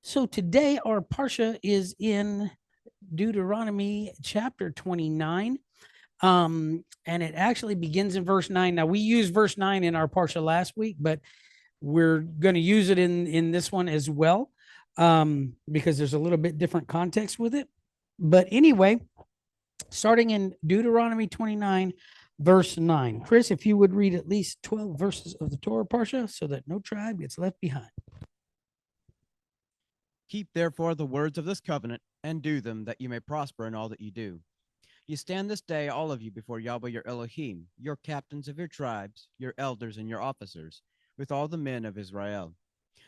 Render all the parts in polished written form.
So today our Parsha is in Deuteronomy chapter 29. And it actually begins in verse 9. Now we used verse 9 in our Parsha last week, but we're going to use it in this one as well, because there's a little bit different context with it. But anyway, starting in Deuteronomy 29, verse 9. Chris, if you would read at least 12 verses of the Torah Parsha so that no tribe gets left behind. Keep therefore the words of this covenant, and do them, that you may prosper in all that you do. You stand this day, all of you, before Yahweh your Elohim, your captains of your tribes, your elders and your officers, with all the men of Israel,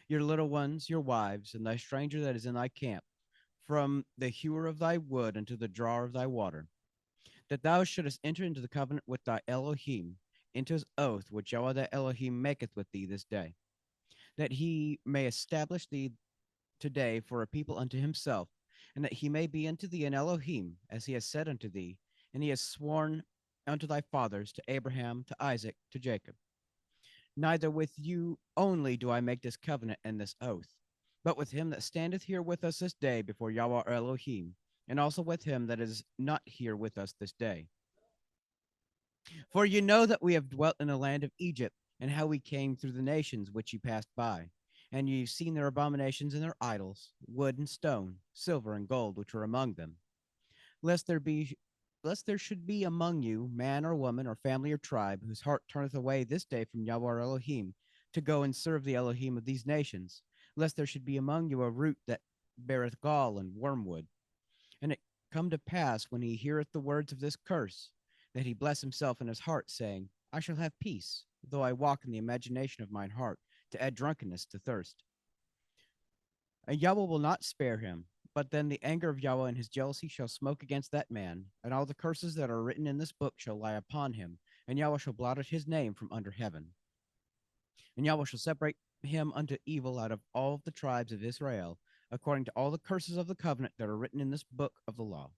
your little ones, your wives, and thy stranger that is in thy camp, from the hewer of thy wood unto the drawer of thy water, that thou shouldest enter into the covenant with thy Elohim, into his oath which Yahweh thy Elohim maketh with thee this day, that he may establish thee today for a people unto himself, and that he may be unto thee an Elohim, as he has said unto thee, and he has sworn unto thy fathers, to Abraham, to Isaac, to Jacob. Neither with you only do I make this covenant and this oath, but with him that standeth here with us this day before Yahweh our Elohim, and also with him that is not here with us this day. For you know that we have dwelt in the land of Egypt, and how we came through the nations which ye passed by. And you've seen their abominations and their idols, wood and stone, silver and gold, which are among them. Lest there should be among you man or woman or family or tribe whose heart turneth away this day from Yahweh our Elohim to go and serve the Elohim of these nations, lest there should be among you a root that beareth gall and wormwood. And it come to pass, when he heareth the words of this curse, that he bless himself in his heart, saying, I shall have peace, though I walk in the imagination of mine heart, to add drunkenness to thirst. And Yahweh will not spare him, but then the anger of Yahweh and his jealousy shall smoke against that man, and all the curses that are written in this book shall lie upon him, and Yahweh shall blot out his name from under heaven. And Yahweh shall separate him unto evil out of all the tribes of Israel, according to all the curses of the covenant that are written in this book of the law.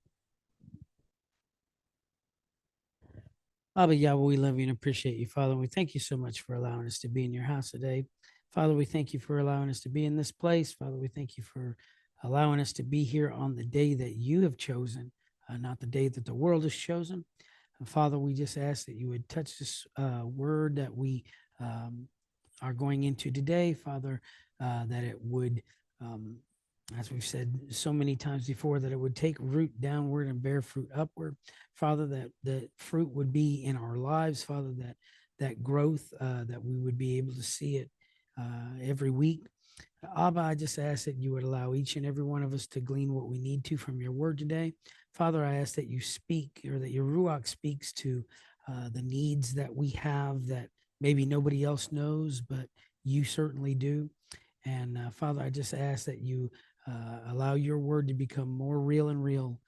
Abba Yahweh, we love you and appreciate you, Father. We thank you so much for allowing us to be in your house today. Father, we thank you for allowing us to be in this place. Father, we thank you for allowing us to be here on the day that you have chosen, not the day that the world has chosen. Father, we just ask that you would touch this word that we are going into today, Father, that it would, as we've said so many times before, that it would take root downward and bear fruit upward. Father, that the fruit would be in our lives, Father, that growth, that we would be able to see it every week. Abba, I just ask that you would allow each and every one of us to glean what we need to from your word today. Father, I ask that you speak, or that your Ruach speaks to the needs that we have that maybe nobody else knows, but you certainly do. And Father, I just ask that you allow your word to become more real and real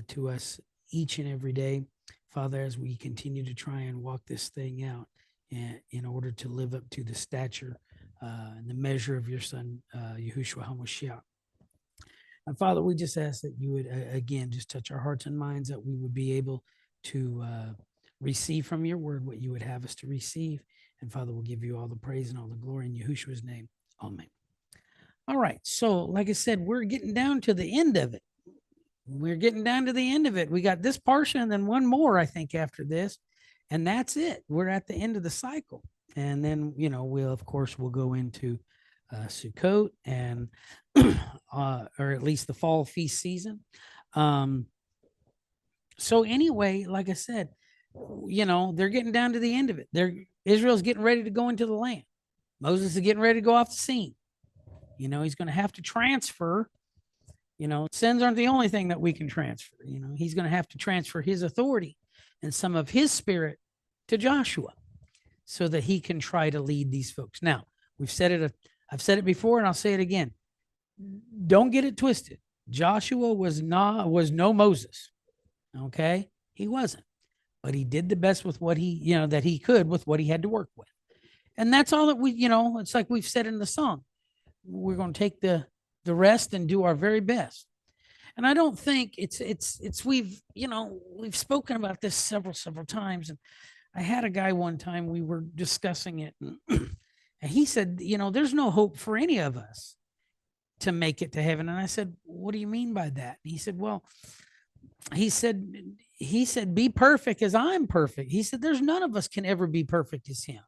to us each and every day, Father, as we continue to try and walk this thing out in order to live up to the stature and the measure of your Son, Yahushua HaMashiach. And Father, we just ask that you would, again, just touch our hearts and minds, that we would be able to receive from your word what you would have us to receive. And Father, we'll give you all the praise and all the glory in Yahushua's name. Amen. All right. So, like I said, we're getting down to the end of it. We're getting down to the end of it. We got this portion and then one more, I think, after this. And that's it. We're at the end of the cycle. And then, we'll go into Sukkot and, or at least the fall feast season. So anyway, like I said, they're getting down to the end of it. Israel's getting ready to go into the land. Moses is getting ready to go off the scene. He's going to have to transfer. Sins aren't the only thing that we can transfer. He's going to have to transfer his authority and some of his spirit to Joshua so that he can try to lead these folks. Now, I've said it before and I'll say it again. Don't get it twisted. Joshua was no Moses. Okay? He wasn't. But he did the best with what that he could with what he had to work with. And that's all that it's like we've said in the song. We're going to take the rest and do our very best. And I don't think we've spoken about this several times. And I had a guy one time, we were discussing it, and he said, there's no hope for any of us to make it to heaven. And I said, what do you mean by that? And he said, well, he said, be perfect as I'm perfect. He said, there's none of us can ever be perfect as him.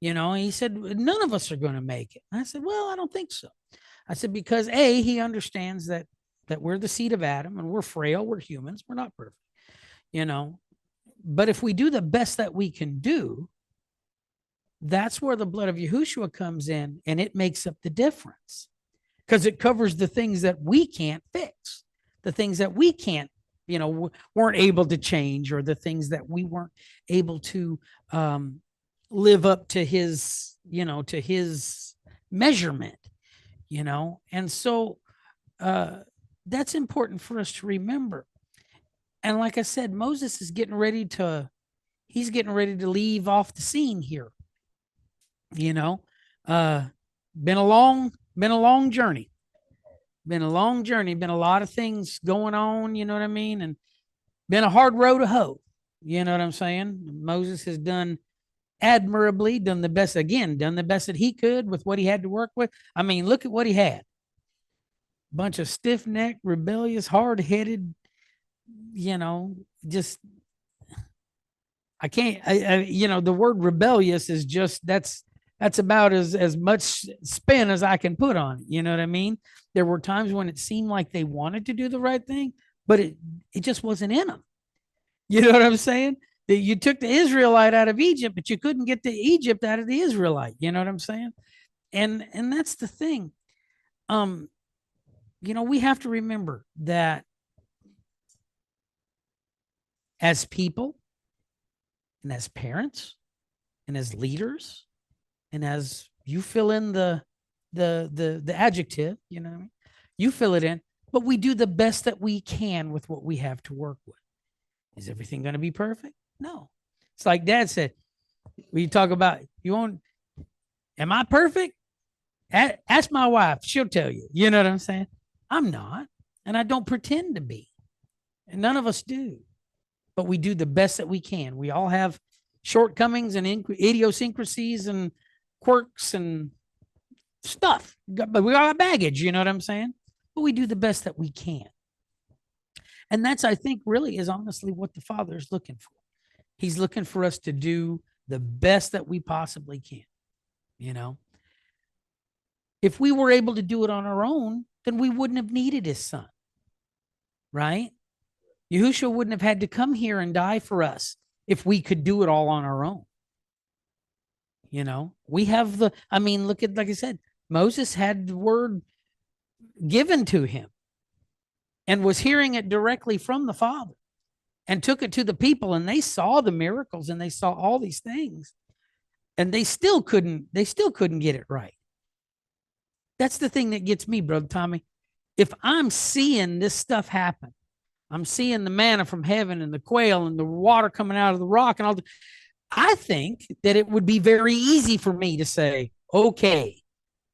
You know, he said, none of us are going to make it. And I said, well, I don't think so. I said, because he understands that we're the seed of Adam and we're frail, we're humans, we're not perfect, you know. But if we do the best that we can do, that's where the blood of Yahushua comes in, and it makes up the difference because it covers the things that we can't fix, the things that we can't, you know, weren't able to change, or the things that we weren't able to live up to his, you know, to his measurement, you know. And so that's important for us to remember. And like I said, Moses is getting ready to, he's getting ready to leave off the scene here. You know, been a long journey, been a lot of things going on, you know what I mean? And been a hard road to hoe. You know what I'm saying? Moses has done admirably, done the best that he could with what he had to work with. I mean, look at what he had. Bunch of stiff-necked, rebellious, hard-headed, you know, just I can't, you know, the word rebellious is just, that's about as much spin as I can put on it. You know what I mean? There were times when it seemed like they wanted to do the right thing, but it just wasn't in them. You know what I'm saying? That you took the Israelite out of Egypt, but you couldn't get the Egypt out of the Israelite. You know what I'm saying? And that's the thing. You know, we have to remember that as people, and as parents, and as leaders, and as you fill in the adjective, you know what I mean? You fill it in, but we do the best that we can with what we have to work with. Is everything going to be perfect? No. It's like Dad said, we talk about, am I perfect? Ask my wife, she'll tell you. You know what I'm saying? I'm not, and I don't pretend to be, and none of us do, but we do the best that we can. We all have shortcomings and idiosyncrasies and quirks and stuff, but we all have baggage, you know what I'm saying? But we do the best that we can. And that's, I think, really is honestly what the Father is looking for. He's looking for us to do the best that we possibly can, you know? If we were able to do it on our own, then we wouldn't have needed his son, right? Yahushua wouldn't have had to come here and die for us if we could do it all on our own. You know, we have look at, like I said, Moses had the word given to him and was hearing it directly from the Father and took it to the people, and they saw the miracles and they saw all these things, and they still couldn't get it right. That's the thing that gets me, Brother Tommy. If I'm seeing this stuff happen, I'm seeing the manna from heaven and the quail and the water coming out of the rock and all. I think that it would be very easy for me to say, okay,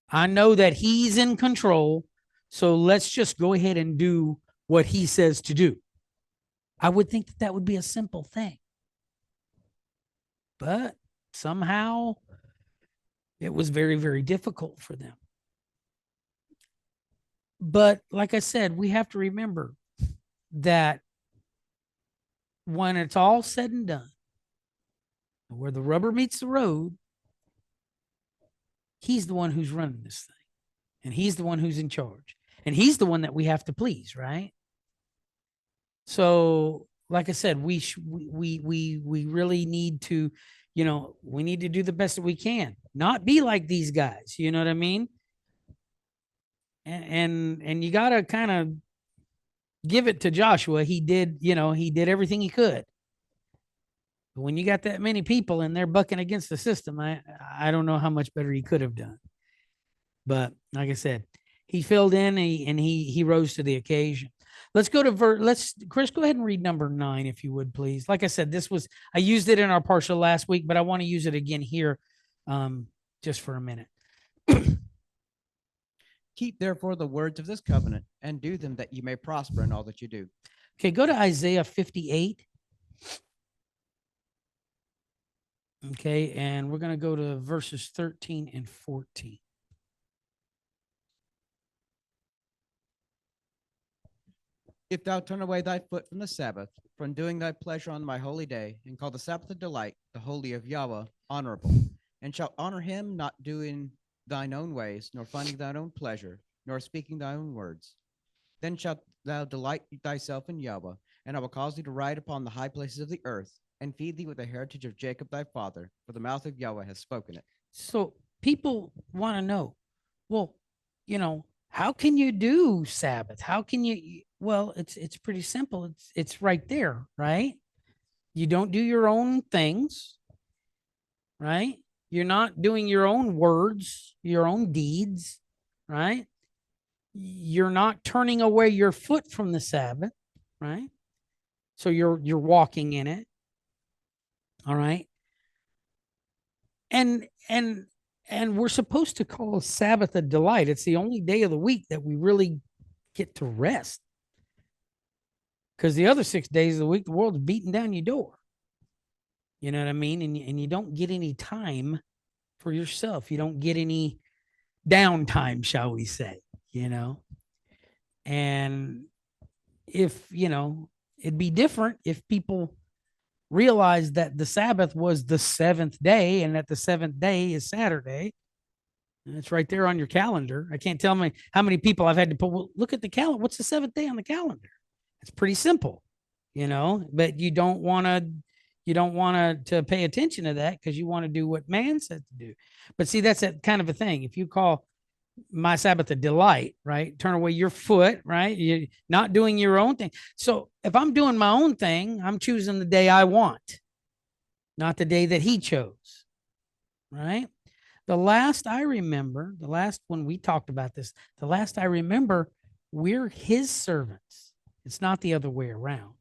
I know that he's in control, so let's just go ahead and do what he says to do. I would think that that would be a simple thing. But somehow it was very, very difficult for them. But like I said, we have to remember that when it's all said and done, where the rubber meets the road, he's the one who's running this thing, and he's the one who's in charge, and he's the one that we have to please, right? So, like I said, we really need to, you know, we need to do the best that we can, not be like these guys. You know what I mean? And you got to kind of give it to Joshua. He did, you know, he did everything he could. But when you got that many people and they're bucking against the system, I don't know how much better he could have done. But like I said, he filled in and he rose to the occasion. Let's go to Chris, go ahead and read number 9, if you would, please. Like I said, I used it in our Parsha last week, but I want to use it again here just for a minute. Keep therefore the words of this covenant and do them, that you may prosper in all that you do. Okay, go to Isaiah 58. Okay, and we're going to go to verses 13 and 14. If thou turn away thy foot from the Sabbath, from doing thy pleasure on my holy day, and call the Sabbath a delight, the holy of Yahweh, honorable, and shalt honor him, not doing thine own ways, nor finding thine own pleasure, nor speaking thy own words, then shalt thou delight thyself in Yahweh, and I will cause thee to ride upon the high places of the earth, and feed thee with the heritage of Jacob thy father, for the mouth of Yahweh has spoken it. So people want to know, well, how can you do Sabbath? How can you? Well, it's pretty simple. It's right there, right? You don't do your own things, right? You're not doing your own words, your own deeds, right? You're not turning away your foot from the Sabbath, right? So you're walking in it. All right. And we're supposed to call Sabbath a delight. It's the only day of the week that we really get to rest. Because the other 6 days of the week, the world's beating down your door. You know what I mean? And you don't get any time for yourself. You don't get any downtime, shall we say, And if, it'd be different if people realized that the Sabbath was the seventh day and that the seventh day is Saturday. And it's right there on your calendar. I can't tell me how many people I've had to put, well, look at the calendar. What's the seventh day on the calendar? It's pretty simple, but you don't want to pay attention to that because you want to do what man said to do. But see, that's that kind of a thing. If you call my Sabbath a delight, right? Turn away your foot, right? You're not doing your own thing. So if I'm doing my own thing, I'm choosing the day I want, not the day that he chose, right? The last when we talked about this, the last I remember, we're his servants. It's not the other way around.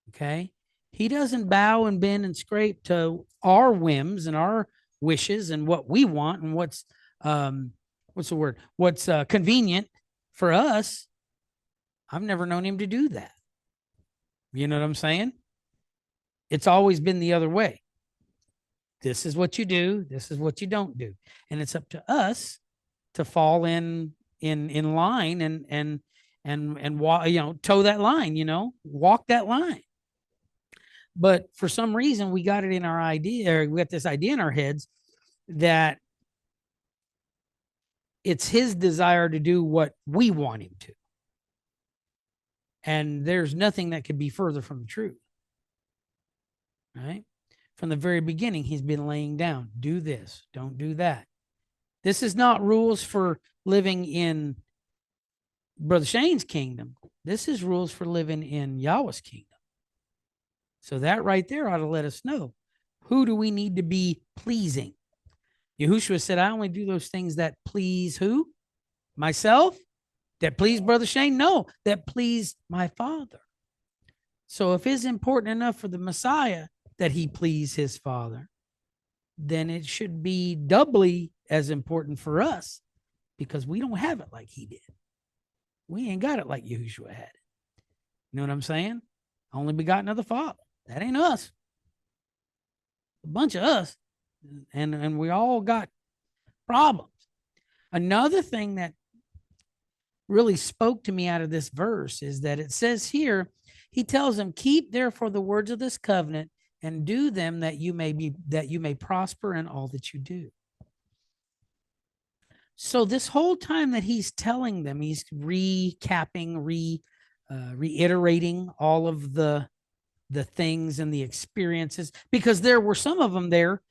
Okay. He doesn't bow and bend and scrape to our whims and our wishes and what we want and what's the word? What's convenient for us. I've never known him to do that. You know what I'm saying? It's always been the other way. This is what you do. This is what you don't do. And it's up to us to fall in line and toe that line, walk that line. But for some reason, we got it in our idea, or we got this idea in our heads that it's his desire to do what we want him to. And there's nothing that could be further from the truth. Right? From the very beginning, he's been laying down, do this, don't do that. This is not rules for living in Brother Shane's kingdom. This is rules for living in Yahweh's kingdom. So that right there ought to let us know, who do we need to be pleasing? Yahushua said, I only do those things that please who? Myself? That please Brother Shane? No, that please my Father. So if it's important enough for the Messiah that he please his Father, then it should be doubly as important for us, because we don't have it like he did. We ain't got it like Yahushua had it. You know what I'm saying? Only begotten of the Father. That ain't us. A bunch of us. And we all got problems. Another thing that really spoke to me out of this verse is that it says here, he tells them, keep therefore the words of this covenant and do them that you may prosper in all that you do. So this whole time that he's telling them, he's recapping, reiterating all of the things and the experiences, because there were some of them there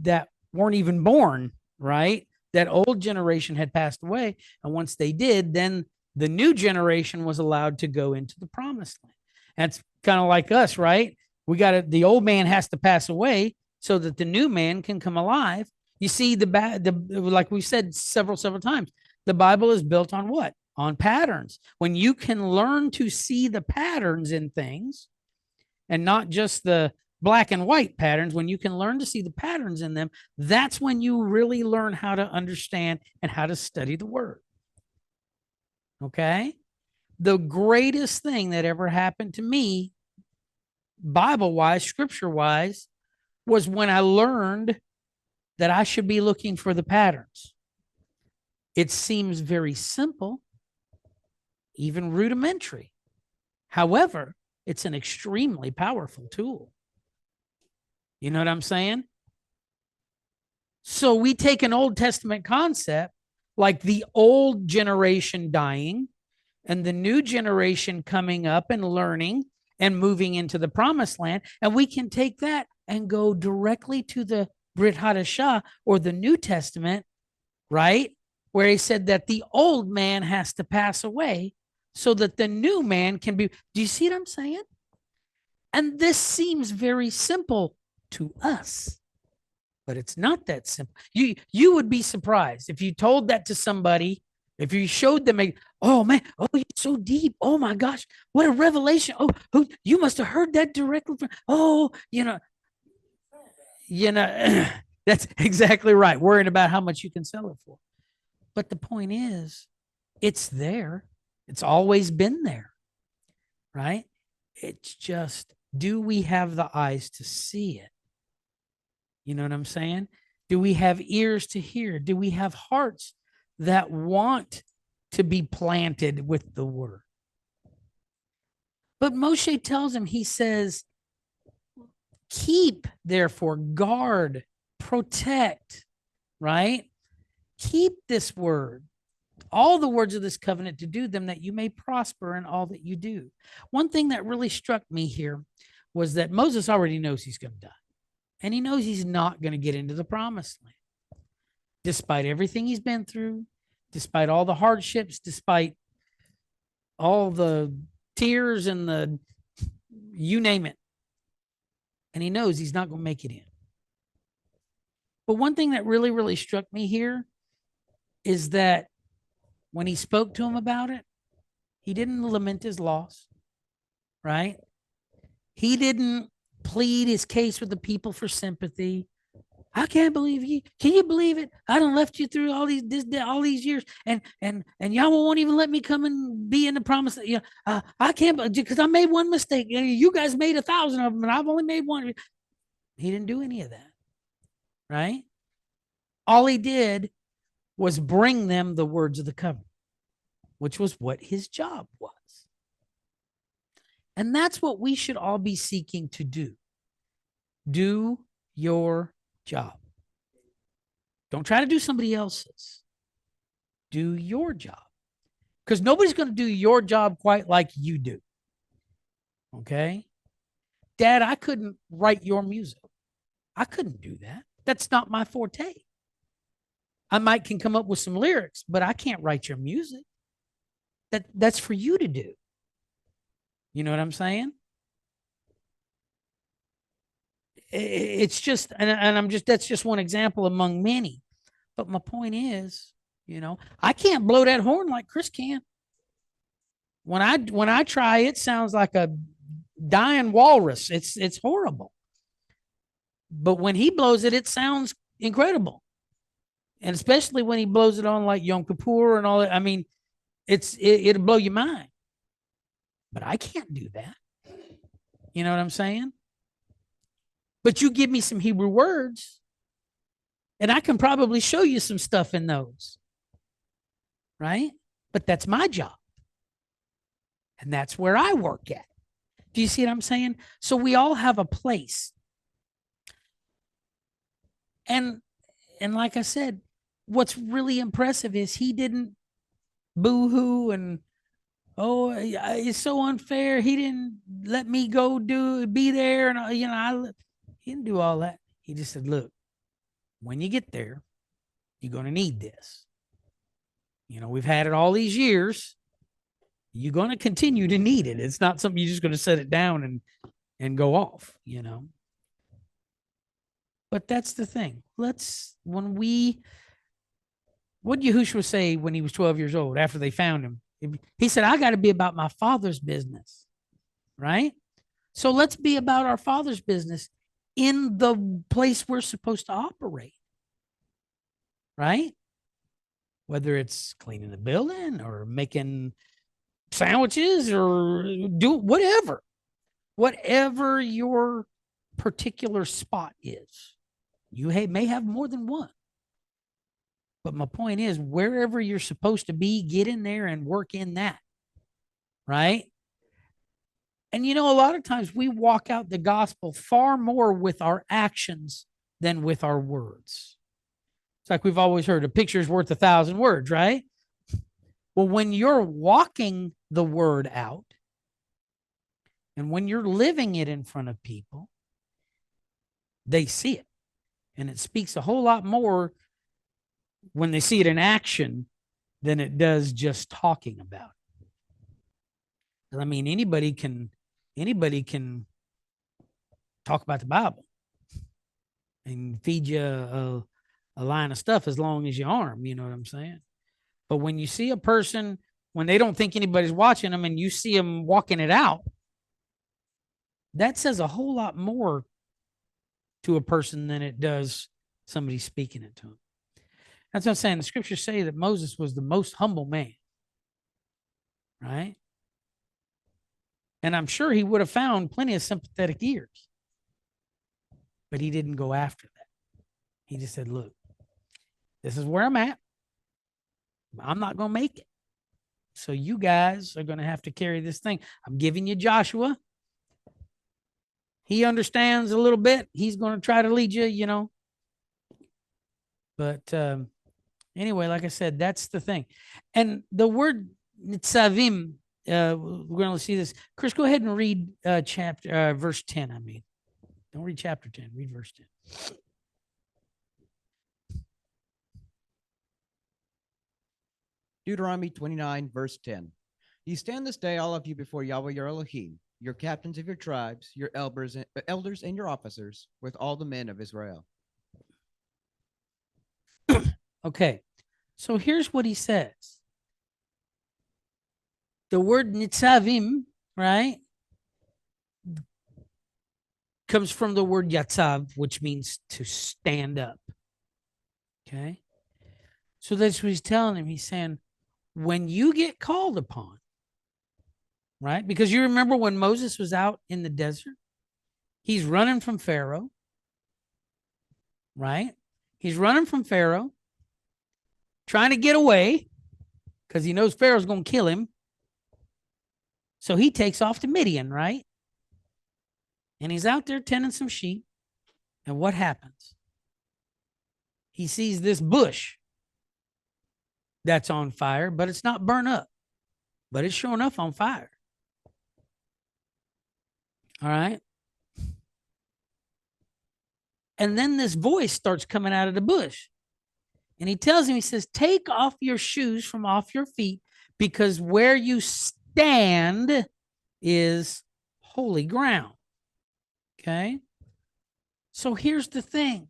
that weren't even born, right? That old generation had passed away. And once they did, then the new generation was allowed to go into the promised land. That's kind of like us, right? The old man has to pass away so that the new man can come alive. You see, like we said several times, the Bible is built on what? On patterns. When you can learn to see the patterns in things and not just the black and white patterns, when you can learn to see the patterns in them, that's when you really learn how to understand and how to study the word. Okay? The greatest thing that ever happened to me, Bible-wise, scripture-wise, was when I learned that I should be looking for the patterns. It seems very simple. even rudimentary. However, it's an extremely powerful tool. You know what I'm saying? So we take an Old Testament concept like the old generation dying and the new generation coming up and learning and moving into the promised land. And we can take that and go directly to the Brit Hadashah or the New Testament, right? Where he said that the old man has to pass away so that the new man can be. Do you see what I'm saying? And this seems very simple to us, but it's not that simple. You would be surprised if you told that to somebody, if you showed them, oh man, oh, you're so deep. Oh my gosh, what a revelation. Oh, you must have heard that directly from, oh, that's exactly right. Worrying about how much you can sell it for. But the point is, it's there. It's always been there, right? It's just, do we have the eyes to see it? You know what I'm saying? Do we have ears to hear? Do we have hearts that want to be planted with the word? But Moshe tells him, he says, keep, therefore, guard, protect, right? Keep this word, all the words of this covenant, to do them, that you may prosper in all that you do. One thing that really struck me here was that Moses already knows he's going to die. And he knows he's not going to get into the promised land. Despite everything he's been through, despite all the hardships, despite all the tears and the, you name it. And he knows he's not going to make it in. But one thing that really, really struck me here is that when he spoke to him about it, he didn't lament his loss, right? He didn't plead his case with the people for sympathy. I can't believe you. Can you believe it? I done left you through all these years, and Yahweh won't even let me come and be in the promise. I can't, because I made one mistake. You guys made 1,000 of them, and I've only made one. He didn't do any of that, right? All he did was bring them the words of the covenant, which was what his job was. And that's what we should all be seeking to do. Do your job. Don't try to do somebody else's. Do your job. Because nobody's going to do your job quite like you do. Okay? Dad, I couldn't write your music. I couldn't do that. That's not my forte. I can come up with some lyrics, but I can't write your music. That's for you to do. You know what I'm saying? It's just, and that's just one example among many. But my point is, I can't blow that horn like Chris can. When I try, it sounds like a dying walrus. It's horrible. But when he blows it, it sounds incredible. And especially when he blows it on like Yom Kippur and all that. I mean, it'll blow your mind. But I can't do that. You know what I'm saying? But you give me some Hebrew words, and I can probably show you some stuff in those. Right? But that's my job. And that's where I work at. Do you see what I'm saying? So we all have a place. And like I said, what's really impressive is he didn't boo-hoo and, oh, it's so unfair. He didn't let me go be there. And, he didn't do all that. He just said, look, when you get there, you're going to need this. We've had it all these years. You're going to continue to need it. It's not something you're just going to set it down and go off, But that's the thing. What did Yahushua say when he was 12 years old after they found him? He said, I got to be about my Father's business, right? So let's be about our Father's business in the place we're supposed to operate, right? Whether it's cleaning the building or making sandwiches or do whatever your particular spot is. You may have more than one. But my point is, wherever you're supposed to be, get in there and work in that. right? And a lot of times we walk out the gospel far more with our actions than with our words. It's like we've always heard, a picture is worth 1,000 words, right? Well, when you're walking the word out and when you're living it in front of people, they see it. And it speaks a whole lot more when they see it in action than it does just talking about it. I mean, anybody can talk about the Bible and feed you a line of stuff as long as your arm, you know what I'm saying? But when you see a person, when they don't think anybody's watching them and you see them walking it out, that says a whole lot more to a person than it does somebody speaking it to them. That's what I'm saying. The scriptures say that Moses was the most humble man, right? And I'm sure he would have found plenty of sympathetic ears, but he didn't go after that. He just said, look, this is where I'm at. I'm not going to make it. So you guys are going to have to carry this thing. I'm giving you Joshua. He understands a little bit. He's going to try to lead you, But anyway, like I said, that's the thing. And the word Nitzavim, we're going to see this. Chris, go ahead and read verse 10. I mean, don't read chapter 10. Read verse 10. Deuteronomy 29, verse 10. You stand this day, all of you, before Yahweh your Elohim, your captains of your tribes, your elders and your officers, with all the men of Israel. Okay, so here's what he says. The word Nitzavim, right, comes from the word Yatzav, which means to stand up. Okay, so that's what he's telling him. He's saying, when you get called upon, right? Because you remember when Moses was out in the desert, he's running from Pharaoh, right? He's running from Pharaoh, trying to get away because he knows Pharaoh's going to kill him. So he takes off to Midian, right? And he's out there tending some sheep. And what happens? He sees this bush that's on fire, but it's not burnt up, but it's showing up on fire. All right. And then this voice starts coming out of the bush. And he tells him, he says, take off your shoes from off your feet, because where you stand is holy ground. Okay. So here's the thing.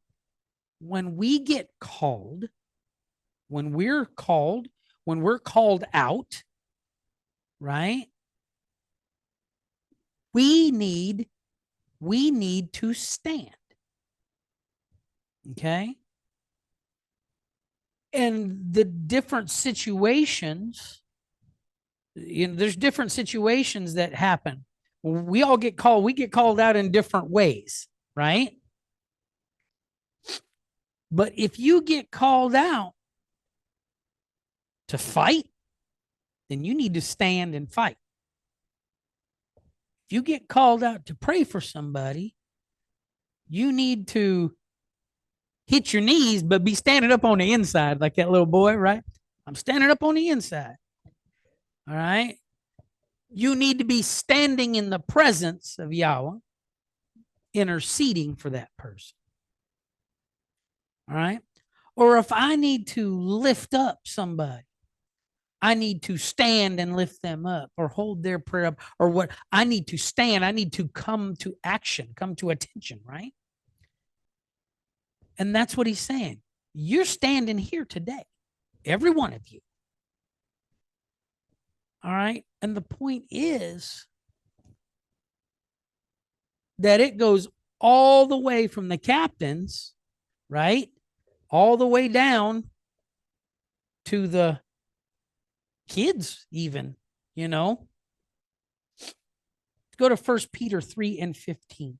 When we get called, when we're called out, right? We need to stand. Okay. And the different situations, there's different situations that happen. We get called out in different ways, right? But if you get called out to fight, then you need to stand and fight. If you get called out to pray for somebody, you need to hit your knees, but be standing up on the inside like that little boy, right? I'm standing up on the inside. All right. You need to be standing in the presence of Yahweh, interceding for that person. All right. Or if I need to lift up somebody, I need to stand and lift them up or hold their prayer up, or what I need to stand. I need to come to action, come to attention, right? And that's what he's saying. You're standing here today, every one of you. All right. And the point is that it goes all the way from the captains, right? All the way down to the kids, even, Go to 1 Peter 3 and 15.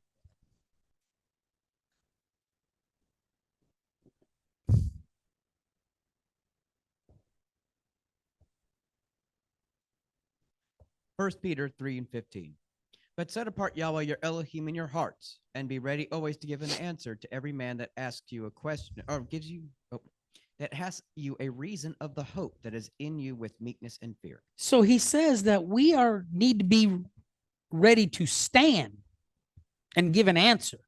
1 Peter 3:15. But set apart Yahweh your Elohim in your hearts, and be ready always to give an answer to every man that asks you a question, or gives you that has you a reason of the hope that is in you with meekness and fear. So he says that we need to be ready to stand and give an answer.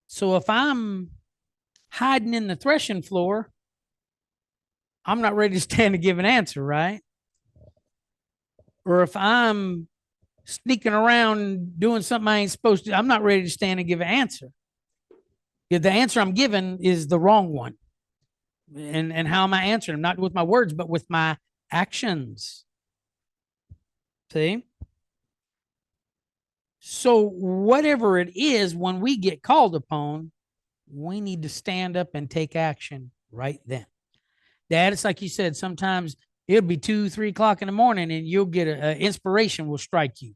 So if I'm hiding in the threshing floor, I'm not ready to stand and give an answer, right? Or if I'm sneaking around doing something I ain't supposed to, I'm not ready to stand and give an answer. If the answer I'm giving is the wrong one. And how am I answering? Not with my words, but with my actions. See? So whatever it is, when we get called upon, we need to stand up and take action right then. Dad, it's like you said, sometimes it'll be 2, 3 o'clock in the morning and you'll get an inspiration will strike you.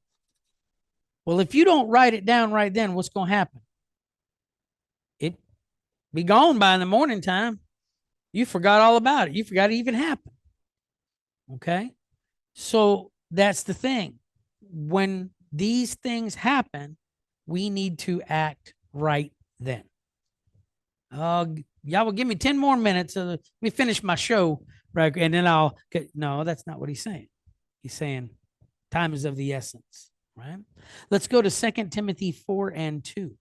Well, if you don't write it down right then, what's going to happen? It be gone by in the morning time. You forgot all about it. You forgot it even happened. Okay? So that's the thing. When these things happen, we need to act right then. Y'all will give me 10 more minutes. Let me finish my show, right? And then I'll get. No, that's not what he's saying. He's saying time is of the essence, right? Let's go to 2 Timothy 4:2.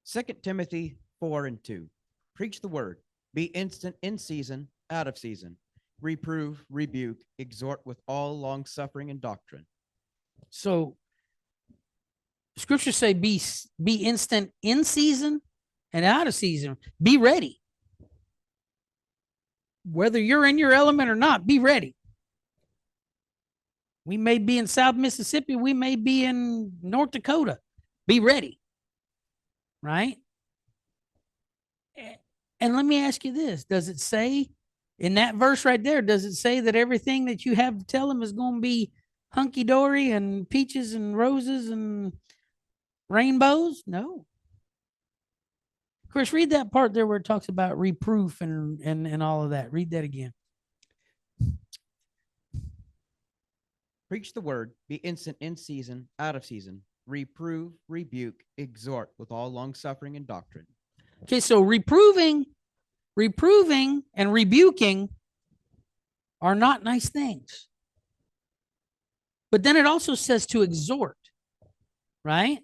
Second Timothy 4:2. Preach the word. Be instant in season, out of season. Reprove, rebuke, exhort with all long suffering and doctrine. So scriptures say be instant in season and out of season. Be ready. Whether you're in your element or not, be ready. We may be in South Mississippi. We may be in North Dakota. Be ready. Right? And let me ask you this. Does it say in that verse right there, does it say that everything that you have to tell them is going to be hunky-dory and peaches and roses and rainbows? No. Chris, read that part there where it talks about reproof and all of that. Read that again. Preach the word. Be instant in season, out of season. Reprove, rebuke, exhort with all long suffering and doctrine. Okay, so reproving and rebuking are not nice things. But then it also says to exhort, right?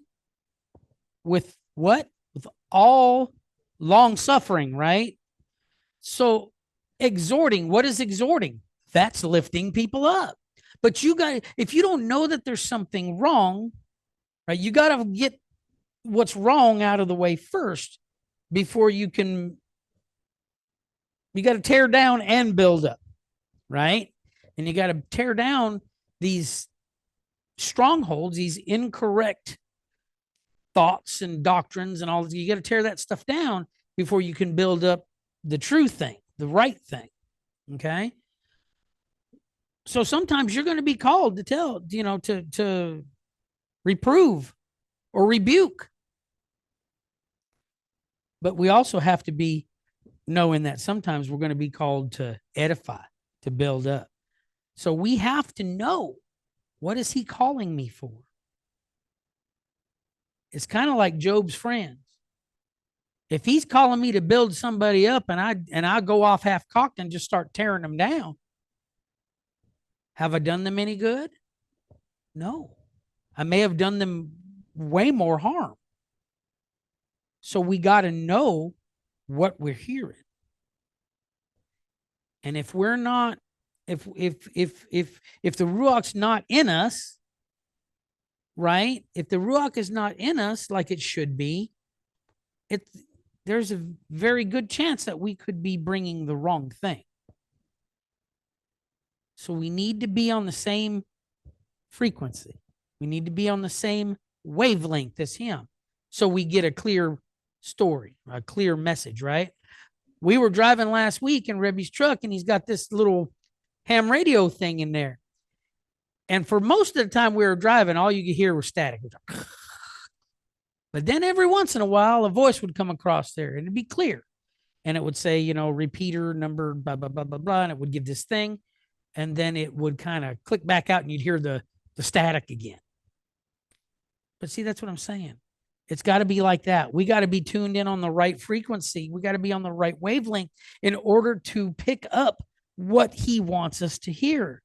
With what? With all long suffering, right? So exhorting, what is exhorting? That's lifting people up. But if you don't know that there's something wrong, right, you got to get what's wrong out of the way first before you got to tear down and build up, right? And you got to tear down these strongholds, these incorrect thoughts and doctrines and all this. You got to tear that stuff down before you can build up the true thing, the right thing. Okay. So sometimes you're going to be called to tell, to reprove or rebuke. But we also have to be knowing that sometimes we're going to be called to edify, to build up. So we have to know, what is he calling me for? It's kind of like Job's friends. If he's calling me to build somebody up and I go off half cocked and just start tearing them down, have I done them any good? No. I may have done them way more harm. So we got to know what we're hearing. And if we're not, if the Ruach's not in us, right? If the Ruach is not in us like it should be, there's a very good chance that we could be bringing the wrong thing. So we need to be on the same frequency. We need to be on the same wavelength as him. So we get a clear story, a clear message, right? We were driving last week in Rebby's truck and he's got this little ham radio thing in there. And for most of the time we were driving, all you could hear was static. But But then every once in a while, a voice would come across there and it'd be clear. And it would say, repeater number, blah, blah, blah, blah, blah. And it would give this thing. And then it would kind of click back out and you'd hear the static again. But see, that's what I'm saying. It's got to be like that. We got to be tuned in on the right frequency. We got to be on the right wavelength in order to pick up what he wants us to hear.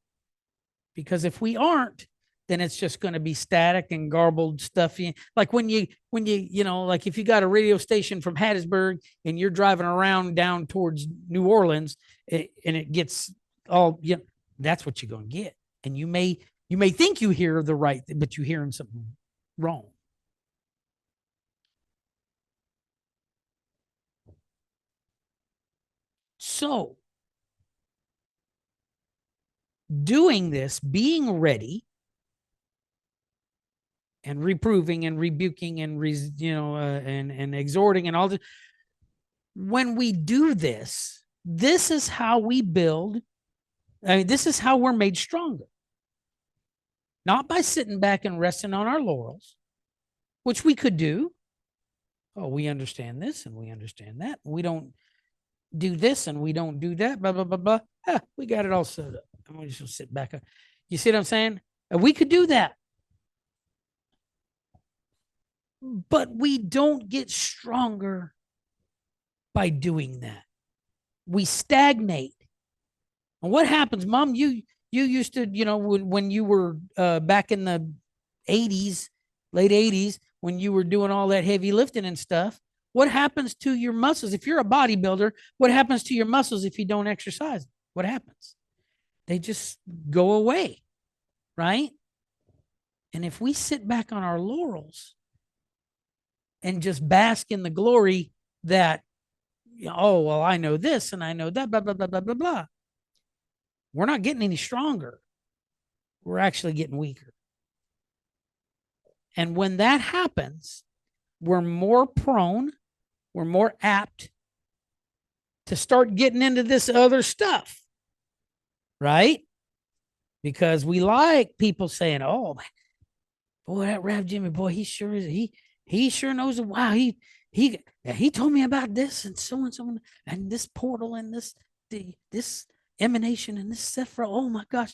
Because if we aren't, then it's just going to be static and garbled stuff. Like when you, like if you got a radio station from Hattiesburg and you're driving around down towards New Orleans and it gets all, that's what you're going to get. And you may think you hear the right thing, but you're hearing something wrong. So doing this, being ready and reproving and rebuking and, and exhorting and all this, when we do this, this is how we build. I mean, this is how we're made stronger. Not by sitting back and resting on our laurels, which we could do. Oh, we understand this and we understand that. We don't do this and we don't do that. Blah, blah, blah, blah. We got it all set up. I'm going to just sit back. You see what I'm saying? We could do that. But we don't get stronger by doing that. We stagnate. And what happens, Mom? You used to, when you were back in the 80s, late 80s, when you were doing all that heavy lifting and stuff, what happens to your muscles? If you're a bodybuilder, what happens to your muscles if you don't exercise? What happens? They just go away, right? And if we sit back on our laurels and just bask in the glory that, oh, well, I know this and I know that, blah, blah, blah, blah, blah, blah. We're not getting any stronger. We're actually getting weaker. And when that happens, we're more prone, we're more apt to start getting into this other stuff, right? Because we like people saying, oh, boy, that Rav Jimmy, boy, he sure is, he sure knows it. Wow, he told me about this and so and this portal and this emanation and this Sephra. Oh my gosh.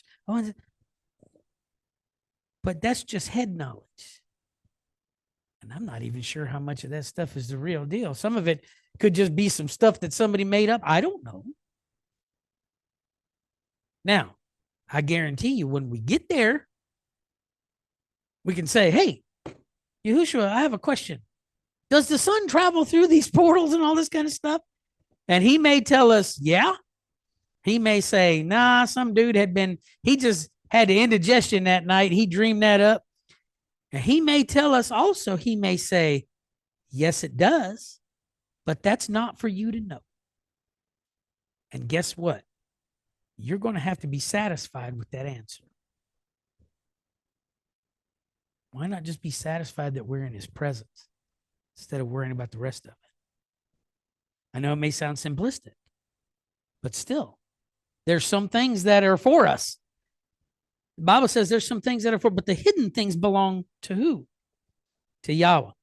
But that's just head knowledge. And I'm not even sure how much of that stuff is the real deal. Some of it could just be some stuff that somebody made up. I don't know. Now, I guarantee you when we get there, we can say, hey, Yahushua, I have a question. Does the sun travel through these portals and all this kind of stuff? And he may tell us, yeah. He may say, nah, some dude he just had the indigestion that night. He dreamed that up. And he may tell us also, he may say, yes, it does, but that's not for you to know. And guess what? You're going to have to be satisfied with that answer. Why not just be satisfied that we're in his presence instead of worrying about the rest of it? I know it may sound simplistic, but still, there's some things that are for us. The Bible says there's some things that are for, but the hidden things belong to who? To Yahweh. All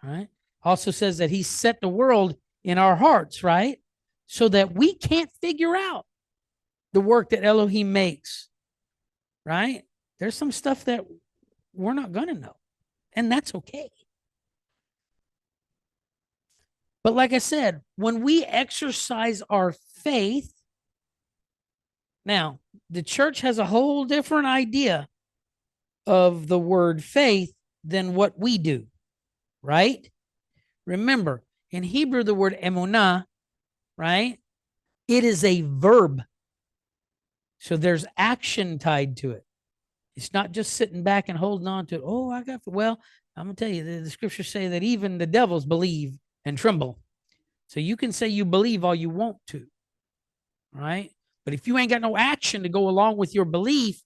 right. Also says that he set the world in our hearts, right? So that we can't figure out the work that Elohim makes, right? There's some stuff that we're not going to know, and that's okay. But like I said, when we exercise our faith, now the church has a whole different idea of the word faith than what we do, right? Remember, in Hebrew, the word emunah, right? It is a verb. So there's action tied to it. It's not just sitting back and holding on to it. Oh, I'm going to tell you, the scriptures say that even the devils believe and tremble. So you can say you believe all you want to, right? But if you ain't got no action to go along with your belief,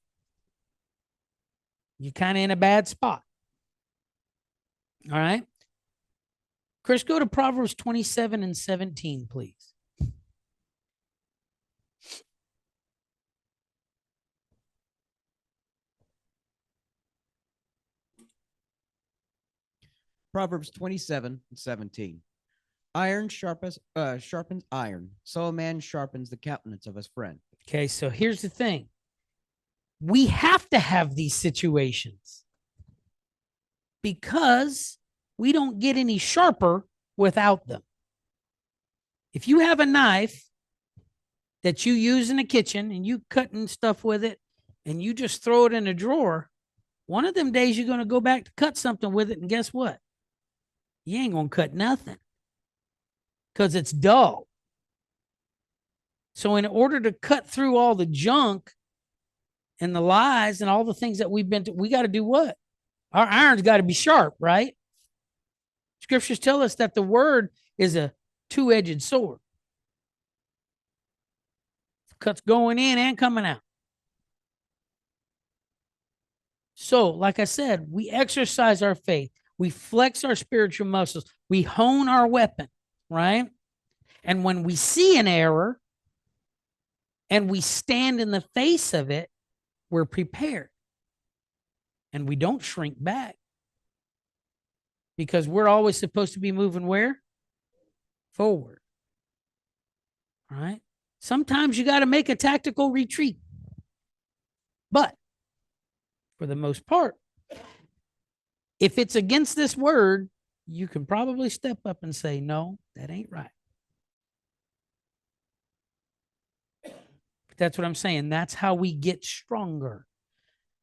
you're kind of in a bad spot. All right. Chris, go to Proverbs 27 and 17, please. Proverbs 27:17. Iron sharpens iron, so a man sharpens the countenance of his friend. Okay, so here's the thing. We have to have these situations because we don't get any sharper without them. If you have a knife that you use in the kitchen and you cutting stuff with it and you just throw it in a drawer, one of them days you're going to go back to cut something with it, and guess what? You ain't going to cut nothing because it's dull. So in order to cut through all the junk and the lies and all the things that we've been to, we got to do what? Our iron's got to be sharp, right? Scriptures tell us that the word is a two-edged sword. Cuts going in and coming out. So, like I said, we exercise our faith. We flex our spiritual muscles. We hone our weapon, right? And when we see an error and we stand in the face of it, we're prepared. And we don't shrink back. Because we're always supposed to be moving where? Forward. Right? Sometimes you got to make a tactical retreat. But for the most part, if it's against this word, you can probably step up and say, no, that ain't right. But that's what I'm saying. That's how we get stronger.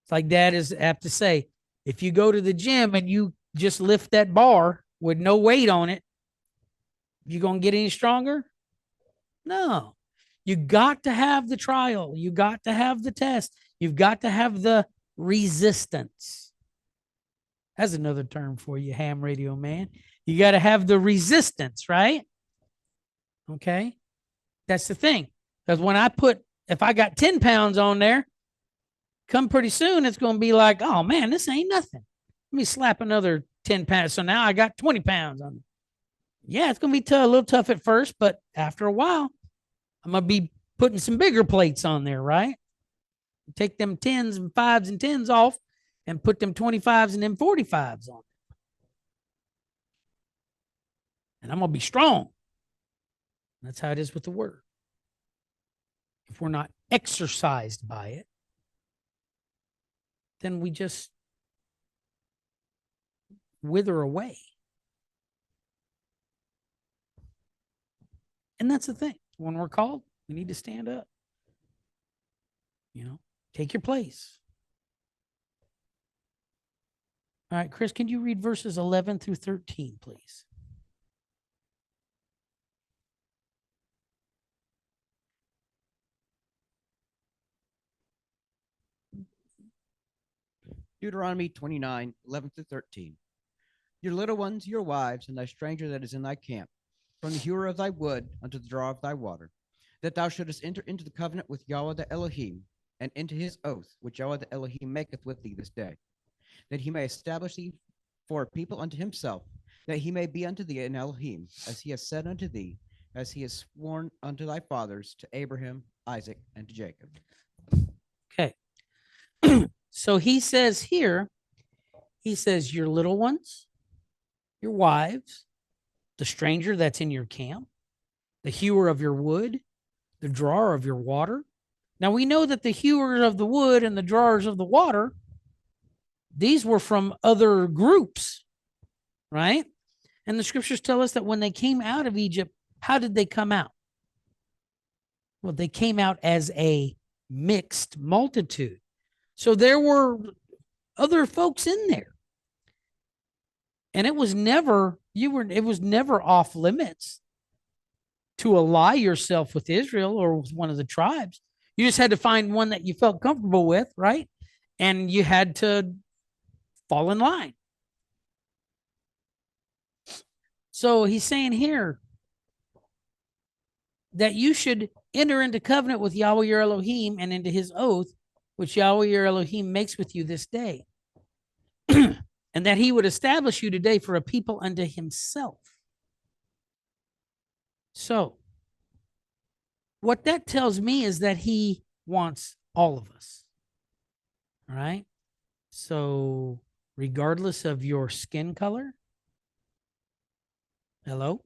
It's like Dad is apt to say, if you go to the gym and you just lift that bar with no weight on it, you going to get any stronger? No. You got to have the trial. You got to have the test. You've got to have the resistance. That's another term for you, ham radio man. You got to have the resistance, right? Okay. That's the thing. Because if I got 10 pounds on there, come pretty soon, it's going to be like, oh man, this ain't nothing. Let me slap another 10 pounds. So now I got 20 pounds on it. Yeah, it's going to be a little tough at first, but after a while, I'm going to be putting some bigger plates on there, right? Take them 10s and 5s and 10s off and put them 25s and them 45s on. And I'm going to be strong. That's how it is with the word. If we're not exercised by it, then we just wither away. And that's the thing. When we're called, we need to stand up. Take your place. All right, Chris, can you read verses 11 through 13, please? Deuteronomy 29:11 through 13. Your little ones, your wives, and thy stranger that is in thy camp, from the hewer of thy wood unto the drawer of thy water, that thou shouldest enter into the covenant with Yahweh the Elohim, and into his oath, which Yahweh the Elohim maketh with thee this day, that he may establish thee for a people unto himself, that he may be unto thee an Elohim, as he has said unto thee, as he has sworn unto thy fathers, to Abraham, Isaac, and to Jacob. Okay. So he says here, your little ones, your wives, the stranger that's in your camp, the hewer of your wood, the drawer of your water. Now we know that the hewers of the wood and the drawers of the water, these were from other groups, right? And the scriptures tell us that when they came out of Egypt, how did they come out? Well, they came out as a mixed multitude. So there were other folks in there. And it was never off limits to ally yourself with Israel or with one of the tribes. You just had to find one that you felt comfortable with, right? And you had to fall in line. So he's saying here that you should enter into covenant with Yahweh your Elohim and into his oath, which Yahweh your Elohim makes with you this day. And that he would establish you today for a people unto himself. So what that tells me is that he wants all of us. All right. So regardless of your skin color, Hello?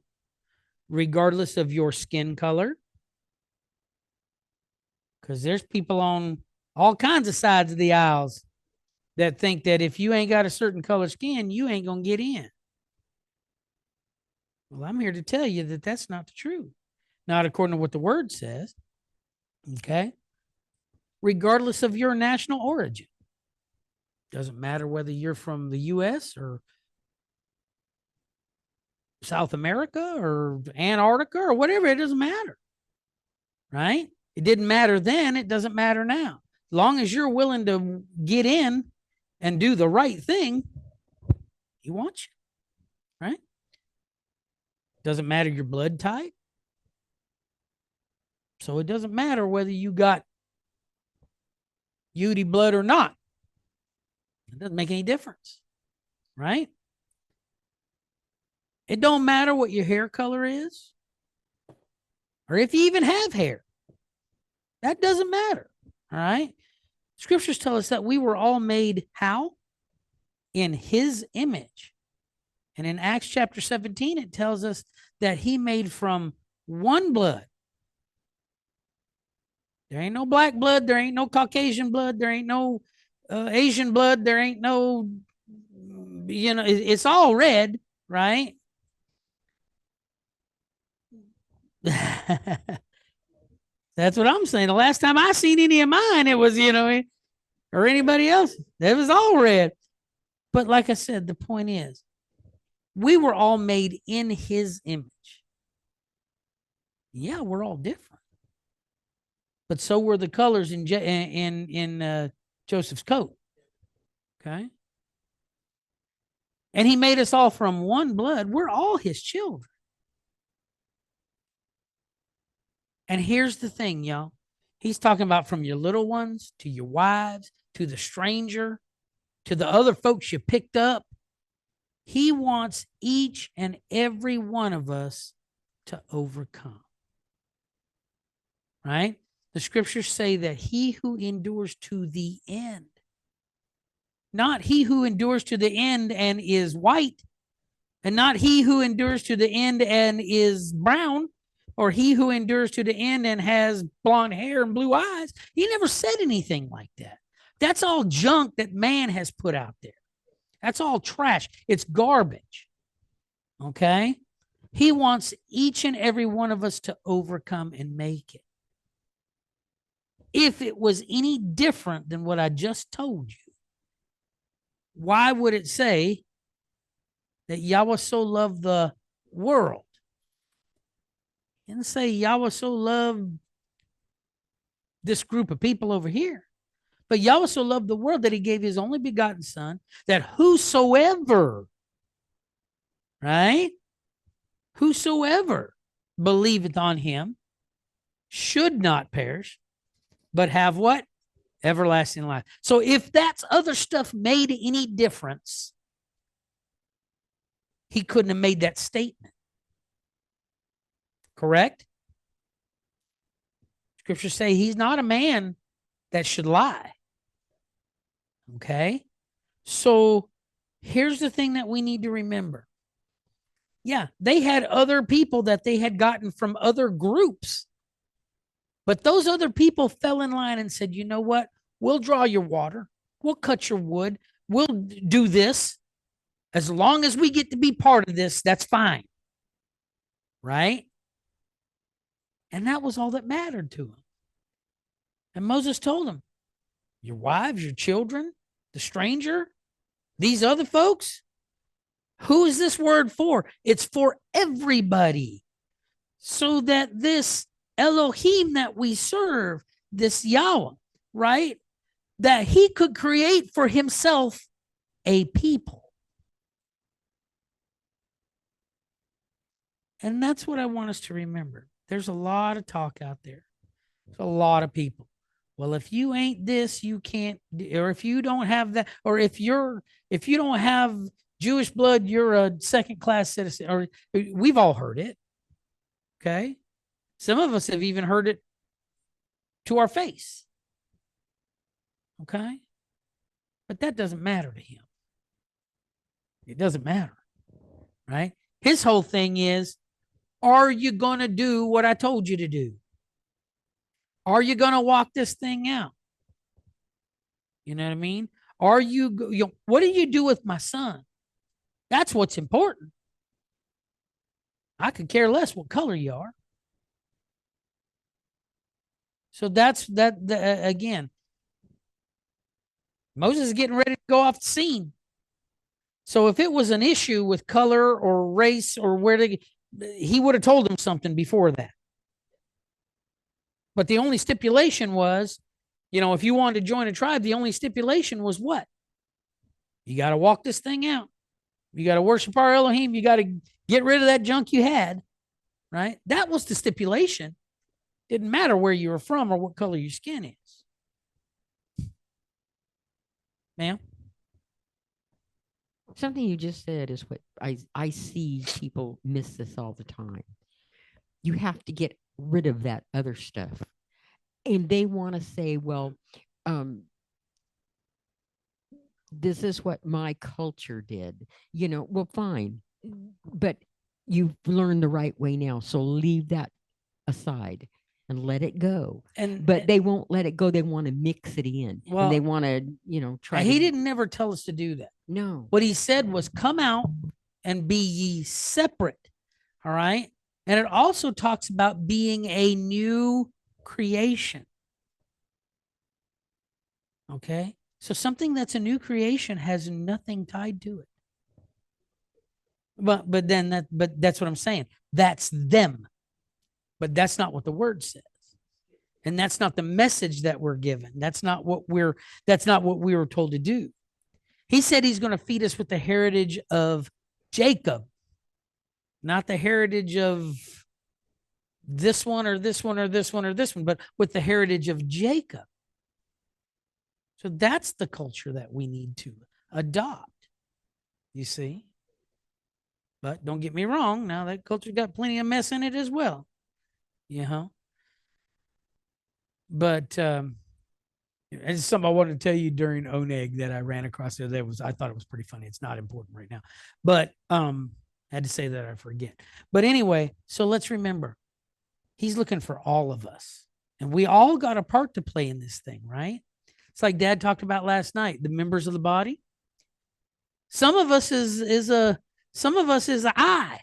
Regardless of your skin color. Because there's people on all kinds of sides of the aisles that think that if you ain't got a certain color skin, you ain't going to get in. Well, I'm here to tell you that that's not the truth. Not according to what the word says. Okay? Regardless of your national origin. Doesn't matter whether you're from the US or South America or Antarctica or whatever, it doesn't matter. Right? It didn't matter then, it doesn't matter now. As long as you're willing to get in and do the right thing, he wants you. Right? Doesn't matter your blood type. So it doesn't matter whether you got UD blood or not. It doesn't make any difference. Right? It don't matter what your hair color is or if you even have hair. That doesn't matter. All right? Scriptures tell us that we were all made how? In his image. And in Acts chapter 17, it tells us that he made from one blood. There ain't no black blood. There ain't no Caucasian blood. There ain't no Asian blood. There ain't no, it's all red, right? That's what I'm saying. The last time I seen any of mine, it was, or anybody else, it was all red. But like I said, the point is, we were all made in his image. Yeah, we're all different. But so were the colors in Joseph's coat. Okay. And he made us all from one blood. We're all his children. And here's the thing, y'all. He's talking about from your little ones to your wives, to the stranger, to the other folks you picked up. He wants each and every one of us to overcome. Right? The scriptures say that he who endures to the end, not he who endures to the end and is white, and not he who endures to the end and is brown, or he who endures to the end and has blonde hair and blue eyes. He never said anything like that. That's all junk that man has put out there. That's all trash. It's garbage. Okay? He wants each and every one of us to overcome and make it. If it was any different than what I just told you, why would it say that Yahweh so loved the world? It didn't say Yahweh so loved this group of people over here. But Yahweh so loved the world that he gave his only begotten son, that whosoever, right? Whosoever believeth on him should not perish, but have what? Everlasting life. So if that's other stuff made any difference, he couldn't have made that statement. Correct? Scriptures say he's not a man that should lie. Okay? So here's the thing that we need to remember. Yeah, they had other people that they had gotten from other groups. But those other people fell in line and said, you know what? We'll draw your water. We'll cut your wood. We'll do this. As long as we get to be part of this, that's fine. Right? And that was all that mattered to them. And Moses told them, your wives, your children, the stranger, these other folks, who is this word for? It's for everybody. So that this Elohim that we serve, this Yahweh, right? That he could create for himself a people. And that's what I want us to remember. There's a lot of talk out there. There's a lot of people. Well, if you ain't this, you can't, or if you don't have that, or if you don't have Jewish blood, you're a second-class citizen. Or we've all heard it. Okay. Some of us have even heard it to our face. Okay. But that doesn't matter to him. It doesn't matter. Right? His whole thing is, are you going to do what I told you to do? Are you going to walk this thing out? You know what I mean? Are you, what do you do with my son? That's what's important. I could care less what color you are. So that's that. Again, Moses is getting ready to go off the scene. So if it was an issue with color or race or he would have told him something before that. But the only stipulation was, if you wanted to join a tribe, the only stipulation was what? You got to walk this thing out. You got to worship our Elohim. You got to get rid of that junk you had, right? That was the stipulation. Didn't matter where you were from or what color your skin is. Ma'am? Something you just said is what I see people miss this all the time. You have to get rid of that other stuff. And they want to say, well, this is what my culture did. Well, fine. But you've learned the right way now. So leave that aside and let it go. But they won't let it go. They want to mix it in. Well, and they want to, try. He didn't never tell us to do that. No. What he said was, come out and be ye separate. All right. And it also talks about being a new creation. Okay. So something that's a new creation has nothing tied to it. But that's what I'm saying. That's them. But that's not what the word says. And that's not the message that we're given. That's not what we were told to do. He said he's going to feed us with the heritage of Jacob, not the heritage of this one or this one or this one or this one, but with the heritage of Jacob. So that's the culture that we need to adopt, you see. But don't get me wrong. Now that culture got plenty of mess in it as well. But it's something I wanted to tell you during Oneg that I ran across there. I thought it was pretty funny. It's not important right now, but I had to say that I forget. But anyway, so let's remember, he's looking for all of us, and we all got a part to play in this thing, right? It's like Dad talked about last night, the members of the body. Some of us is an eye,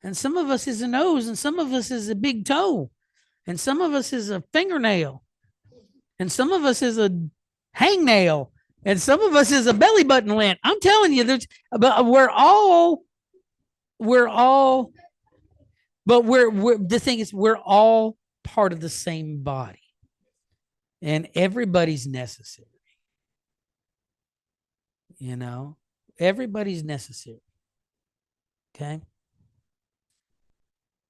and some of us is a nose, and some of us is a big toe, and some of us is a fingernail, and some of us is a hangnail, and some of us is a belly button lint. I'm telling you, we're all, but the thing is, we're all part of the same body, and everybody's necessary. Everybody's necessary. Okay. And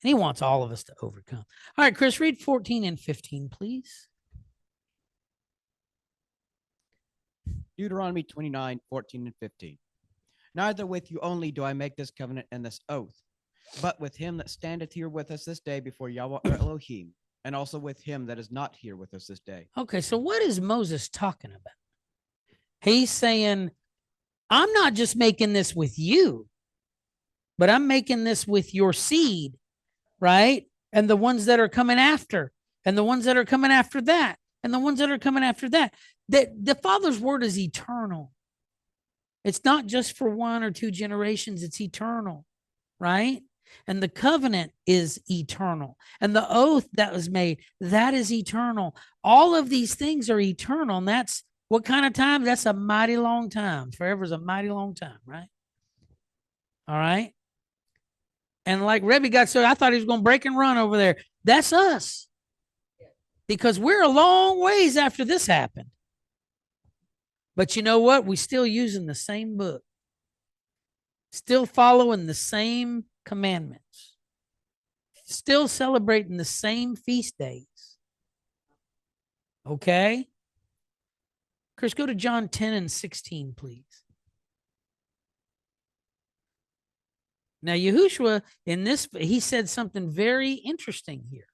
he wants all of us to overcome. All right, Chris, read 14 and 15, please. Deuteronomy 29, 14 and 15. Neither with you only do I make this covenant and this oath, but with him that standeth here with us this day before Yahweh our Elohim, and also with him that is not here with us this day. Okay, so what is Moses talking about? He's saying, I'm not just making this with you, but I'm making this with your seed, right? And the ones that are coming after, and the ones that are coming after that, and the ones that are coming after that. The Father's word is eternal. It's not just for 1 or 2 generations, it's eternal, right? And the covenant is eternal. And the oath that was made, that is eternal. All of these things are eternal. And that's what kind of time? That's a mighty long time. Forever is a mighty long time, right? All right. And like Rebbe got so I thought he was going to break and run over there. That's us. Because we're a long ways after this happened. But you know what? We're still using the same book. Still following the same commandments. Still celebrating the same feast days. Okay? Chris, go to John 10 and 16, please. Now, Yahushua, in this, he said something very interesting here.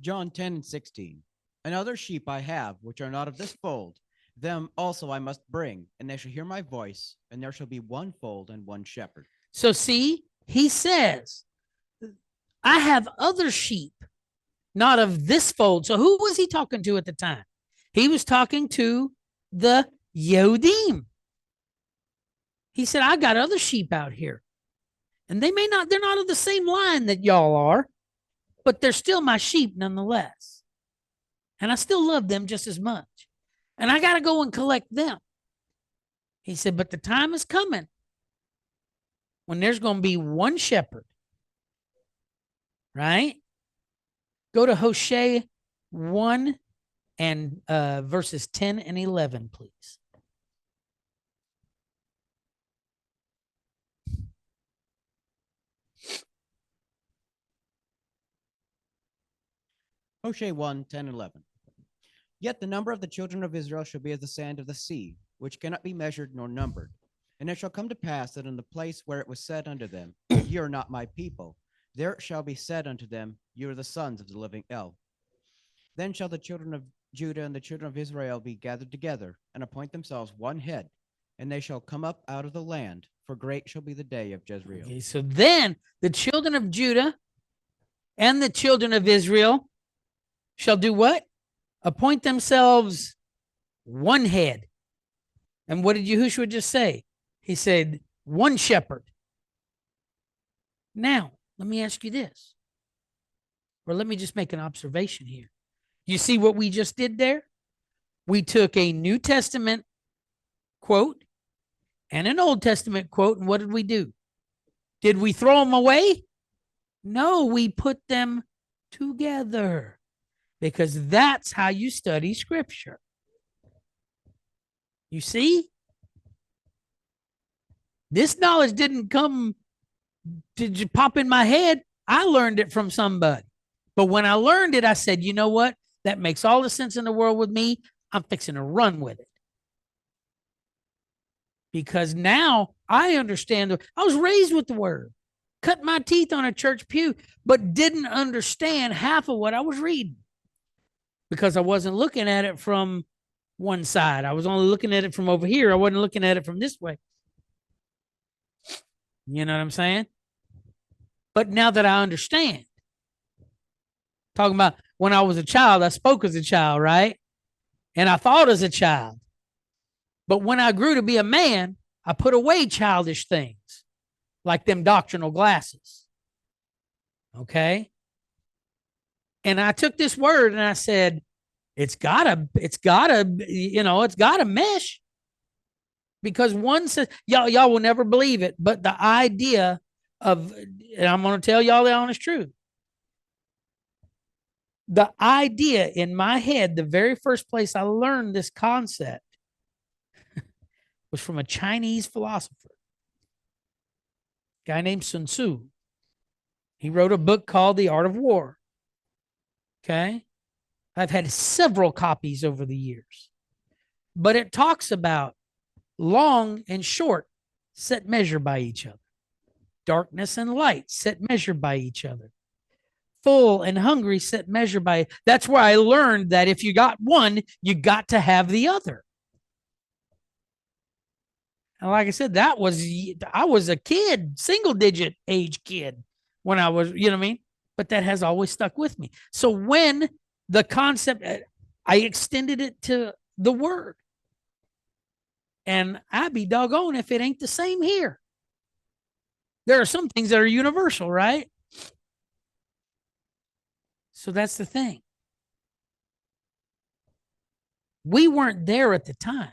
John 10 and 16. And other sheep I have, which are not of this fold. Them also I must bring, and they shall hear my voice, and there shall be one fold and one shepherd. So see, he says, I have other sheep, not of this fold. So who was he talking to at the time? He was talking to the Yehudim. He said, I got other sheep out here. And they're not of the same line that y'all are, but they're still my sheep nonetheless. And I still love them just as much. And I got to go and collect them. He said, but the time is coming when there's going to be one shepherd, right? Go to Hosea 1 and verses 10 and 11, please. Hosea 1, 10, 11. Yet the number of the children of Israel shall be as the sand of the sea, which cannot be measured nor numbered. And it shall come to pass that in the place where it was said unto them, Ye are not my people, there it shall be said unto them, You are the sons of the living El. Then shall the children of Judah and the children of Israel be gathered together, and appoint themselves one head, and they shall come up out of the land, for great shall be the day of Jezreel. Okay, so then the children of Judah and the children of Israel shall do what? Appoint themselves one head. And what did Yahushua just say? He said, one shepherd. Now, let me ask you this, or let me just make an observation here. You see what we just did there? We took a New Testament quote and an Old Testament quote, and what did we do? Did we throw them away? No, we put them together, because that's how you study Scripture. You see? This knowledge didn't pop in my head. I learned it from somebody. But when I learned it, I said, you know what? That makes all the sense in the world with me. I'm fixing to run with it. Because now I understand. I was raised with the word. Cut my teeth on a church pew, but didn't understand half of what I was reading, because I wasn't looking at it from one side. I was only looking at it from over here. I wasn't looking at it from this way. You know what I'm saying? But now that I understand, talking about when I was a child, I spoke as a child, right? And I thought as a child. But when I grew to be a man, I put away childish things like them doctrinal glasses. Okay? And I took this word and I said, it's gotta mesh. Because one says, y'all will never believe it, but the idea of, and I'm going to tell y'all the honest truth, the idea in my head, the very first place I learned this concept was from a Chinese philosopher, a guy named Sun Tzu. He wrote a book called The Art of War. Okay? I've had several copies over the years, but it talks about long and short set measure by each other. Darkness and light set measure by each other. Full and hungry set measure by. That's where I learned that if you got one, you got to have the other. And like I said, I was a kid, single digit age kid when I was, you know what I mean? But that has always stuck with me. So when the concept, I extended it to the word. And I'd be doggone if it ain't the same here. There are some things that are universal, right? So that's the thing. We weren't there at the time.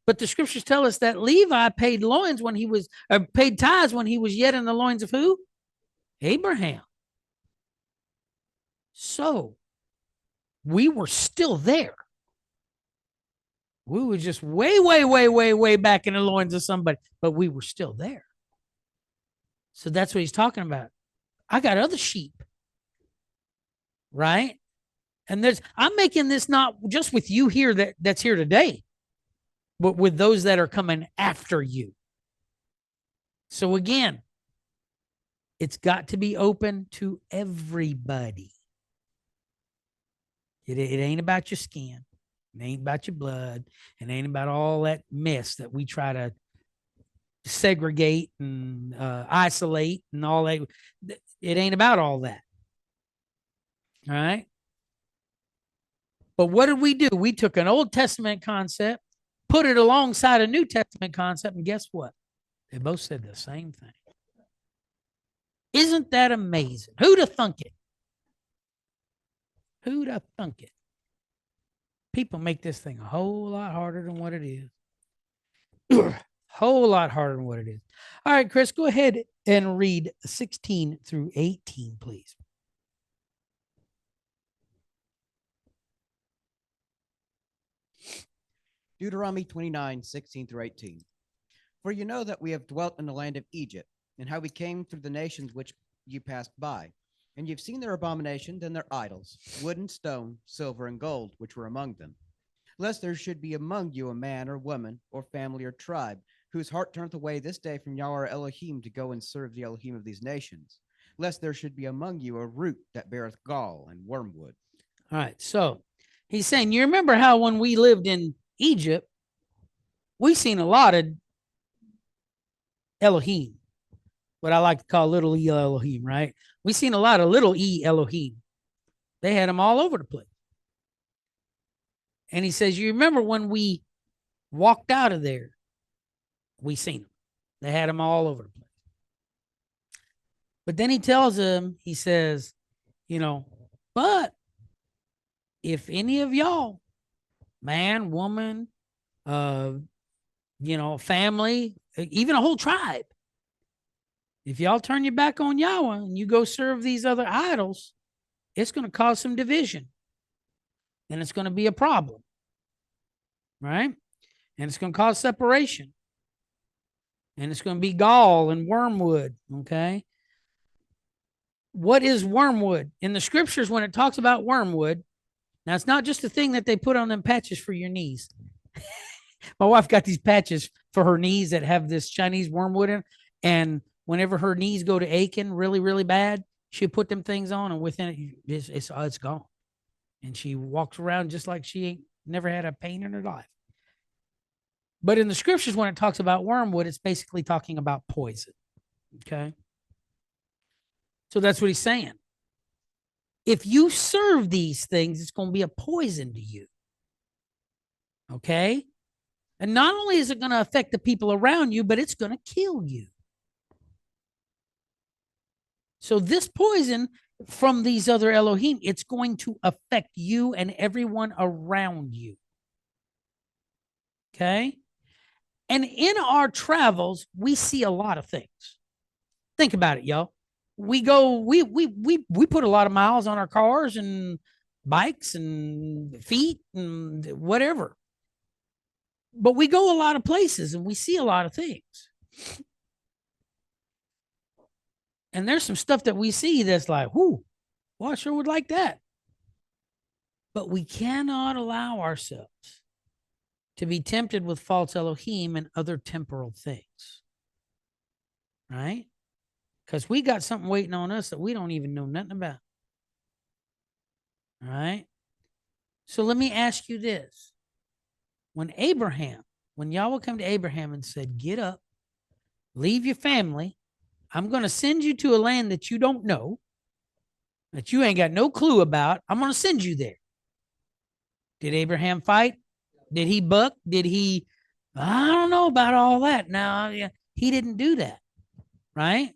But the scriptures tell us that Levi paid paid tithes when he was yet in the loins of who? Abraham. So we were still there. We were just way back in the loins of somebody, but we were still there. So that's what he's talking about. I got other sheep, right? And I'm making this not just with you here that's here today, but with those that are coming after you. So again, it's got to be open to everybody. It ain't about your skin. It ain't about your blood. It ain't about all that mess that we try to segregate and isolate and all that. It ain't about all that. All right. But what did we do? We took an Old Testament concept, put it alongside a New Testament concept, and guess what? They both said the same thing. Isn't that amazing? Who'd have thunk it? Who'd have thunk it? People make this thing a whole lot harder than what it is. Whole lot harder than what it is. All right, Chris, go ahead and read 16 through 18, please. Deuteronomy 29, 16 through 18. For you know that we have dwelt in the land of Egypt, and how we came through the nations which you passed by. And you've seen their abominations and their idols, wood and stone, silver and gold, which were among them. Lest there should be among you a man or woman, or family or tribe, whose heart turneth away this day from Yahweh Elohim to go and serve the Elohim of these nations. Lest there should be among you a root that beareth gall and wormwood. All right, so he's saying, you remember how when we lived in Egypt, we seen a lot of Elohim, what I like to call little e Elohim, right? We seen a lot of little e Elohim. They had them all over the place. And he says, you remember when we walked out of there, we seen them. They had them all over the place. But then he tells them, he says, but if any of y'all, man, woman, family, even a whole tribe, if y'all turn your back on Yahweh and you go serve these other idols, it's going to cause some division. And it's going to be a problem. Right? And it's going to cause separation. And it's going to be gall and wormwood. Okay? What is wormwood? In the scriptures, when it talks about wormwood, now it's not just a thing that they put on them patches for your knees. My wife got these patches for her knees that have this Chinese wormwood in, and whenever her knees go to aching really, really bad, she put them things on, and within it, it's gone. And she walks around just like she ain't never had a pain in her life. But in the scriptures, when it talks about wormwood, it's basically talking about poison. Okay? So that's what he's saying. If you serve these things, it's going to be a poison to you. Okay? And not only is it going to affect the people around you, but it's going to kill you. So this poison from these other Elohim, it's going to affect you and everyone around you. Okay? And in our travels, we see a lot of things. Think about it, y'all. We put a lot of miles on our cars and bikes and feet and whatever. But we go a lot of places and we see a lot of things. And there's some stuff that we see that's like, whoo, well, I sure would like that. But we cannot allow ourselves to be tempted with false Elohim and other temporal things. Right? Because we got something waiting on us that we don't even know nothing about. All right? So let me ask you this. When Yahweh came to Abraham and said, get up, leave your family, I'm going to send you to a land that you don't know, that you ain't got no clue about. I'm going to send you there. Did Abraham fight? Did he buck? I don't know about all that. Now, he didn't do that. Right?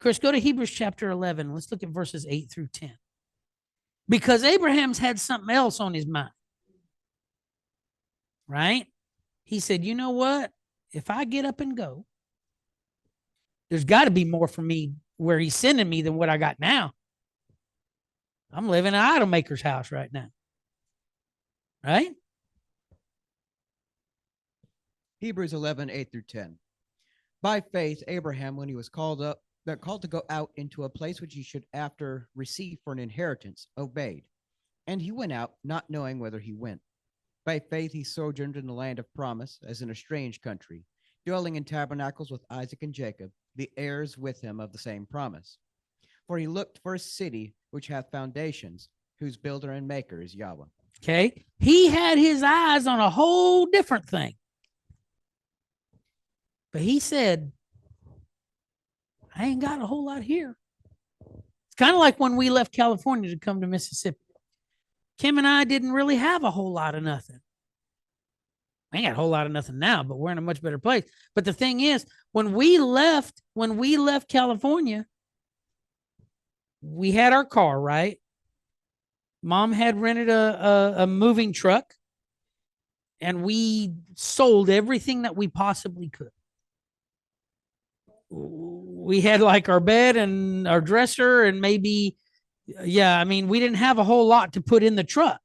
Chris, go to Hebrews chapter 11. Let's look at verses 8 through 10. Because Abraham's had something else on his mind. Right? He said, you know what? If I get up and go, there's got to be more for me where he's sending me than what I got now. I'm living in an idol maker's house right now. Right? Hebrews 11, 8 through 10. By faith, Abraham, when he was called to go out into a place which he should after receive for an inheritance, obeyed. And he went out, not knowing whither he went. By faith, he sojourned in the land of promise, as in a strange country, dwelling in tabernacles with Isaac and Jacob, the heirs with him of the same promise. For he looked for a city which hath foundations, whose builder and maker is Yahweh. Okay. He had his eyes on a whole different thing. But he said, I ain't got a whole lot here. It's kind of like when we left California to come to Mississippi. Kim and I didn't really have a whole lot of nothing. We ain't got a whole lot of nothing now, but we're in a much better place. But the thing is, when we left California, we had our car, right? Mom had rented a moving truck, and we sold everything that we possibly could. We had like our bed and our dresser, and maybe, yeah, I mean, we didn't have a whole lot to put in the truck.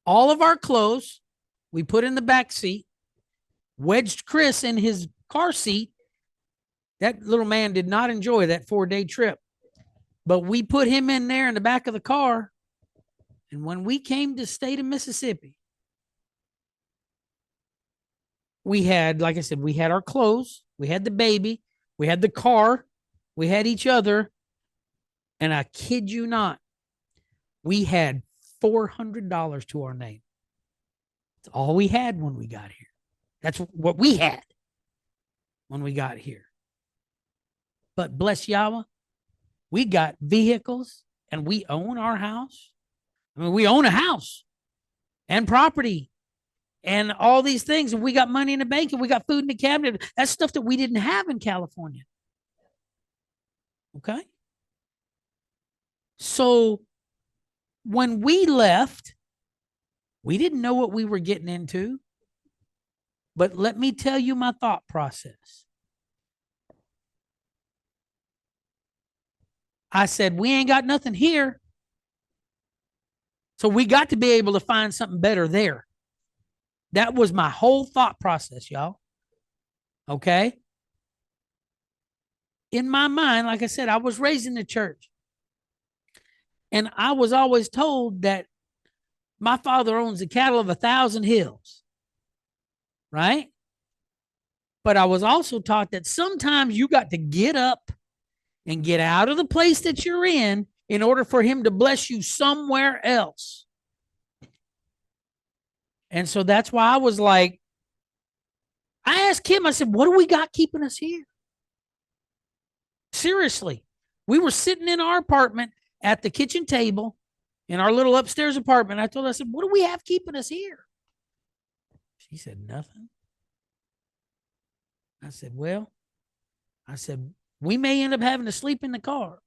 All of our clothes we put in the back seat, wedged Chris in his car seat. That little man did not enjoy that 4-day trip, but we put him in there in the back of the car. And when we came to state of Mississippi, we had, like I said, we had our clothes, we had the baby, we had the car, we had each other. And I kid you not, we had $400 to our name. That's all we had when we got here. That's what we had when we got here. But bless Yahweh, we got vehicles and we own our house. I mean, we own a house and property and all these things. And we got money in the bank and we got food in the cabinet. That's stuff that we didn't have in California. Okay. So when we left, we didn't know what we were getting into. But let me tell you my thought process. I said, we ain't got nothing here. So we got to be able to find something better there. That was my whole thought process, y'all. Okay. In my mind, like I said, I was raised in the church. And I was always told that my father owns the cattle of 1,000 hills. Right? But I was also taught that sometimes you got to get up and get out of the place that you're in order for him to bless you somewhere else. And so that's why I was like, I asked Kim, I said, what do we got keeping us here? Seriously. We were sitting in our apartment at the kitchen table in our little upstairs apartment. I told her, I said, what do we have keeping us here? She said, nothing. I said, well, we may end up having to sleep in the car.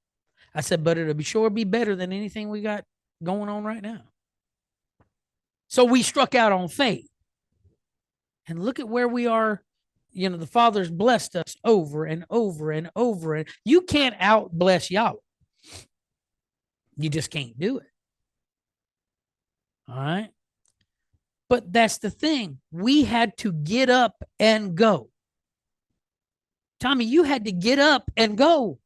I said, but it'll be sure be better than anything we got going on right now. So we struck out on faith. And look at where we are. You know, the Father's blessed us over and over and over. And you can't out bless Yahweh. You just can't do it. All right. But that's the thing. We had to get up and go. Tommy, you had to get up and go,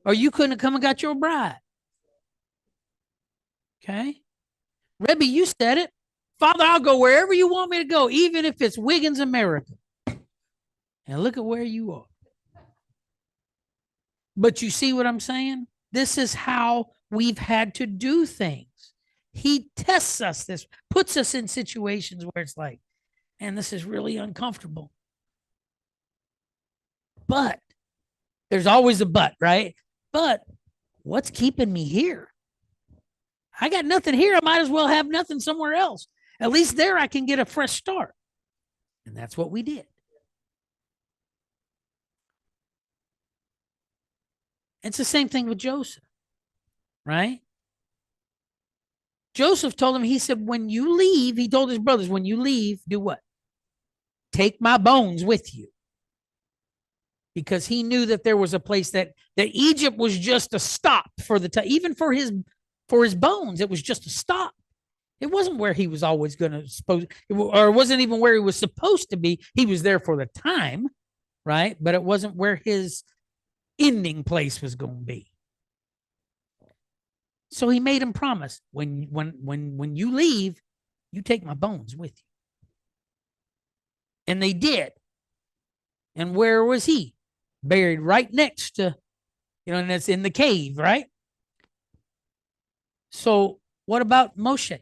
or you couldn't have come and got your bride. Okay. Rebbe, you said it. Father, I'll go wherever you want me to go, even if it's Wiggins, America. And look at where you are. But you see what I'm saying? This is how we've had to do things. He tests us, this puts us in situations where it's like, man, this is really uncomfortable. But there's always a but, right? But what's keeping me here? I got nothing here. I might as well have nothing somewhere else. At least there I can get a fresh start. And that's what we did. It's the same thing with Joseph, right? Joseph told him, he said, when you leave, he told his brothers, when you leave, do what? Take my bones with you. Because he knew that there was a place that Egypt was just a stop for the time, even for his bones. It was just a stop. It wasn't where he was always going to or it wasn't even where he was supposed to be. He was there for the time, right? But it wasn't where his ending place was going to be. So he made him promise, when you leave, you take my bones with you. And they did. And where was he? Buried right next to, and that's in the cave, right? So What about Moshe?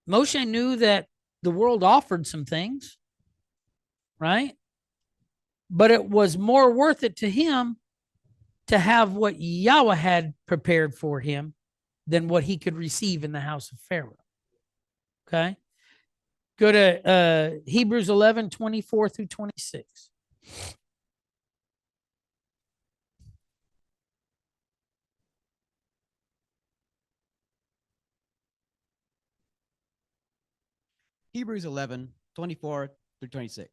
Moshe knew that the world offered some things, right? But it was more worth it to him to have what Yahweh had prepared for him than what he could receive in the house of Pharaoh. Okay. Go to Hebrews 11, 24 through 26. Hebrews 11, 24 through 26.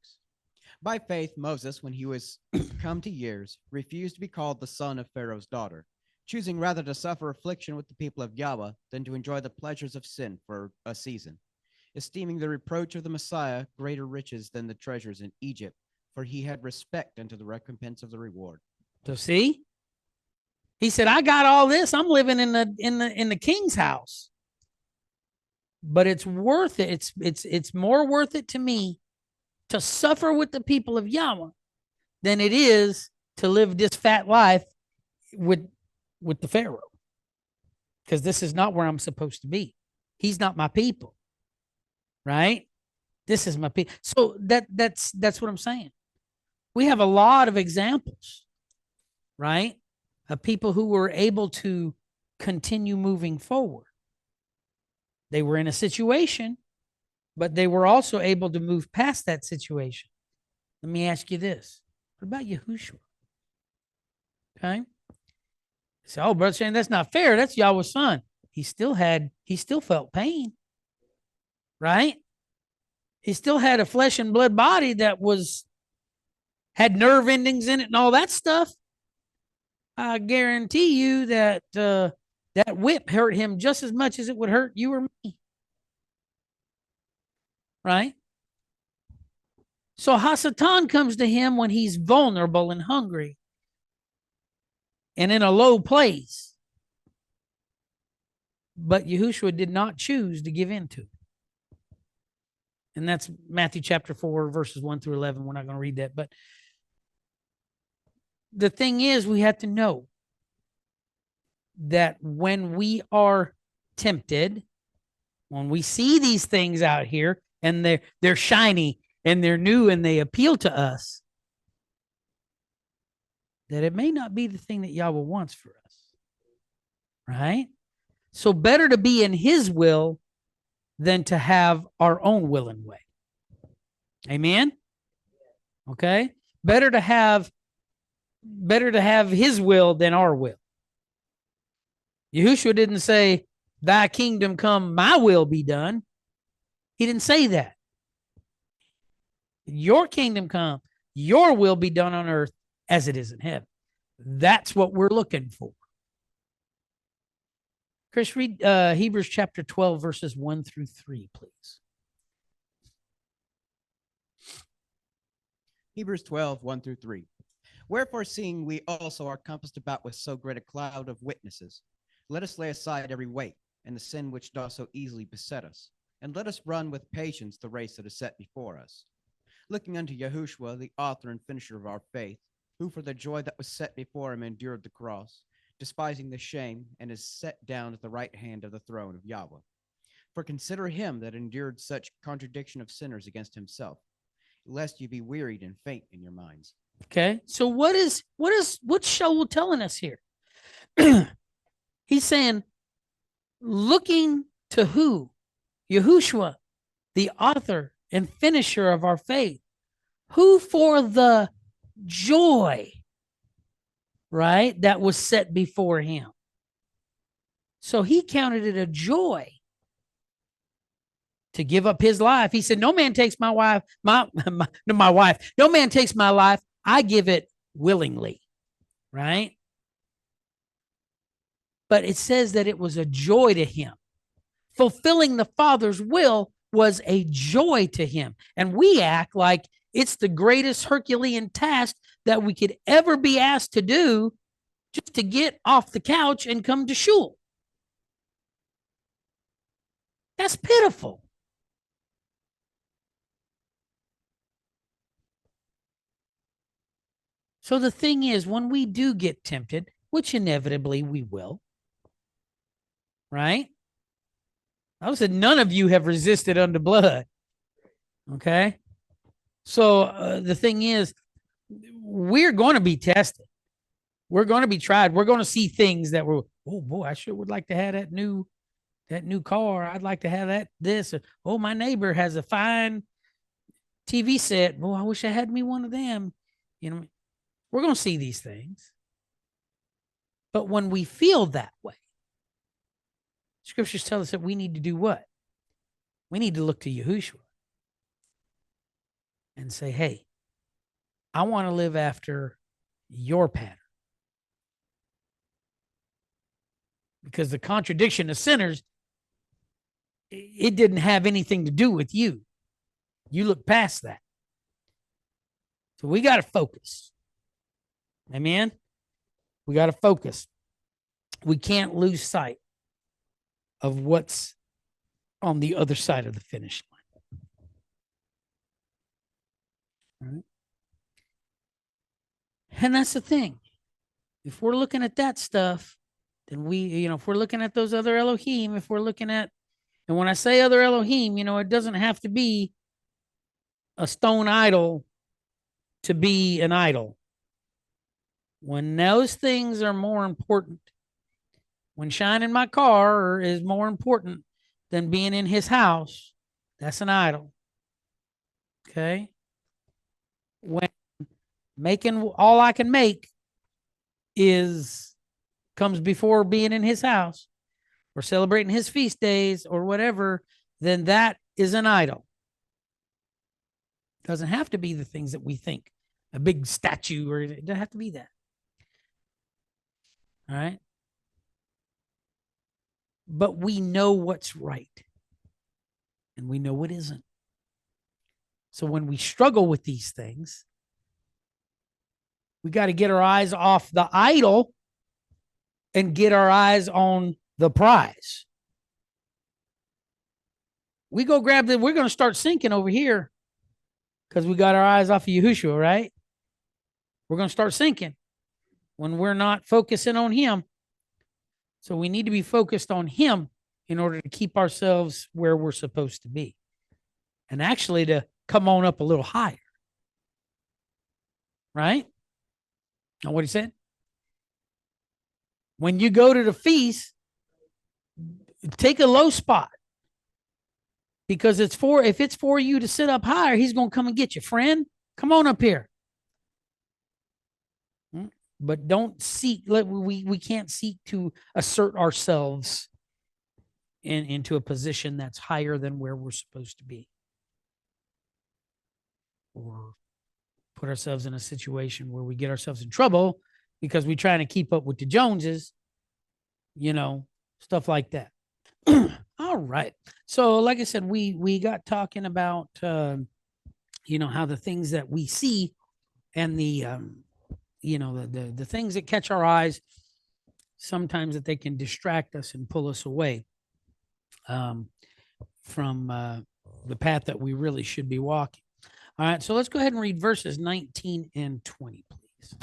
By faith, Moses, when he was come to years, refused to be called the son of Pharaoh's daughter, choosing rather to suffer affliction with the people of Yahweh than to enjoy the pleasures of sin for a season, esteeming the reproach of the Messiah greater riches than the treasures in Egypt, for he had respect unto the recompense of the reward. So see, he said, I got all this. I'm living in the king's house. But it's worth it. It's more worth it to me to suffer with the people of Yahweh than it is to live this fat life with the Pharaoh. Because this is not where I'm supposed to be. He's not my people. Right? This is my people. So that's what I'm saying. We have a lot of examples, right? Of people who were able to continue moving forward. They were in a situation, but they were also able to move past that situation. Let me ask you this. What about Yahushua? Okay. So, oh, Brother Shane, that's not fair. That's Yahweh's son. He still felt pain. Right? He still had a flesh and blood body that had nerve endings in it and all that stuff. I guarantee you that that whip hurt him just as much as it would hurt you or me. Right? So Hasatan comes to him when he's vulnerable and hungry and in a low place. But Yahushua did not choose to give in to it. And that's Matthew chapter 4, verses 1 through 11. We're not going to read that. But the thing is, we have to know that when we are tempted, when we see these things out here and they're shiny and they're new and they appeal to us, that it may not be the thing that Yahweh wants for us. Right? So better to be in his will than to have our own will and way. Amen? Okay? Better to have his will than our will. Yahushua didn't say, thy kingdom come, my will be done. He didn't say that. Your kingdom come, your will be done on earth as it is in heaven. That's what we're looking for. Chris, read Hebrews chapter 12, verses 1 through 3, please. Hebrews 12, 1 through 3. Wherefore, seeing we also are compassed about with so great a cloud of witnesses, let us lay aside every weight and the sin which doth so easily beset us, and let us run with patience the race that is set before us. Looking unto Yahushua, the author and finisher of our faith, who for the joy that was set before him endured the cross, despising the shame, and is set down at the right hand of the throne of Yahweh. For consider him that endured such contradiction of sinners against himself, lest you be wearied and faint in your minds. Okay, so what's Shaul telling us here? He's saying, looking to who? Yahushua, the author and finisher of our faith, who for the joy, right, that was set before him. So he counted it a joy to give up his life. He said, no man takes my wife, my wife, no man takes my life. I give it willingly, right? But it says that it was a joy to him. Fulfilling the Father's will was a joy to him. And we act like it's the greatest Herculean task that we could ever be asked to do, just to get off the couch and come to shul. That's pitiful. So the thing is, when we do get tempted, which inevitably we will, right? I said none of you have resisted unto blood. Okay. So the thing is, we're going to be tested. We're going to be tried. We're going to see things that were, oh boy, I sure would like to have that new car. I'd like to have this. Or, oh, my neighbor has a fine TV set. Oh, I wish I had me one of them. You know, we're going to see these things. But when we feel that way, scriptures tell us that we need to do what? We need to look to Yahushua and say, hey, I want to live after your pattern. Because the contradiction of sinners, it didn't have anything to do with you. You look past that. So we got to focus. Amen? We got to focus. We can't lose sight of what's on the other side of the finish line. All right? And that's the thing. If we're looking at that stuff, then if we're looking at those other Elohim, if we're looking at, and when I say other Elohim, it doesn't have to be a stone idol to be an idol. When those things are more important, when shining my car is more important than being in his house, that's an idol. Okay? When making all I can make comes before being in his house or celebrating his feast days or whatever, then that is an idol. It doesn't have to be the things that we think, a big statue, or it doesn't have to be that. All right? But we know what's right and we know what isn't. So when we struggle with these things, we got to get our eyes off the idol and get our eyes on the prize. We go grab we're going to start sinking over here because we got our eyes off of Yahushua, right? We're going to start sinking when we're not focusing on him. So we need to be focused on him in order to keep ourselves where we're supposed to be. And actually to come on up a little higher. Right? Know what he said? When you go to the feast, take a low spot. Because if it's for you to sit up higher, he's going to come and get you. Friend, come on up here. But don't seek, we can't seek to assert ourselves into a position that's higher than where we're supposed to be. Or put ourselves in a situation where we get ourselves in trouble because we're trying to keep up with the Joneses, stuff like that. All right. So like I said, we got talking about, how the things that we see and the things that catch our eyes, sometimes that they can distract us and pull us away from the path that we really should be walking. All right, so let's go ahead and read verses 19 and 20, please.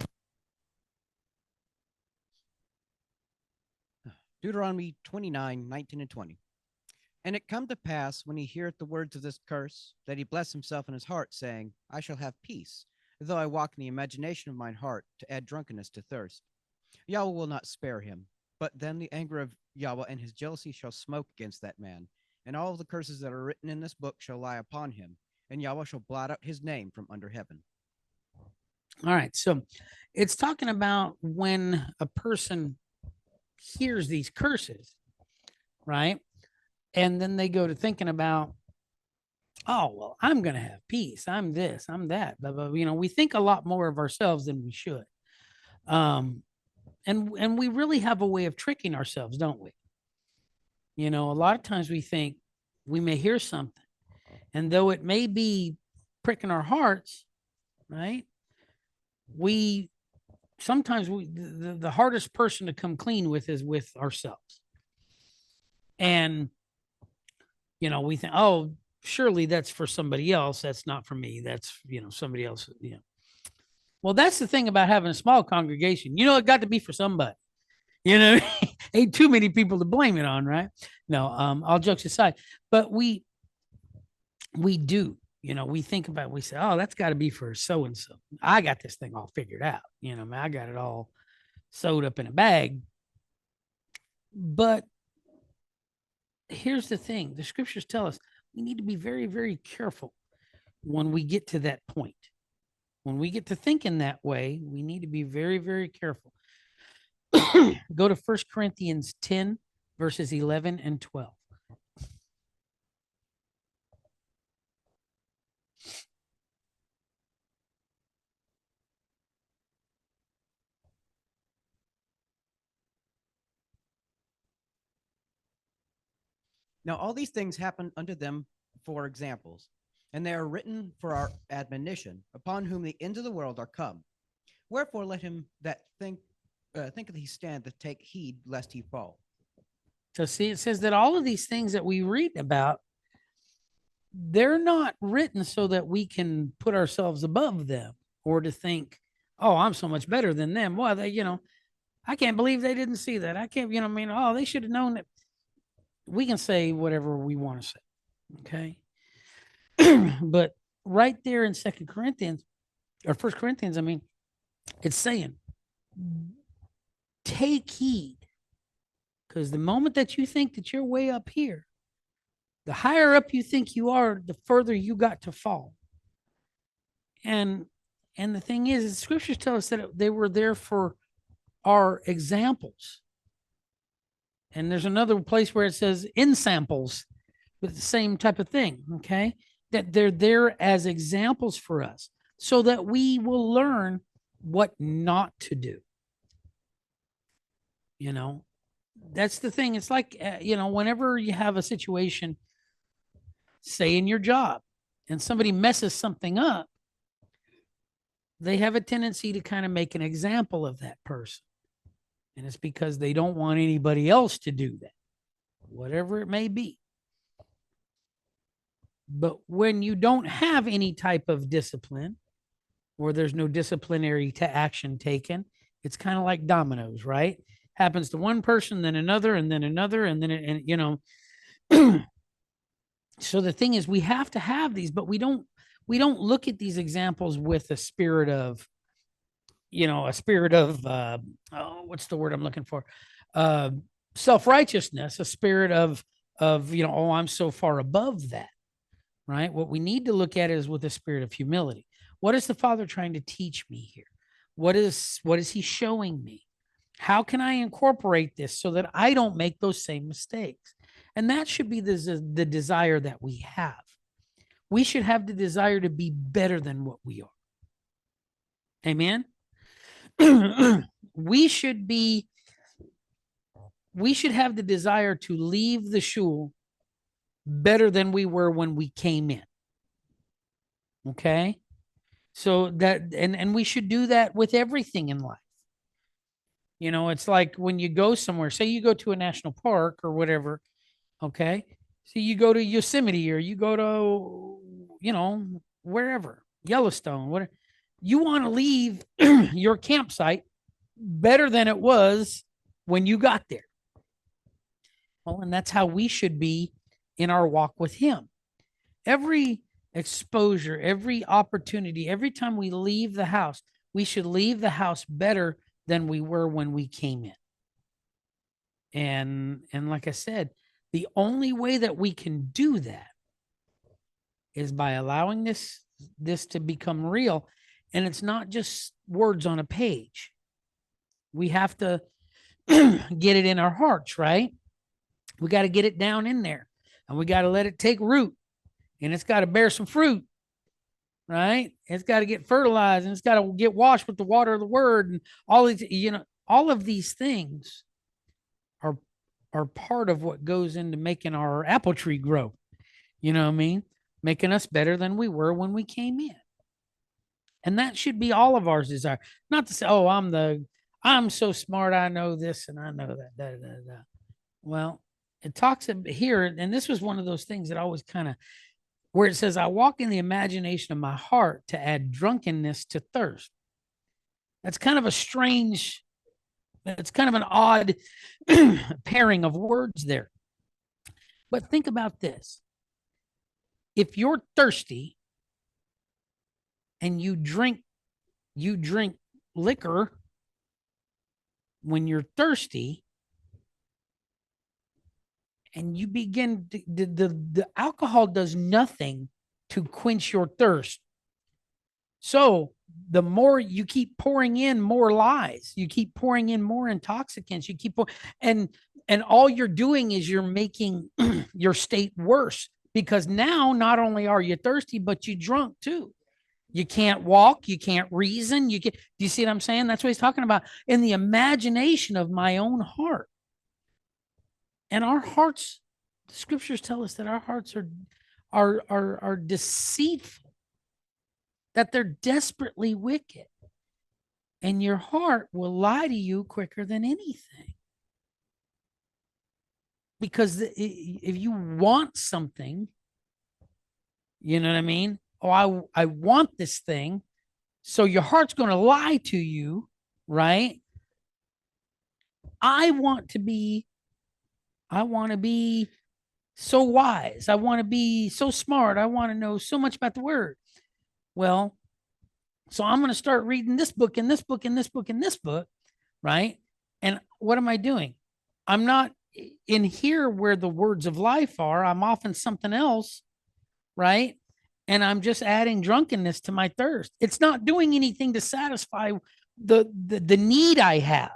Deuteronomy 29, 19 and 20. And it come to pass, when he heareth the words of this curse, that he bless himself in his heart, saying, I shall have peace, though I walk in the imagination of mine heart, to add drunkenness to thirst. Yahweh will not spare him, but then the anger of Yahweh and his jealousy shall smoke against that man, and all of the curses that are written in this book shall lie upon him, and Yahweh shall blot out his name from under heaven. All right, so it's talking about when a person hears these curses, right? And then they go to thinking about, oh, well, I'm going to have peace. I'm this, I'm that. Blah, blah, blah. We think a lot more of ourselves than we should. And we really have a way of tricking ourselves, don't we? A lot of times we think we may hear something, and though it may be pricking our hearts, right? Sometimes the hardest person to come clean with is with ourselves. And, we think, oh, surely that's for somebody else. That's not for me. That's, somebody else, Well, that's the thing about having a small congregation. It got to be for somebody. Ain't too many people to blame it on, right? No, all jokes aside, but we do, we think about, we say, oh, that's got to be for so and so. I got this thing all figured out. Man, I got it all sewed up in a bag. But here's the thing: the scriptures tell us we need to be very, very careful when we get to that point. When we get to thinking that way, we need to be very, very careful. Go to 1 Corinthians 10, verses 11 and 12. Now all these things happen unto them for examples, and they are written for our admonition, upon whom the ends of the world are come. Wherefore let him that thinketh he standeth take heed lest he fall. So see, it says that all of these things that we read about, they're not written so that we can put ourselves above them or to think, oh, I'm so much better than them. Well, I can't believe they didn't see that. I can't, oh, they should have known that. We can say whatever we want to say. Okay. But right there in 2 Corinthians or 1 Corinthians, it's saying, take heed. Because the moment that you think that you're way up here, the higher up you think you are, the further you got to fall. And the thing is, the scriptures tell us that they were there for our examples. And there's another place where it says in samples with the same type of thing, okay? That they're there as examples for us so that we will learn what not to do. That's the thing. It's like, whenever you have a situation, say in your job, and somebody messes something up, they have a tendency to kind of make an example of that person. And it's because they don't want anybody else to do that, whatever it may be. But when you don't have any type of discipline, or there's no disciplinary action taken, it's kind of like dominoes, right? Happens to one person, then another, and then another, and then So the thing is, we have to have these, but we don't look at these examples with a spirit of, what's the word I'm looking for? Self-righteousness, a spirit of, oh, I'm so far above that, right? What we need to look at is with a spirit of humility. What is the Father trying to teach me here? What is he showing me? How can I incorporate this so that I don't make those same mistakes? And that should be the desire that we have. We should have the desire to be better than what we are. Amen. We should have the desire to leave the shul better than we were when we came in. Okay. So that, and we should do that with everything in life. It's like when you go somewhere, say you go to a national park or whatever. Okay. So you go to Yosemite or you go to, wherever, Yellowstone, whatever. You want to leave your campsite better than it was when you got there. Well, and that's how we should be in our walk with him. Every exposure, every opportunity, every time we leave the house, we should leave the house better than we were when we came in. And like I said, the only way that we can do that is by allowing this to become real. And it's not just words on a page. We have to get it in our hearts, right? We got to get it down in there, and we got to let it take root, and it's got to bear some fruit, right? It's got to get fertilized, and it's got to get washed with the water of the word, and all these, all of these things are part of what goes into making our apple tree grow. You know what I mean? Making us better than we were when we came in. And that should be all of our desire. Not to say, oh, I'm so smart, I know this and I know that. Da, da, da. Well, it talks here, and this was one of those things that always kind of, where it says, I walk in the imagination of my heart to add drunkenness to thirst. That's kind of a strange, it's kind of an odd pairing of words there. But think about this. If you're thirsty and you drink liquor when you're thirsty, and you begin to, the alcohol does nothing to quench your thirst. So the more you keep pouring in more lies, you keep pouring in more intoxicants, you keep and all you're doing is you're making your state worse, because now not only are you thirsty, but you drunk too. You can't walk, you can't reason, do you see what I'm saying? That's what he's talking about. In the imagination of my own heart. And our hearts, the scriptures tell us that our hearts are deceitful, that they're desperately wicked. And your heart will lie to you quicker than anything. Because if you want something, you know what I mean? Oh, I want this thing. So your heart's going to lie to you, right? I want to be so wise. I want to be so smart. I want to know so much about the word. Well, so I'm going to start reading this book and this book and this book and this book, right? And what am I doing? I'm not in here where the words of life are. I'm off in something else, right? And I'm just adding drunkenness to my thirst. It's not doing anything to satisfy the need I have,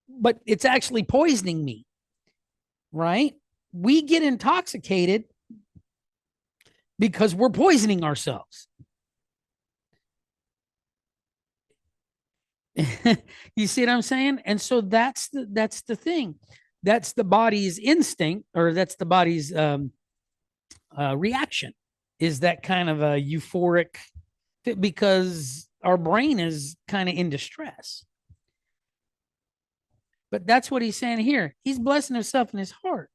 but it's actually poisoning me, right? We get intoxicated because we're poisoning ourselves. You see what I'm saying? And so that's the thing. That's the body's instinct, or that's the body's reaction, is that kind of a euphoric, because our brain is kind of in distress. But that's what he's saying here. He's blessing himself in his heart.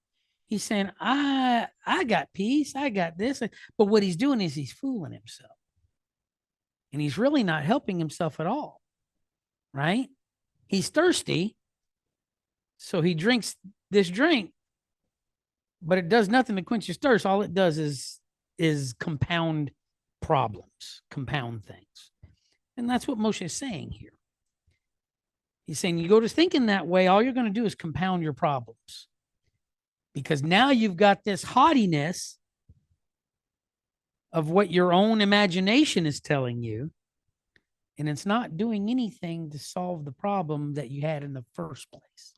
He's saying, I got peace. I got this. But what he's doing is he's fooling himself. And he's really not helping himself at all. Right? He's thirsty. So he drinks this drink, but it does nothing to quench his thirst. All it does is compound problems, compound things. And that's what Moshe is saying here. He's saying you go to thinking that way, all you're going to do is compound your problems. Because now you've got this haughtiness of what your own imagination is telling you, and it's not doing anything to solve the problem that you had in the first place.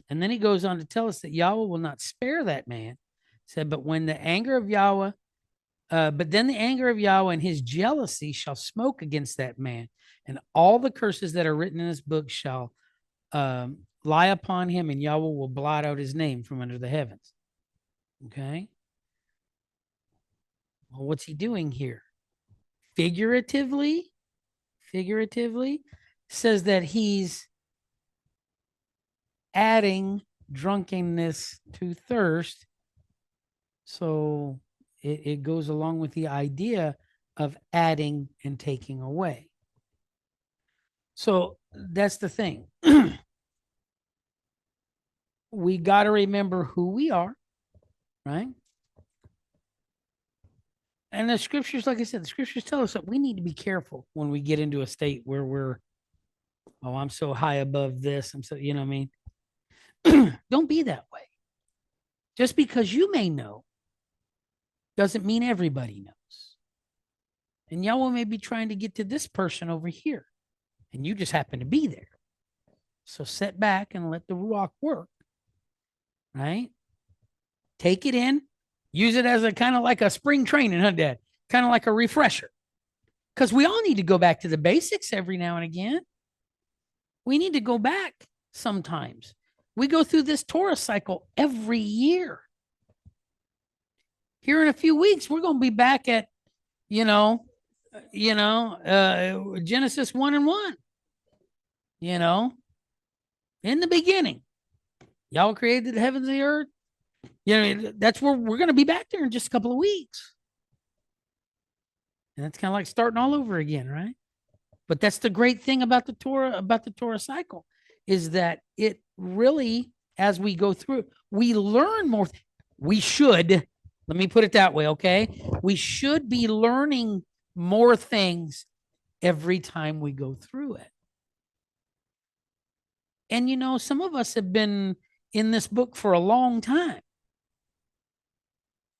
And then he goes on to tell us that Yahweh will not spare that man. He said, but then the anger of Yahweh and his jealousy shall smoke against that man, and all the curses that are written in this book shall lie upon him, and Yahweh will blot out his name from under the heavens. Okay. Well, what's he doing here? Figuratively says that he's adding drunkenness to thirst. So it goes along with the idea of adding and taking away. So that's the thing. We got to remember who we are, right? And the scriptures, like I said, the scriptures tell us that we need to be careful when we get into a state where we're, oh, I'm so high above this. I'm so, you know what I mean? Don't be that way. Just because you may know doesn't mean everybody knows. And Yahweh may be trying to get to this person over here, and you just happen to be there. So sit back and let the Ruach work, right? Take it in. Use it as a kind of like a spring training, huh, Dad? Kind of like a refresher. Because we all need to go back to the basics every now and again. We need to go back sometimes. We go through this Torah cycle every year. Here in a few weeks, we're going to be back at, Genesis 1:1. In the beginning, Yahweh created the heavens and the earth. That's where we're going to be back there in just a couple of weeks. And that's kind of like starting all over again, right? But that's the great thing about the Torah cycle, is that it really, as we go through, we learn more. We should, let me put it that way, okay? We should be learning more things every time we go through it. And some of us have been in this book for a long time.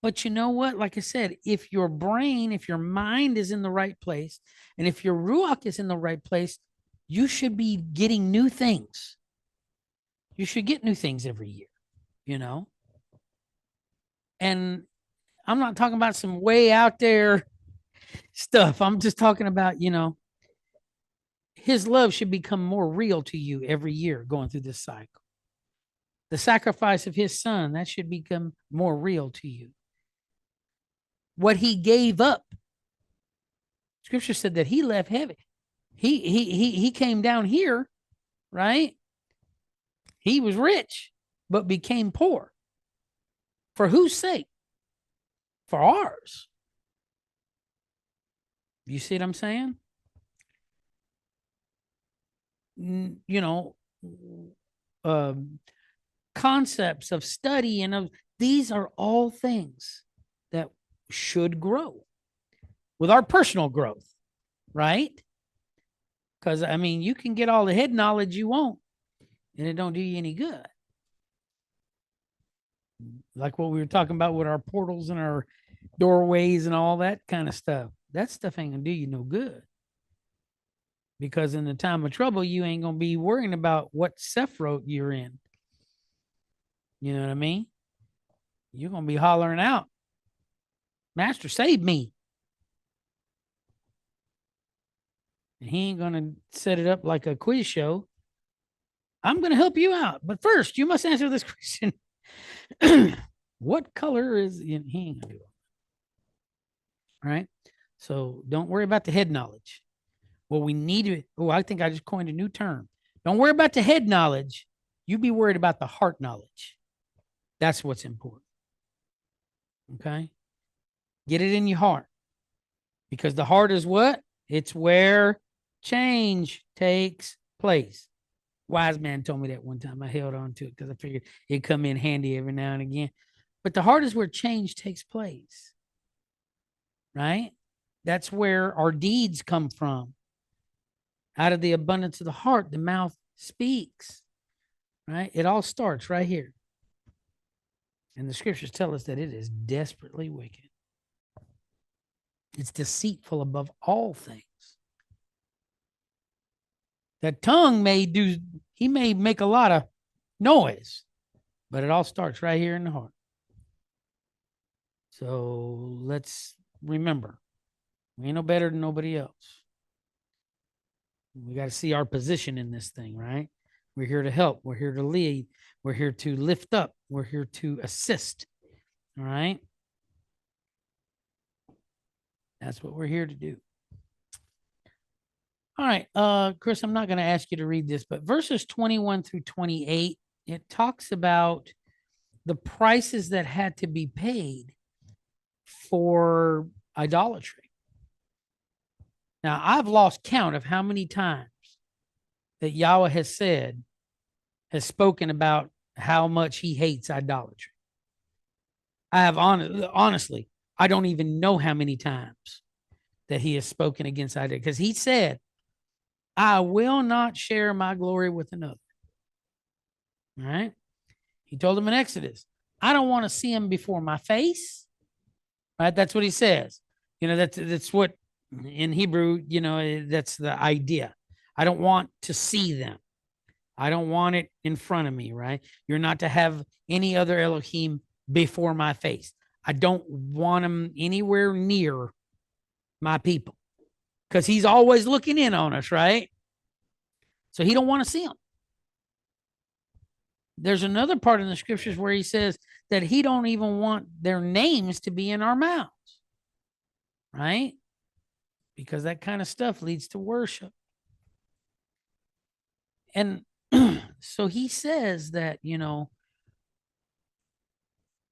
But you know what? Like I said, if your brain, if your mind is in the right place, and if your ruach is in the right place, you should be getting new things. You should get new things every year, And I'm not talking about some way out there stuff. I'm just talking about, his love should become more real to you every year going through this cycle. The sacrifice of his son, that should become more real to you. What he gave up. Scripture said that he left heaven. He came down here, right? He was rich, but became poor. For whose sake? For ours. You see what I'm saying? Concepts of study and of these are all things that should grow with our personal growth, right? Because you can get all the head knowledge you want, and it don't do you any good. Like what we were talking about with our portals and our doorways and all that kind of stuff. That stuff ain't gonna do you no good. Because in the time of trouble, you ain't gonna be worrying about what Sephiroth you're in. You know what I mean? You're gonna be hollering out, Master, save me. And he ain't gonna set it up like a quiz show. I'm gonna help you out, but first you must answer this question. What color is he ain't gonna do it. All right. So don't worry about the head knowledge. What we need to, I think I just coined a new term. Don't worry about the head knowledge. You be worried about the heart knowledge. That's what's important. Okay. Get it in your heart. Because the heart is what? It's where change takes place. Wise man told me that one time. I held on to it because I figured it'd come in handy every now and again. But the heart is where change takes place. Right? That's where our deeds come from. Out of the abundance of the heart, the mouth speaks. Right? It all starts right here. And the scriptures tell us that it is desperately wicked. It's deceitful above all things. That tongue may make a lot of noise, but it all starts right here in the heart. So let's remember, we ain't no better than nobody else. We got to see our position in this thing, right? We're here to help. We're here to lead. We're here to lift up. We're here to assist. All right? That's what we're here to do. All right, Chris, I'm not going to ask you to read this, but verses 21 through 28, it talks about the prices that had to be paid for idolatry. Now, I've lost count of how many times that Yahweh has spoken about how much he hates idolatry. I have honestly, I don't even know how many times that he has spoken against idolatry, because he said, I will not share my glory with another. All right. He told him in Exodus, I don't want to see him before my face. Right. That's what he says. That's what in Hebrew, that's the idea. I don't want to see them. I don't want it in front of me. Right. You're not to have any other Elohim before my face. I don't want him anywhere near my people, because he's always looking in on us, right? So he don't want to see them. There's another part in the scriptures where he says that he don't even want their names to be in our mouths, right? Because that kind of stuff leads to worship. And so he says that,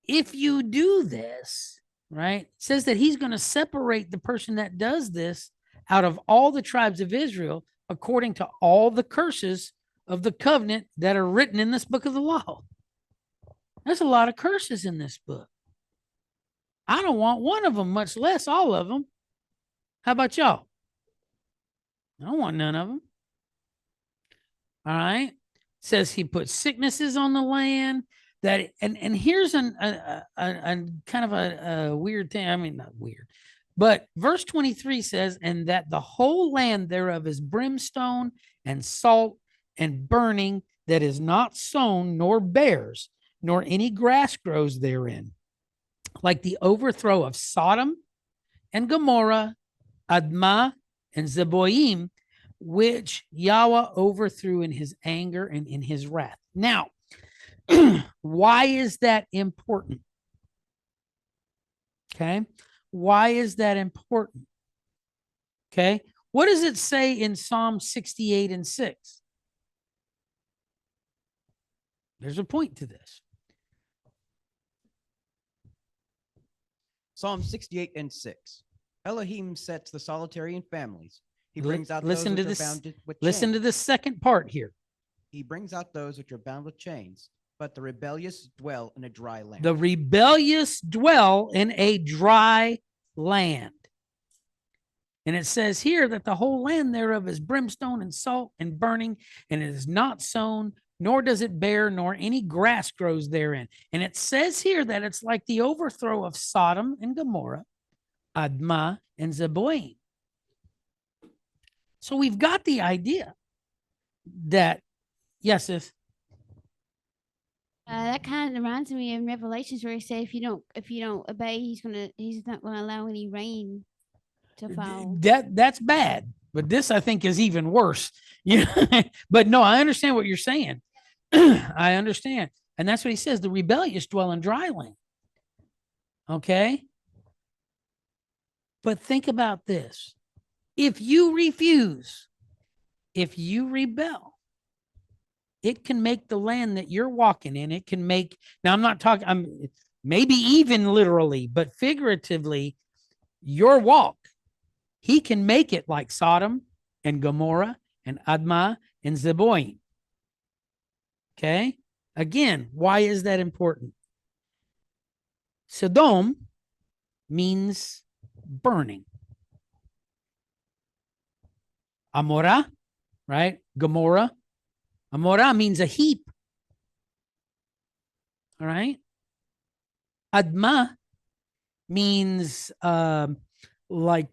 if you do this, right? It says that he's going to separate the person that does this out of all the tribes of Israel according to all the curses of the covenant that are written in this book of the law. There's a lot of curses in this book. I don't want one of them, much less all of them. How about y'all? I don't want none of them. All right. It says he put sicknesses on the land. That and here's a kind of a weird thing. I mean, not weird, but verse 23 says, and that the whole land thereof is brimstone and salt and burning, that is not sown nor bears, nor any grass grows therein, like the overthrow of Sodom and Gomorrah, Admah and Zeboim, which Yahweh overthrew in his anger and in his wrath. Now, why is that important? Okay. Why is that important? Okay. What does it say in Psalm 68 and 6? There's a point to this. Psalm 68 and 6. Elohim sets the solitary in families. He Li- brings out listen those to which this- are bound with Listen to chains. the second part here. He brings out those which are bound with chains, but the rebellious dwell in a dry land. The rebellious dwell in a dry land. And it says here that the whole land thereof is brimstone and salt and burning, and it is not sown, nor does it bear, nor any grass grows therein. And it says here that it's like the overthrow of Sodom and Gomorrah, Admah and Zeboim. So we've got the idea that, yes, sis. That kind of reminds me of Revelations where he said if you don't obey, he's not gonna allow any rain to fall. That's bad, but this I think is even worse. But no, I understand what you're saying. I understand, and that's what he says: the rebellious dwell in dry land. Okay, but think about this: if you refuse, if you rebel, it can make the land that you're walking in. It can make. Now, I'm not talking. I'm maybe even literally, but figuratively, your walk. He can make it like Sodom and Gomorrah and Admah and Zeboim. Okay. Again, why is that important? Sodom means burning. Amorah, right? Gomorrah. Amorah means a heap. All right. Admah means like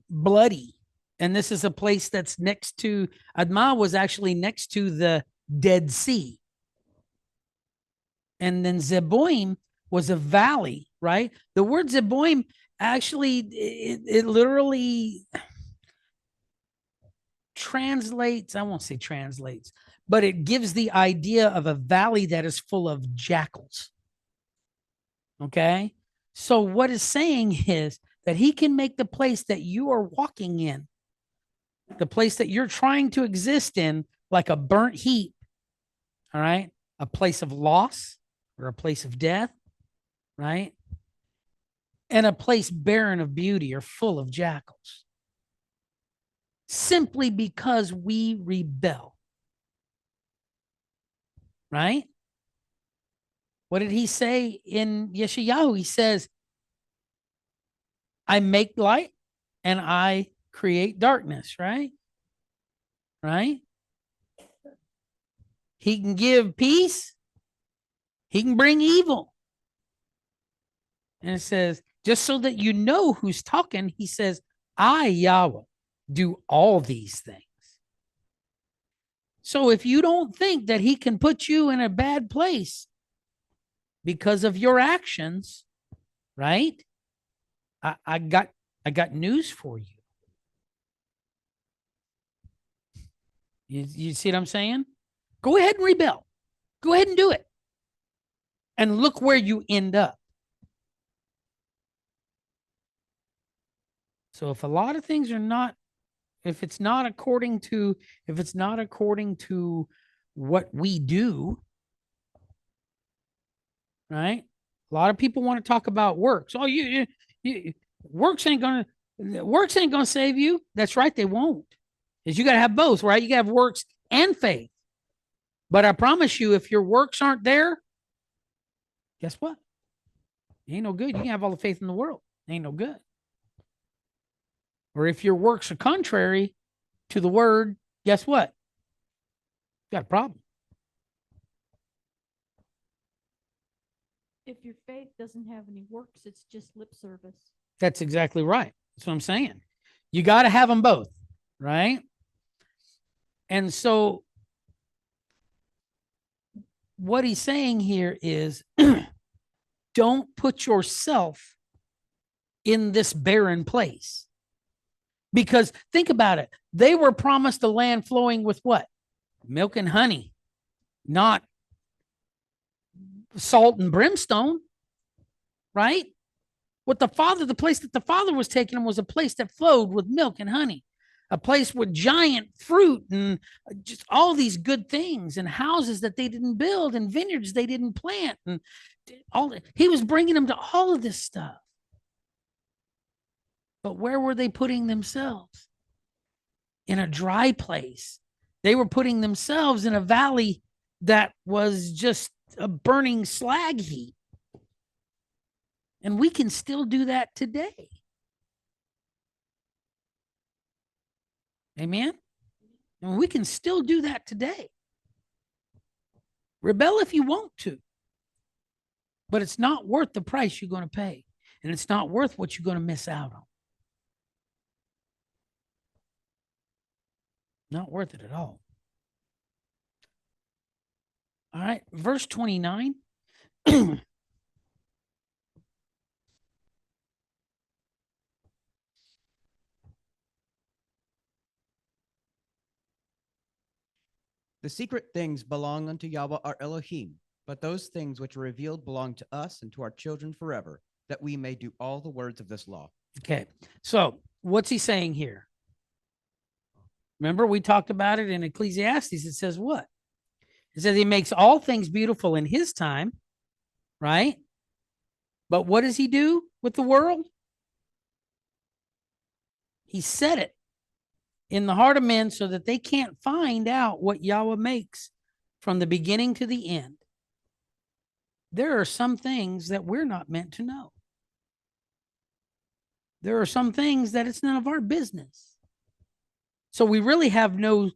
bloody. And this is a place that's next to, Admah was actually next to the Dead Sea. And then Zeboim was a valley, right? The word Zeboim actually, it literally translates, I won't say translates, but it gives the idea of a valley that is full of jackals. Okay. So what it's saying is that he can make the place that you are walking in, the place that you're trying to exist in, like a burnt heap. All right. A place of loss or a place of death. Right. And a place barren of beauty or full of jackals. Simply because we rebel. Right? What did he say in Yeshayahu? He says, I make light and I create darkness, right? Right? He can give peace. He can bring evil. And it says, just so that you know who's talking, he says, I, Yahweh, do all these things. So if you don't think that he can put you in a bad place because of your actions, right? I got news for you. You see what I'm saying? Go ahead and rebel. Go ahead and do it. And look where you end up. So if a lot of things are not, if it's not according to what we do, right? A lot of people want to talk about works. Oh, works ain't gonna save you. That's right, they won't. Is you got to have both, right? You got to have works and faith. But I promise you, if your works aren't there, guess what? It ain't no good. You can have all the faith in the world. It ain't no good. Or if your works are contrary to the word, guess what? You got a problem. If your faith doesn't have any works, it's just lip service. That's exactly right. That's what I'm saying. You got to have them both, right? And so what he's saying here is don't put yourself in this barren place. Because think about it. They were promised a land flowing with what? Milk and honey, not salt and brimstone, right? The place that the Father was taking them was a place that flowed with milk and honey, a place with giant fruit and just all these good things, and houses that they didn't build and vineyards they didn't plant, and he was bringing them to all of this stuff. But where were they putting themselves? In a dry place. They were putting themselves in a valley that was just a burning slag heap. And we can still do that today. Amen? And we can still do that today. Rebel if you want to. But it's not worth the price you're going to pay. And it's not worth what you're going to miss out on. Not worth it at all. All right, verse 29. The secret things belong unto Yahweh our Elohim, but those things which are revealed belong to us and to our children forever, that we may do all the words of this law. Okay, so what's he saying here? Remember, we talked about it in Ecclesiastes. It says what? It says he makes all things beautiful in his time, right? But what does he do with the world? He set it in the heart of men so that they can't find out what Yahweh makes from the beginning to the end. There are some things that we're not meant to know. There are some things that it's none of our business. So we really have no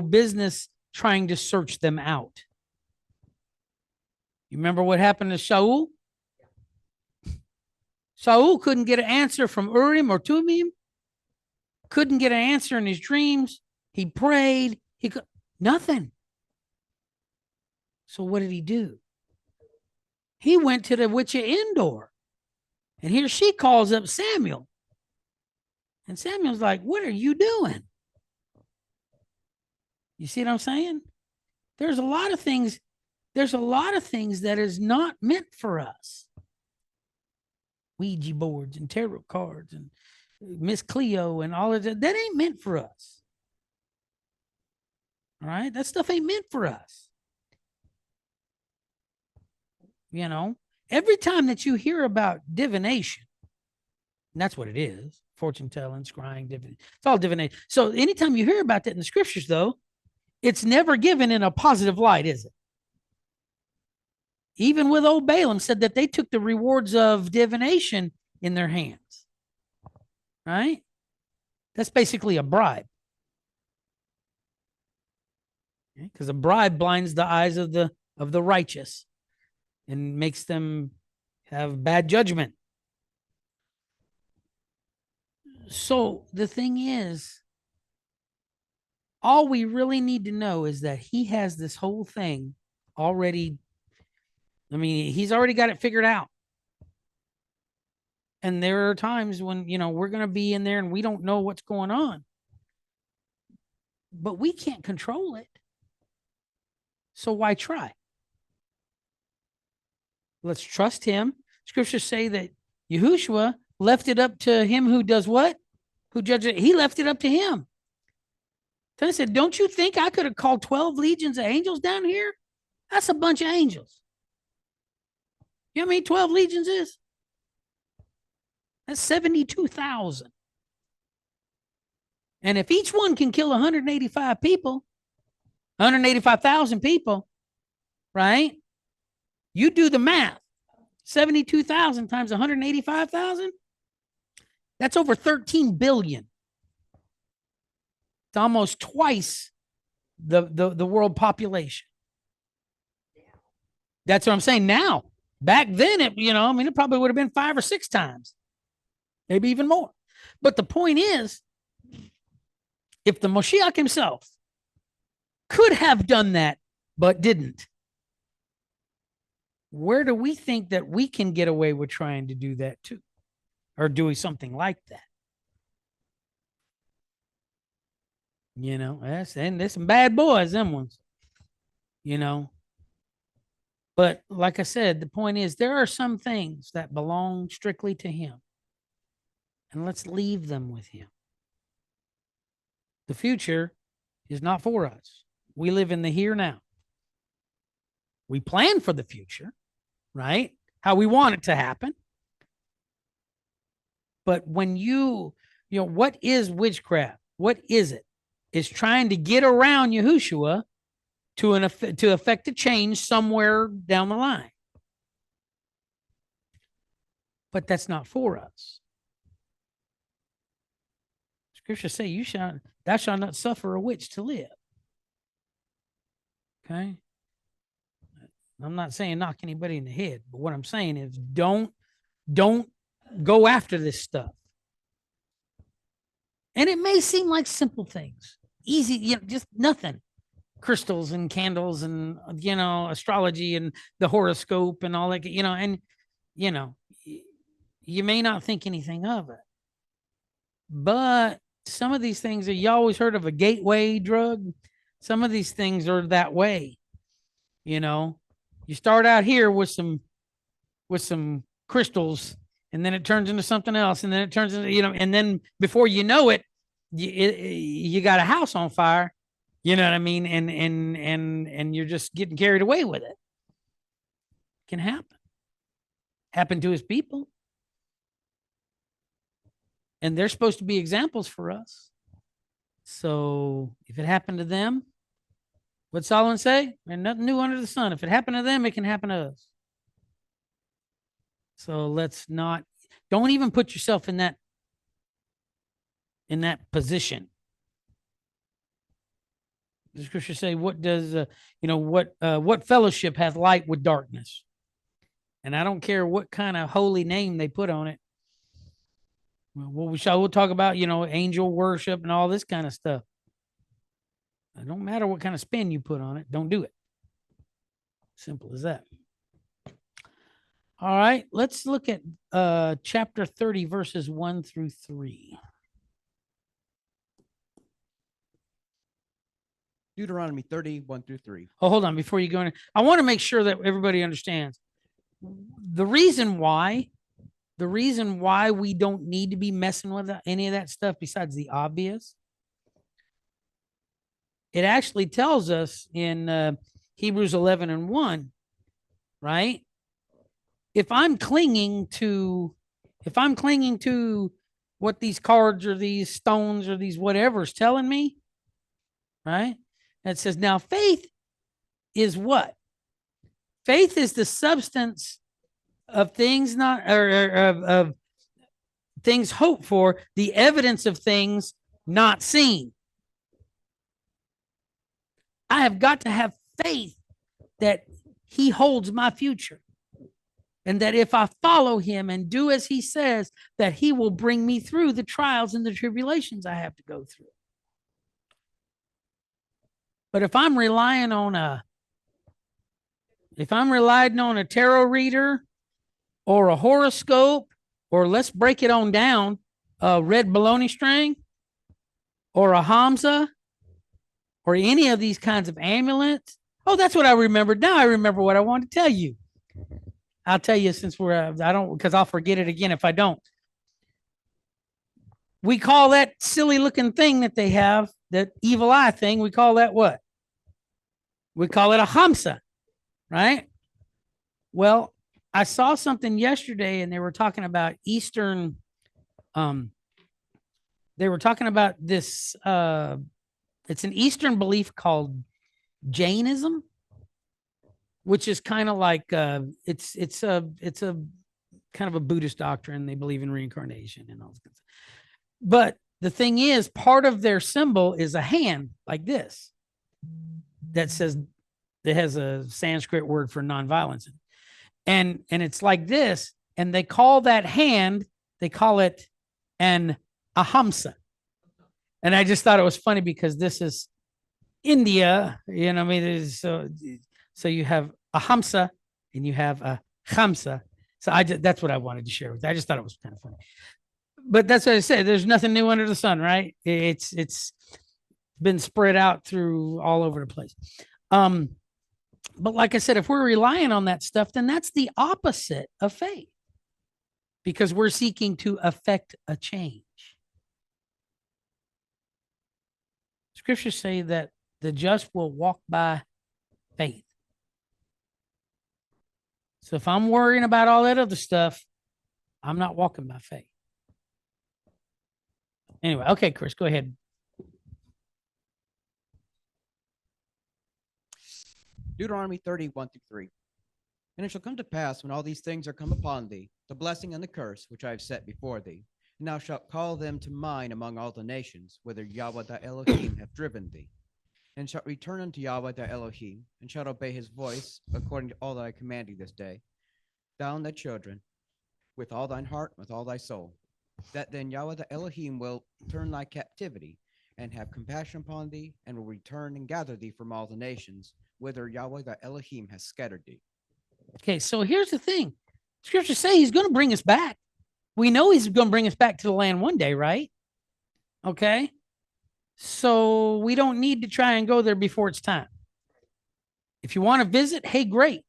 business trying to search them out. You remember what happened to Shaul? Shaul couldn't get an answer from Urim or Tumim. Couldn't get an answer in his dreams. He prayed. Nothing. So what did he do? He went to the witch of Endor. And here she calls up Samuel. And Samuel's like, what are you doing? You see what I'm saying? There's a lot of things that is not meant for us. Ouija boards and tarot cards and Miss Cleo and all of that. That ain't meant for us. All right? That stuff ain't meant for us. You know, every time that you hear about divination, and that's what it is, fortune telling, scrying, divination. It's all divination. So anytime you hear about that in the scriptures, though, it's never given in a positive light, is it? Even with old Balaam said that they took the rewards of divination in their hands. Right? That's basically a bribe. Because a bribe blinds the eyes of the righteous and makes them have bad judgment. So the thing is, all we really need to know is that he has this whole thing already. I mean, he's already got it figured out. And there are times when, we're going to be in there and we don't know what's going on. But we can't control it. So why try? Let's trust him. Scriptures say that Yahushua left it up to him who does what? Who judges it. He left it up to him. So I said, don't you think I could have called 12 legions of angels down here? That's a bunch of angels. You know how many 12 legions is? That's 72,000. And if each one can kill 185 people, 185,000 people, right? You do the math. 72,000 times 185,000. That's over 13 billion. It's almost twice the world population. That's what I'm saying now. Back then, it probably would have been 5 or 6 times, maybe even more. But the point is, if the Moshiach himself could have done that, but didn't, where do we think that we can get away with trying to do that too? Or doing something like that? And there's some bad boys, them ones. But like I said, the point is there are some things that belong strictly to him. And let's leave them with him. The future is not for us. We live in the here now. We plan for the future, right? How we want it to happen. But when what is witchcraft? What is it? It's trying to get around Yahushua to affect a change somewhere down the line. But that's not for us. Scripture say, thou shalt not suffer a witch to live. Okay? I'm not saying knock anybody in the head, but what I'm saying is don't go after this stuff. And it may seem like simple things, easy, just nothing. Crystals and candles and, astrology and the horoscope and all that, you may not think anything of it. But some of these things, you always heard of a gateway drug. Some of these things are that way. You start out here with some crystals, and then it turns into something else, and then it turns into, and then before you know it, you got a house on fire. You know what I mean? And you're just getting carried away with it. It can happen. Happen to his people. And they're supposed to be examples for us. So if it happened to them, what'd Solomon say? There's nothing new under the sun. If it happened to them, it can happen to us. So don't even put yourself in that position. The scripture say, what does, what fellowship hath light with darkness? And I don't care what kind of holy name they put on it. Well, we'll talk about, angel worship and all this kind of stuff. It don't matter what kind of spin you put on it. Don't do it. Simple as that. All right, let's look at chapter 30, verses 1 through 3. Deuteronomy 30, 1 through 3. Oh, hold on. Before you go in, I want to make sure that everybody understands. The reason why we don't need to be messing with any of that stuff besides the obvious, it actually tells us in Hebrews 11 and 1, right? If I'm clinging to what these cards or these stones or these whatever's telling me, right? It says, now faith is what? Faith is the substance of things of things hoped for, the evidence of things not seen. I have got to have faith that he holds my future. And that if I follow him and do as he says, that he will bring me through the trials and the tribulations I have to go through. But if I'm relying on a tarot reader or a horoscope, or let's break it on down, a red baloney string or a Hamza or any of these kinds of amulets. Oh, that's what I remembered. Now I remember what I wanted to tell you. I'll tell you because I'll forget it again if I don't. We call that silly looking thing that they have, that evil eye thing, we call that what? We call it a Hamsa, right? Well, I saw something yesterday and they were talking about Eastern, they were talking about this, it's an Eastern belief called Jainism, which is kind of like, it's a kind of a Buddhist doctrine. They believe in reincarnation and all this. But the thing is, part of their symbol is a hand like this that says, that has a Sanskrit word for nonviolence. And it's like this, and they call that hand, they call it an ahamsa. And I just thought it was funny because this is India, you know, I mean, it is so you have a hamsa and you have a khamsa. So that's what I wanted to share with you. I just thought it was kind of funny. But that's what I said. There's nothing new under the sun, right? It's been spread out through all over the place. But like I said, if we're relying on that stuff, then that's the opposite of faith, because we're seeking to affect a change. Scriptures say that the just will walk by faith. So if I'm worrying about all that other stuff, I'm not walking by faith. Anyway, okay, Chris, go ahead. Deuteronomy 30:1-3. And it shall come to pass, when all these things are come upon thee, the blessing and the curse which I have set before thee, and thou shalt call them to mind among all the nations, whither Yahweh thy Elohim hath driven thee, and shalt return unto Yahweh thy Elohim, and shalt obey his voice, according to all that I command thee this day, thou and thy children, with all thine heart, with all thy soul. That then Yahweh thy Elohim will turn thy captivity, and have compassion upon thee, and will return and gather thee from all the nations, whither Yahweh thy Elohim has scattered thee. Okay, so here's the thing. Scriptures say he's going to bring us back. We know he's going to bring us back to the land one day, right? Okay. So we don't need to try and go there before it's time. If you want to visit, hey, great.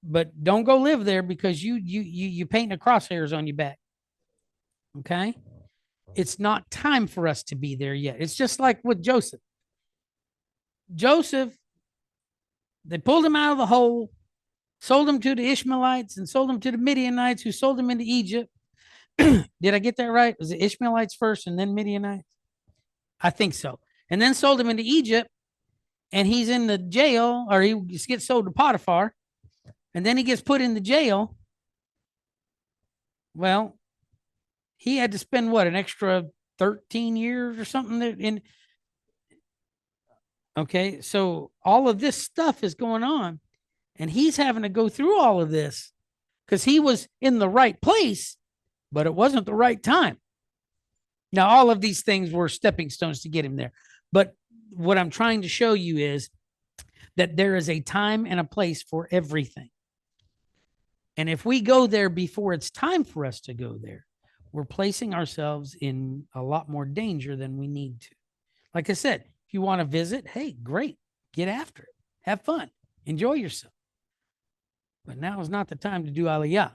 But don't go live there because you painting the crosshairs on your back. Okay? It's not time for us to be there yet. It's just like with Joseph. Joseph, they pulled him out of the hole, sold him to the Ishmaelites, and sold him to the Midianites, who sold him into Egypt. Did I get that right? Was it Ishmaelites first and then Midianites? I think so. And then sold him into Egypt, and he's in the jail, or he gets sold to Potiphar, and then he gets put in the jail. Well, he had to spend what, an extra 13 years or something in. Okay, so all of this stuff is going on, and he's having to go through all of this because he was in the right place, but it wasn't the right time. Now, all of these things were stepping stones to get him there. But what I'm trying to show you is that there is a time and a place for everything. And if we go there before it's time for us to go there, we're placing ourselves in a lot more danger than we need to. Like I said, if you want to visit, hey, great. Get after it. Have fun. Enjoy yourself. But now is not the time to do aliyah.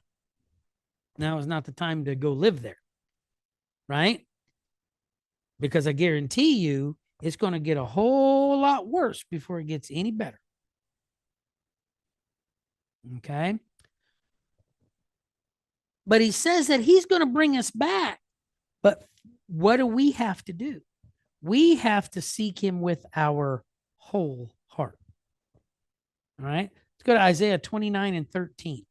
Now is not the time to go live there. Right? Because I guarantee you, it's going to get a whole lot worse before it gets any better. Okay? But he says that he's going to bring us back. But what do we have to do? We have to seek him with our whole heart. All right? Let's go to Isaiah 29:13.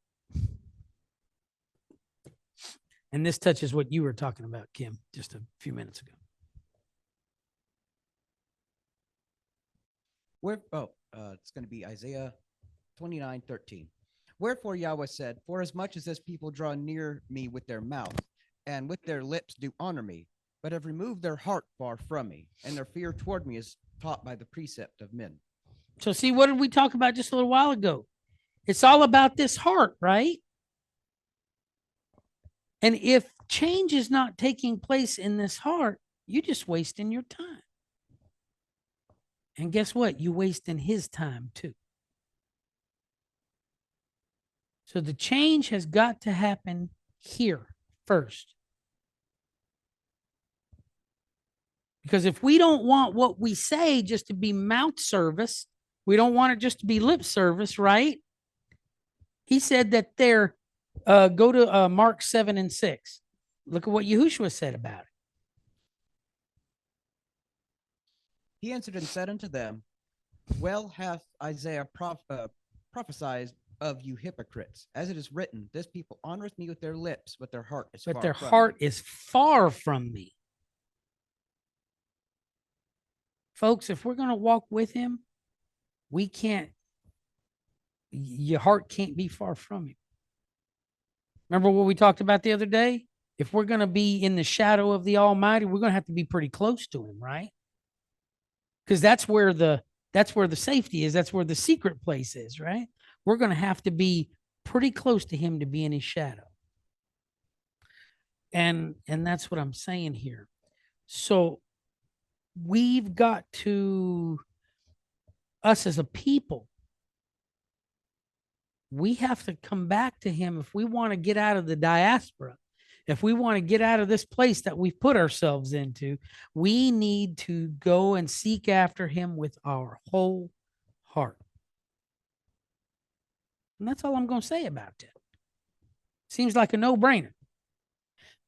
And this touches what you were talking about, Kim, just a few minutes ago. It's going to be Isaiah 29:13. Wherefore Yahweh said, for as much as this people draw near me with their mouth, and with their lips do honor me, but have removed their heart far from me, and their fear toward me is taught by the precept of men. So see, what did we talk about just a little while ago? It's all about this heart, right? And if change is not taking place in this heart, you're just wasting your time. And guess what? You're wasting his time too. So the change has got to happen here first. Because if we don't want what we say just to be mouth service, we don't want it just to be lip service, right? He said that there, go to Mark 7 and 6. Look at what Yahushua said about it. He answered and said unto them, well hath Isaiah prophesied of you hypocrites, as it is written, this people honoreth me with their lips, but their heart is But far their from heart me. is far from me. Folks, if we're going to walk with him, we can't, your heart can't be far from him. Remember what we talked about the other day? If we're going to be in the shadow of the Almighty, we're going to have to be pretty close to him, right? Because that's where the safety is. That's where the secret place is, right? We're going to have to be pretty close to him to be in his shadow. And that's what I'm saying here. So we've got to, us as a people, we have to come back to him if we want to get out of the diaspora. If we want to get out of this place that we've put ourselves into, we need to go and seek after him with our whole heart. And that's all I'm going to say about that. Seems like a no-brainer.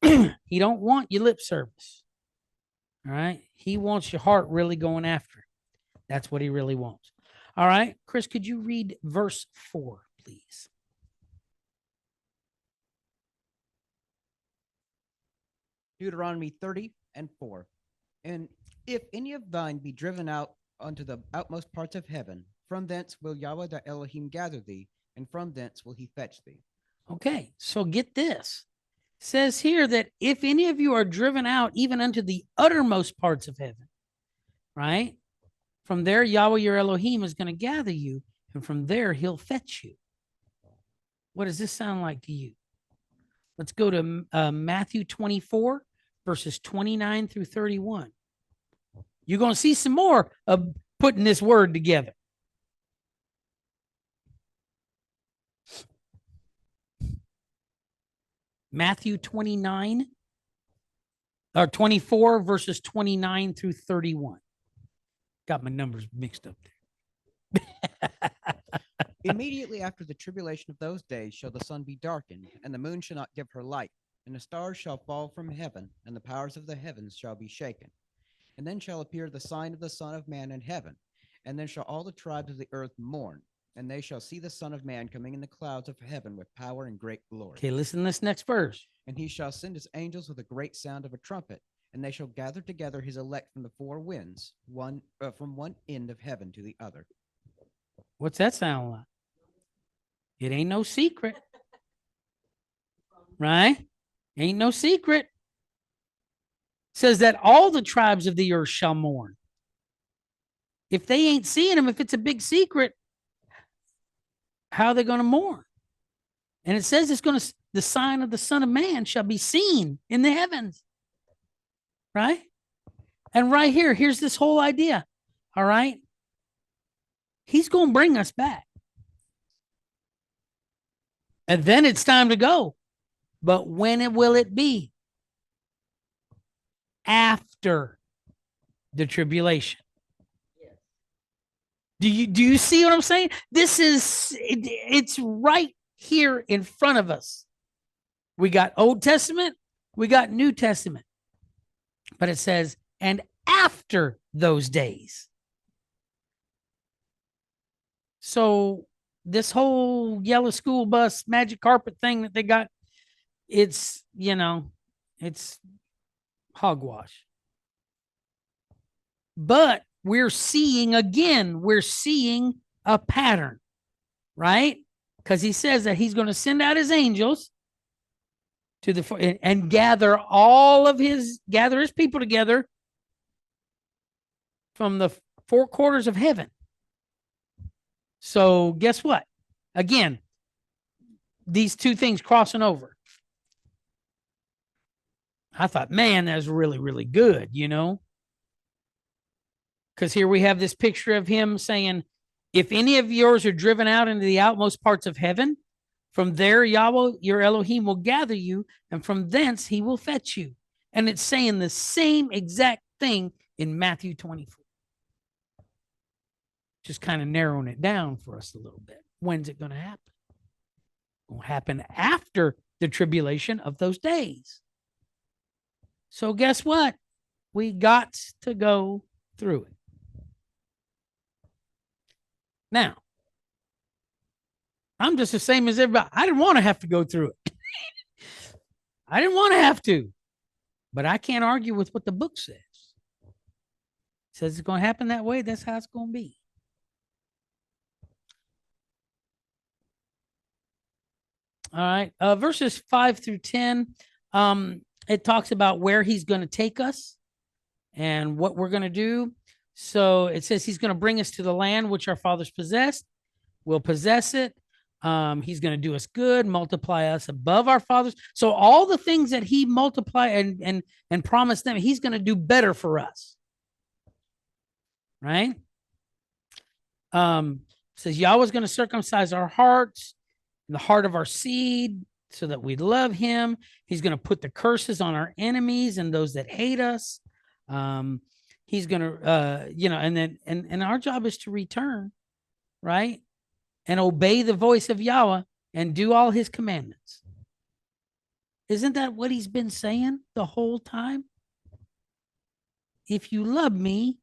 He don't want your lip service. All right. He wants your heart really going after him. That's what he really wants. All right. Chris, could you read verse 4, please? Deuteronomy 30 and 4. And if any of thine be driven out unto the outmost parts of heaven, from thence will Yahweh thy Elohim gather thee, and from thence will he fetch thee. Okay, so get this. It says here that if any of you are driven out even unto the uttermost parts of heaven, right? From there, Yahweh your Elohim is going to gather you, and from there, he'll fetch you. What does this sound like to you? Let's go to Matthew 24, verses 29 through 31. You're going to see some more of putting this word together. Matthew 29 or 24, verses 29 through 31. Got my numbers mixed up there. Immediately after the tribulation of those days shall the sun be darkened, and the moon shall not give her light, and the stars shall fall from heaven, and the powers of the heavens shall be shaken. And then shall appear the sign of the Son of Man in heaven, and then shall all the tribes of the earth mourn, and they shall see the Son of Man coming in the clouds of heaven with power and great glory. Okay, listen to this next verse. And he shall send his angels with a great sound of a trumpet, and they shall gather together his elect from the four winds, from one end of heaven to the other. What's that sound like? It ain't no secret. Right? Ain't no secret. Says that all the tribes of the earth shall mourn. If they ain't seeing him, if it's a big secret, how are they going to mourn? And it says it's going to, the sign of the Son of Man shall be seen in the heavens. Right? And right here, here's this whole idea. All right? He's going to bring us back. And then it's time to go. But when will it be? After the tribulation. Do you see what I'm saying? This is, it's right here in front of us. We got Old Testament, we got New Testament. But it says, and after those days. So this whole yellow school bus magic carpet thing that they got, it's, it's hogwash. But we're seeing a pattern, right? Because he says that he's going to send out his angels to the and gather his people together from the four quarters of heaven. So guess what? Again, these two things crossing over. I thought, man, that's really, really good, Because here we have this picture of him saying, if any of yours are driven out into the outmost parts of heaven, from there Yahweh, your Elohim, will gather you, and from thence he will fetch you. And it's saying the same exact thing in Matthew 24. Just kind of narrowing it down for us a little bit. When's it going to happen? will happen after the tribulation of those days. So guess what? We got to go through it. Now, I'm just the same as everybody. I didn't want to have to go through it. I didn't want to have to, but I can't argue with what the book says. It says it's going to happen that way. That's how it's going to be. All right. Verses 5 through 10, it talks about where he's going to take us and what we're going to do. So it says he's going to bring us to the land which our fathers possessed. We'll possess it. He's going to do us good, multiply us above our fathers. So all the things that he multiplied and promised them, he's going to do better for us. Right? Says Yahweh's going to circumcise our hearts, the heart of our seed, so that we love him. He's going to put the curses on our enemies and those that hate us. He's going to, and our job is to return, right? And obey the voice of Yahweh and do all his commandments. Isn't that what he's been saying the whole time? If you love me,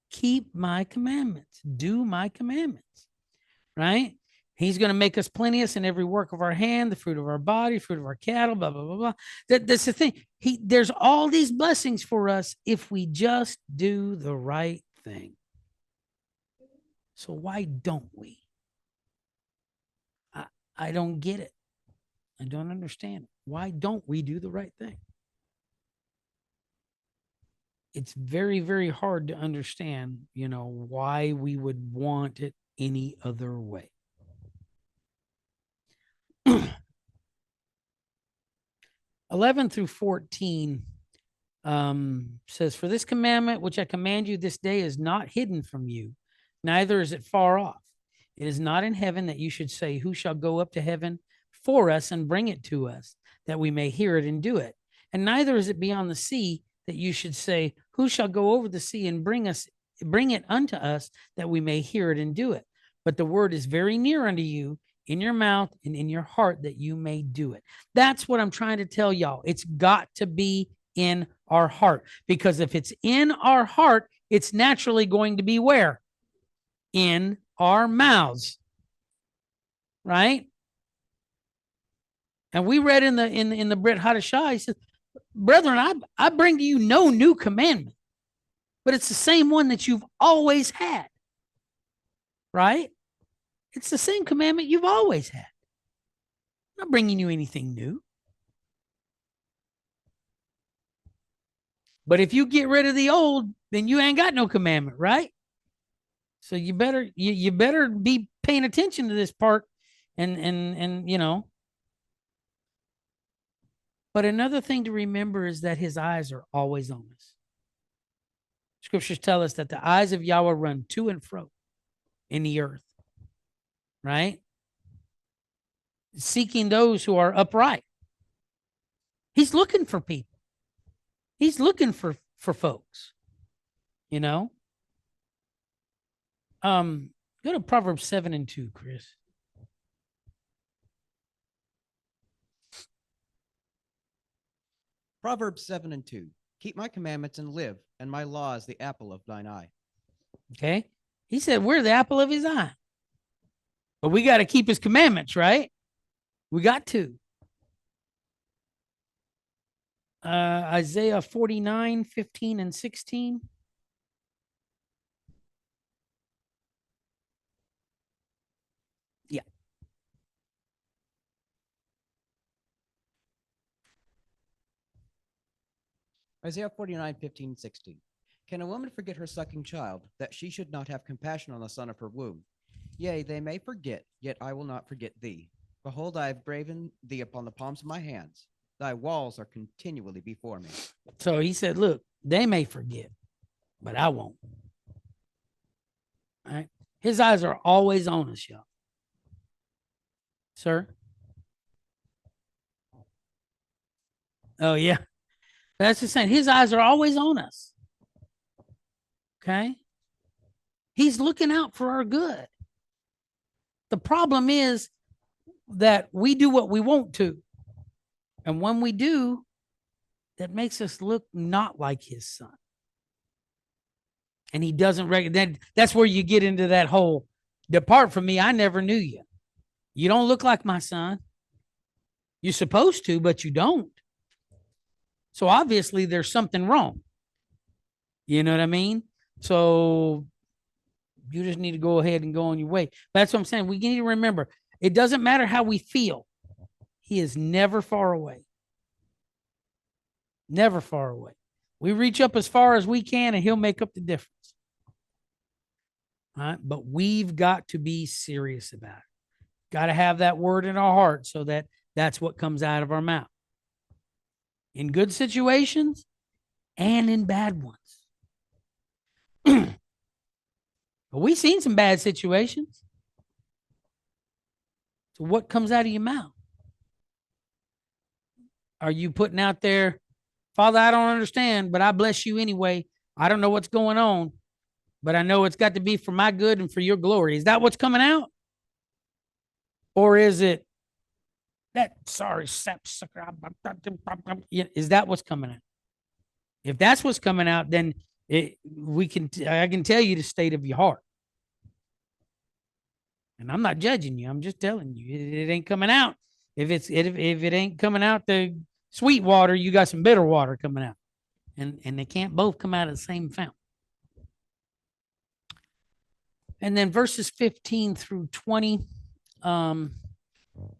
keep my commandments, do my commandments, right? He's going to make us plenteous in every work of our hand, the fruit of our body, fruit of our cattle, blah, blah, blah, blah. That's the thing. There's all these blessings for us if we just do the right thing. So why don't we? I don't get it. I don't understand it. Why don't we do the right thing? It's very, very hard to understand, why we would want it any other way. 11 through 14 says, for this commandment which I command you this day is not hidden from you, neither is it far off. It is not in heaven that you should say, who shall go up to heaven for us and bring it to us, that we may hear it and do it. And neither is it beyond the sea that you should say, who shall go over the sea and bring it unto us, that we may hear it and do it. But the word is very near unto you, in your mouth and in your heart, that you may do it. That's what I'm trying to tell y'all. It's got to be in our heart, because if it's in our heart, it's naturally going to be where? In our mouths, right? And we read in the Brit Hadashah, he said, brethren, I bring to you no new commandment, but it's the same one that you've always had, right? It's the same commandment you've always had. I'm not bringing you anything new. But if you get rid of the old, then you ain't got no commandment, right? So you better be paying attention to this part, and But another thing to remember is that his eyes are always on us. Scriptures tell us that the eyes of Yahweh run to and fro in the earth, right? Seeking those who are upright. He's looking for people. He's looking for folks, Go to Proverbs 7:2, Chris. Proverbs 7:2. Keep my commandments and live, and my law is the apple of thine eye. Okay. He said, we're the apple of his eye. But we got to keep his commandments, right? We got to. Isaiah 49:15 and 16. Yeah. Isaiah 49:15, 16. Can a woman forget her sucking child, that she should not have compassion on the son of her womb? Yea, they may forget, yet I will not forget thee. Behold, I have graven thee upon the palms of my hands. Thy walls are continually before me. So he said, look, they may forget, but I won't. All right. His eyes are always on us, y'all. Sir? Oh, yeah. That's just saying, his eyes are always on us. Okay? He's looking out for our good. The problem is that we do what we want to. And when we do, that makes us look not like his son. And he doesn't recognize. That's where you get into that whole, depart from me, I never knew you. You don't look like my son. You're supposed to, but you don't. So obviously there's something wrong. You know what I mean? So you just need to go ahead and go on your way. But that's what I'm saying. We need to remember, it doesn't matter how we feel. He is never far away. Never far away. We reach up as far as we can and he'll make up the difference. All right? But we've got to be serious about it. Got to have that word in our heart so that that's what comes out of our mouth. In good situations and in bad ones. But we've seen some bad situations. So what comes out of your mouth? Are you putting out there, Father, I don't understand, but I bless you anyway. I don't know what's going on, but I know it's got to be for my good and for your glory. Is that what's coming out? Or is it that sorry sapsucker? Is that what's coming out? If that's what's coming out, then I can tell you the state of your heart. And I'm not judging you. I'm just telling you it ain't coming out. If it ain't coming out the sweet water, you got some bitter water coming out. And they can't both come out of the same fountain. And then verses 15 through 20,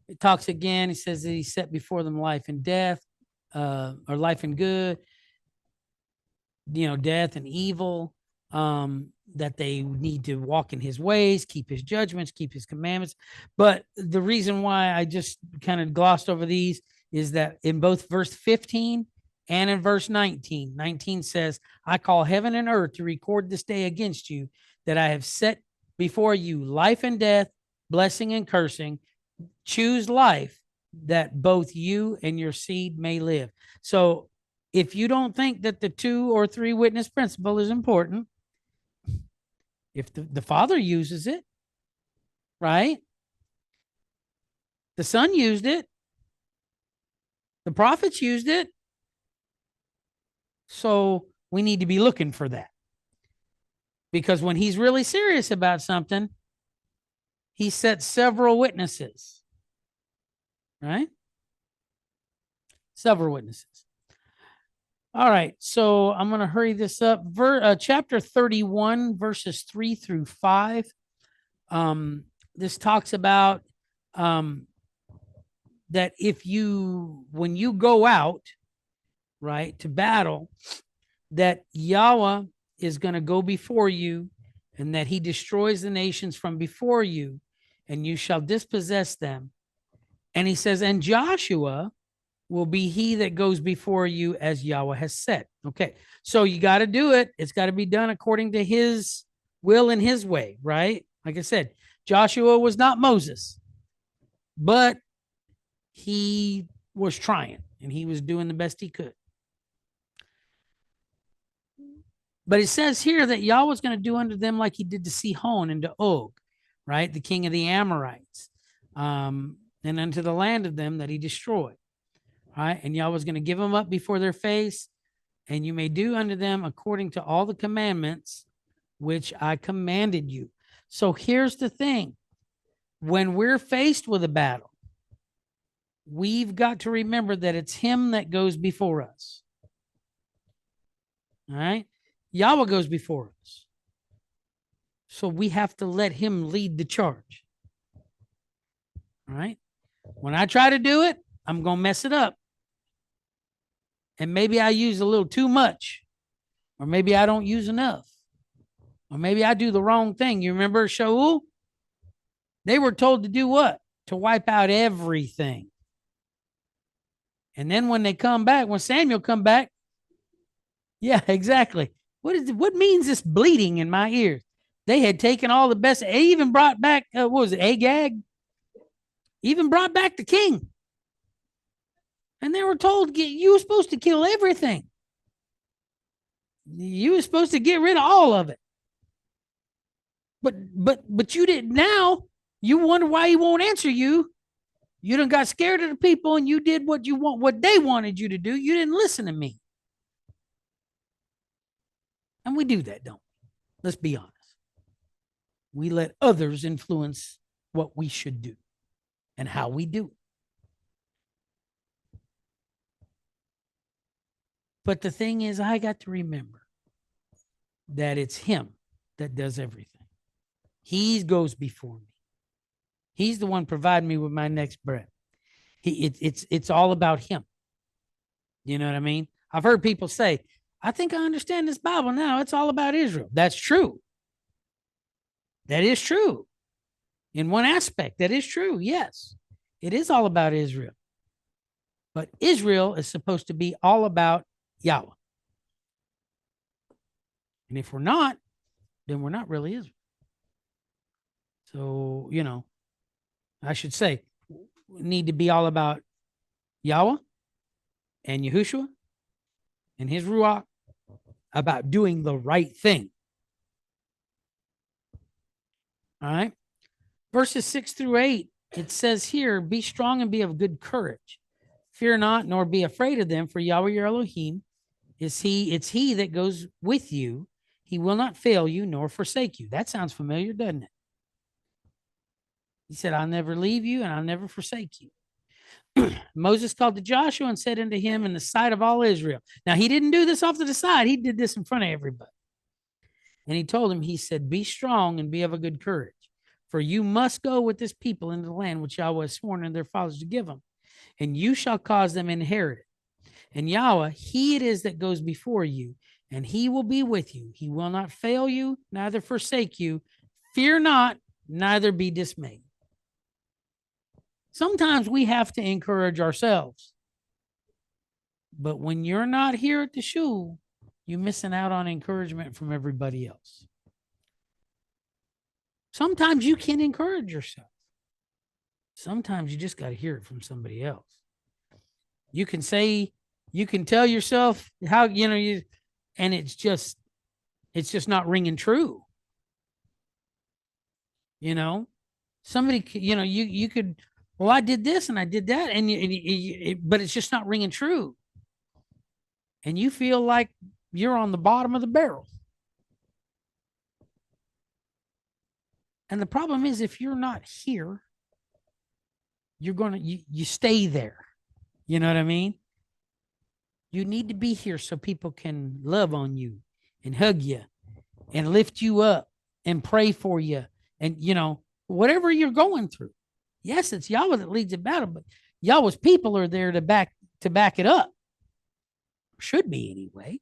it talks again. He says that he set before them life and death, or life and good, death and evil, that they need to walk in his ways, keep his judgments, keep his commandments. But the reason why I just kind of glossed over these is that in both verse 15 and in verse 19 says, I call heaven and earth to record this day against you, that I have set before you life and death, blessing and cursing. Choose life, that both you and your seed may live. So if you don't think that the 2 or 3 witness principle is important, if the Father uses it, right? The Son used it. The prophets used it. So we need to be looking for that. Because when he's really serious about something, he sets several witnesses, right? Several witnesses. All right, so I'm going to hurry this up. Chapter 31, verses 3 through 5. This talks about that when you go out, right, to battle, that Yahweh is going to go before you, and that he destroys the nations from before you, and you shall dispossess them. And he says, and Joshua will be he that goes before you as Yahweh has said. Okay, so you got to do it. It's got to be done according to his will and his way, right? Like I said, Joshua was not Moses, but he was trying and he was doing the best he could. But it says here that Yahweh's going to do unto them like he did to Sihon and to Og, right? The king of the Amorites, and unto the land of them that he destroyed. Right? And Yahweh's going to give them up before their face, and you may do unto them according to all the commandments which I commanded you. So here's the thing. When we're faced with a battle, we've got to remember that it's him that goes before us. All right? Yahweh goes before us. So we have to let him lead the charge. All right? When I try to do it, I'm going to mess it up. And maybe I use a little too much, or maybe I don't use enough, or maybe I do the wrong thing. You remember Shaul? They were told to do what? To wipe out everything. And then when they come back, when Samuel come back, yeah, exactly. What means this bleeding in my ears? They had taken all the best. They even brought back, what was it, Agag? Even brought back the king. And they were told, you were supposed to kill everything. You were supposed to get rid of all of it. But you didn't. Now you wonder why he won't answer you, You done got scared of the people and you did what they wanted you to do. You didn't listen to me. And we do that, don't we? Let's be honest. We let others influence what we should do and how we do it. But the thing is, I got to remember that it's him that does everything. He goes before me. He's the one providing me with my next breath. It's all about him. You know what I mean? I've heard people say, I think I understand this Bible now. It's all about Israel. That's true. That is true. In one aspect, that is true. Yes, it is all about Israel. But Israel is supposed to be all about Yahweh. And if we're not, then we're not really Israel. So, I should say, we need to be all about Yahweh and Yahushua and his Ruach, about doing the right thing. All right. Verses 6-8, it says here, be strong and be of good courage. Fear not, nor be afraid of them, for Yahweh your Elohim it's he that goes with you. He will not fail you nor forsake you. That sounds familiar, doesn't it? He said, I'll never leave you and I'll never forsake you. Moses called to Joshua and said unto him in the sight of all Israel. Now, he didn't do this off to the side. He did this in front of everybody. And he told him, he said, be strong and be of a good courage, for you must go with this people into the land which Yahweh has sworn unto their fathers to give them, and you shall cause them inherit it. And Yahweh, he it is that goes before you, and he will be with you. He will not fail you, neither forsake you. Fear not, neither be dismayed. Sometimes we have to encourage ourselves. But when you're not here at the shul, you're missing out on encouragement from everybody else. Sometimes you can encourage yourself. Sometimes you just got to hear it from somebody else. You can tell yourself how, and it's just not ringing true. Somebody, you could, well, I did this and I did that, but it's just not ringing true. And you feel like you're on the bottom of the barrel. And the problem is, if you're not here, you stay there. You know what I mean? You need to be here so people can love on you and hug you and lift you up and pray for you. And, whatever you're going through. Yes, it's Yahweh that leads the battle, but Yahweh's people are there to back it up. Should be anyway.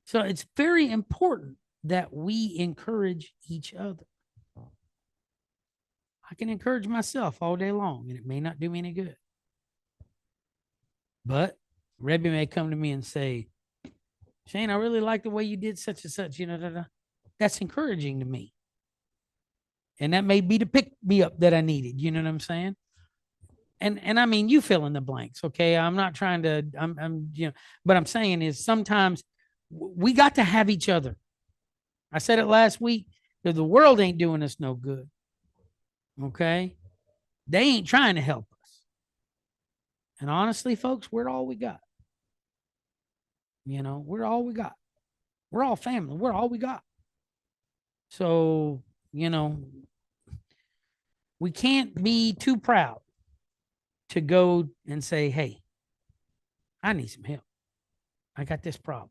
So it's very important that we encourage each other. I can encourage myself all day long, and it may not do me any good. But Rebbe may come to me and say, Shane, I really like the way you did such and such, That's encouraging to me. And that may be the pick me up that I needed. You know what I'm saying? And I mean, you fill in the blanks. Okay. I'm not trying to, but I'm saying is sometimes we got to have each other. I said it last week that the world ain't doing us no good. Okay. They ain't trying to help us. And honestly, folks, we're all we got. We're all we got. We're all family. We're all we got. So, we can't be too proud to go and say, hey, I need some help. I got this problem.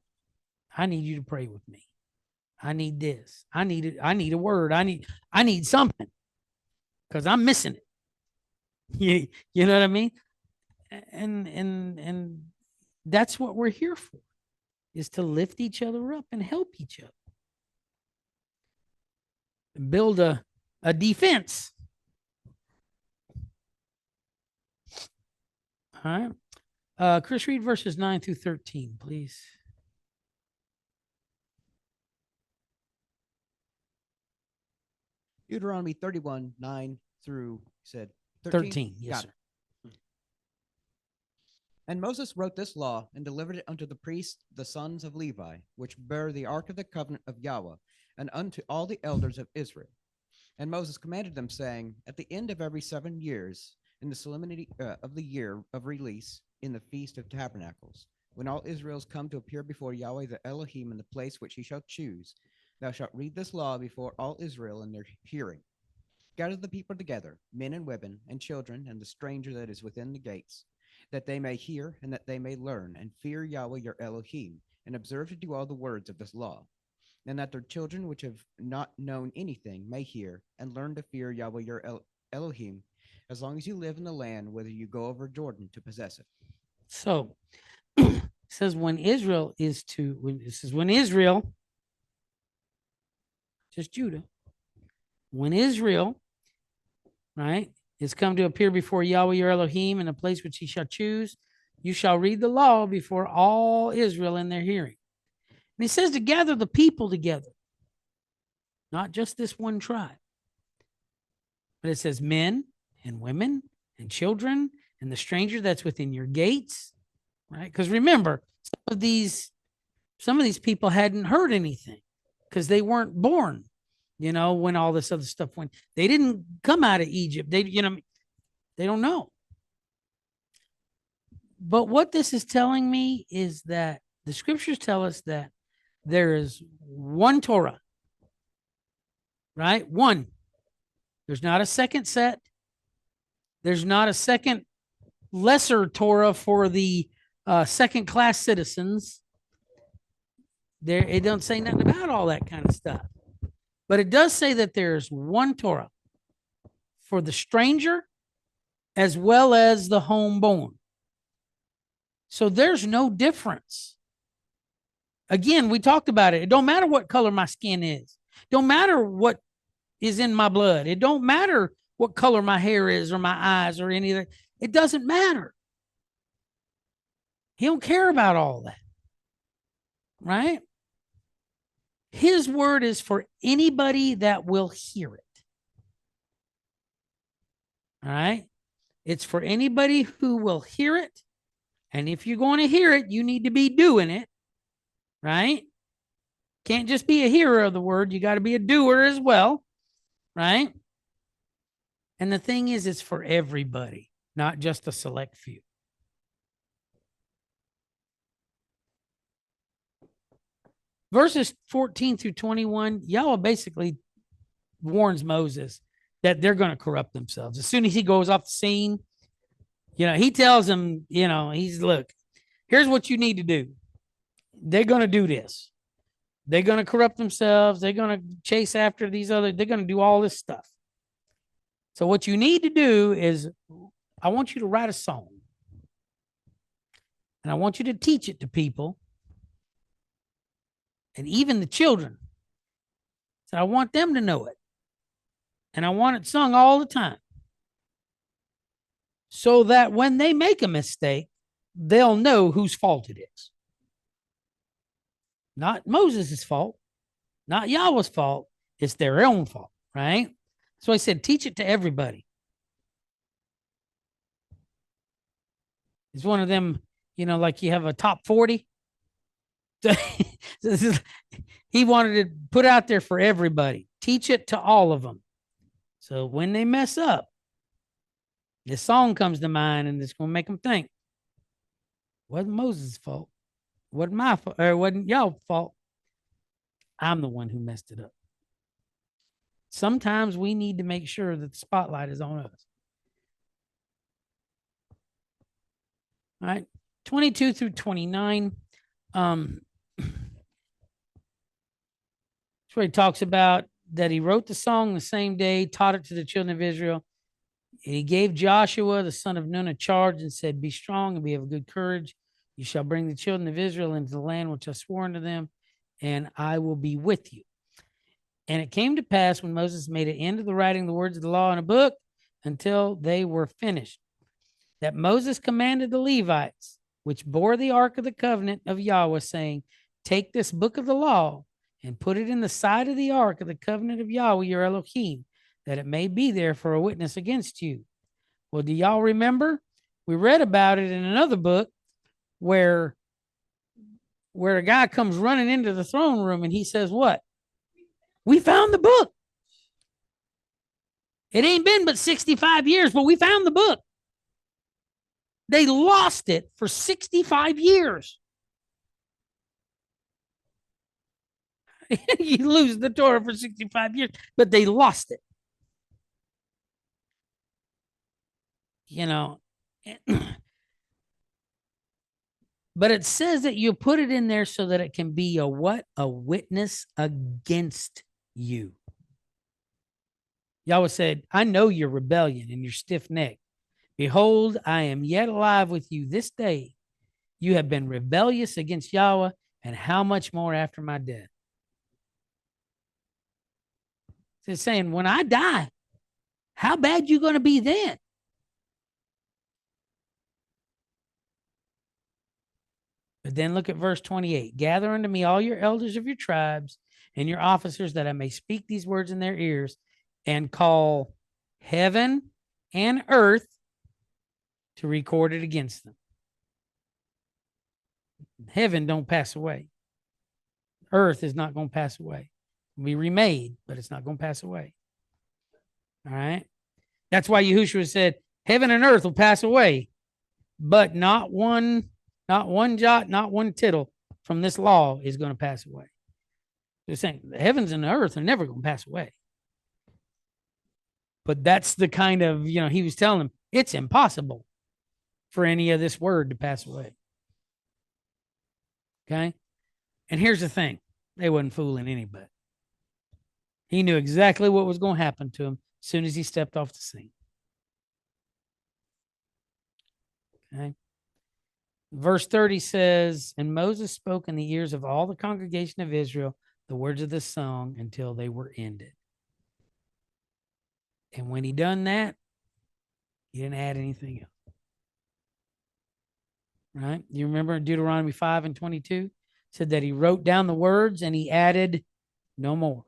I need you to pray with me. I need this. I need a word. I need something because I'm missing it. You know what I mean? And that's what we're here for, is to lift each other up and help each other. And build a defense. All right. Chris, read verses 9-13, please. Deuteronomy 31, 9 through, said 13. Yes, Got sir. it. And Moses wrote this law and delivered it unto the priests, the sons of Levi, which bear the ark of the covenant of Yahweh, and unto all the elders of Israel. And Moses commanded them, saying, at the end of every 7 years, in the solemnity of the year of release, in the Feast of Tabernacles, when all Israel's come to appear before Yahweh the Elohim in the place which he shall choose. Thou shalt read this law before all Israel in their hearing. Gather the people together, men and women, and children, and the stranger that is within the gates, that they may hear and that they may learn, and fear Yahweh your Elohim, and observe to do all the words of this law, and that their children which have not known anything may hear and learn to fear Yahweh your Elohim, as long as you live in the land, whether you go over Jordan to possess it. So it says when Israel, just Judah, when Israel, right, is come to appear before Yahweh your Elohim in a place which he shall choose, you shall read the law before all Israel in their hearing. And he says to gather the people together, not just this one tribe, but it says men and women and children and the stranger that's within your gates, right? Because remember, some of these people hadn't heard anything because they weren't born, when all this other stuff went. They didn't come out of Egypt. They don't know. But what this is telling me is that the scriptures tell us that there is one Torah, right? One. There's not a second set. There's not a second lesser Torah for the second-class citizens. It don't say nothing about all that kind of stuff. But it does say that there's one Torah for the stranger as well as the homeborn. So there's no difference. Again, we talked about it. It don't matter what color my skin is. Don't matter what is in my blood. It don't matter what color my hair is or my eyes or any of that. It doesn't matter. He don't care about all that. Right? His word is for anybody that will hear it. All right? It's for anybody who will hear it. And if you're going to hear it, you need to be doing it. Right? Can't just be a hearer of the word. You got to be a doer as well. Right? And the thing is, it's for everybody, not just a select few. Verses 14 through 21, Yahweh basically warns Moses that they're going to corrupt themselves. As soon as he goes off the scene, he tells him, look, here's what you need to do. They're going to do this. They're going to corrupt themselves. They're going to chase after they're going to do all this stuff. So what you need to do is, I want you to write a song. And I want you to teach it to people. And even the children. So I want them to know it. And I want it sung all the time. So that when they make a mistake, they'll know whose fault it is. Not Moses' fault. Not Yahweh's fault. It's their own fault, right? So I said, teach it to everybody. It's one of them, like you have a top 40. He wanted to put out there for everybody. Teach it to all of them. So when they mess up, this song comes to mind and it's going to make them think. Wasn't Moses' fault. Wasn't my fault, or wasn't y'all's fault. I'm the one who messed it up. Sometimes we need to make sure that the spotlight is on us. All right. 22 through 29. That's where he talks about that he wrote the song the same day, taught it to the children of Israel. And he gave Joshua, the son of Nun, a charge and said, be strong and be of good courage. You shall bring the children of Israel into the land which I swore unto them, and I will be with you. And it came to pass when Moses made an end of the writing the words of the law in a book until they were finished, that Moses commanded the Levites, which bore the ark of the covenant of Yahweh, saying, take this book of the law and put it in the side of the ark of the covenant of Yahweh your Elohim, that it may be there for a witness against you. Well, do y'all remember? We read about it in another book where a guy comes running into the throne room and he says, what? We found the book. It ain't been but 65 years, but we found the book. They lost it for 65 years. You lose the Torah for 65 years, but they lost it. You know, but it says that you put it in there so that it can be a what? A witness against you. Yahweh said, I know your rebellion and your stiff neck. Behold, I am yet alive with you this day. You have been rebellious against Yahweh, and how much more after my death? It's saying, when I die, how bad you going to be then? But then look at verse 28. Gather unto me all your elders of your tribes and your officers, that I may speak these words in their ears, and call heaven and earth to record it against them. Heaven don't pass away. Earth is not going to pass away. It'll be remade, but it's not going to pass away. All right. That's why Yahushua said, heaven and earth will pass away, but not one jot, not one tittle from this law is going to pass away. They're saying the heavens and the earth are never going to pass away. But that's the kind of, he was telling them it's impossible for any of this word to pass away. Okay. And here's the thing. They wasn't fooling anybody. He knew exactly what was going to happen to him as soon as he stepped off the scene. Okay. Verse 30 says, and Moses spoke in the ears of all the congregation of Israel the words of this song until they were ended. And when he done that, he didn't add anything else. Right? You remember in Deuteronomy 5 and 22? Said that he wrote down the words and he added no more.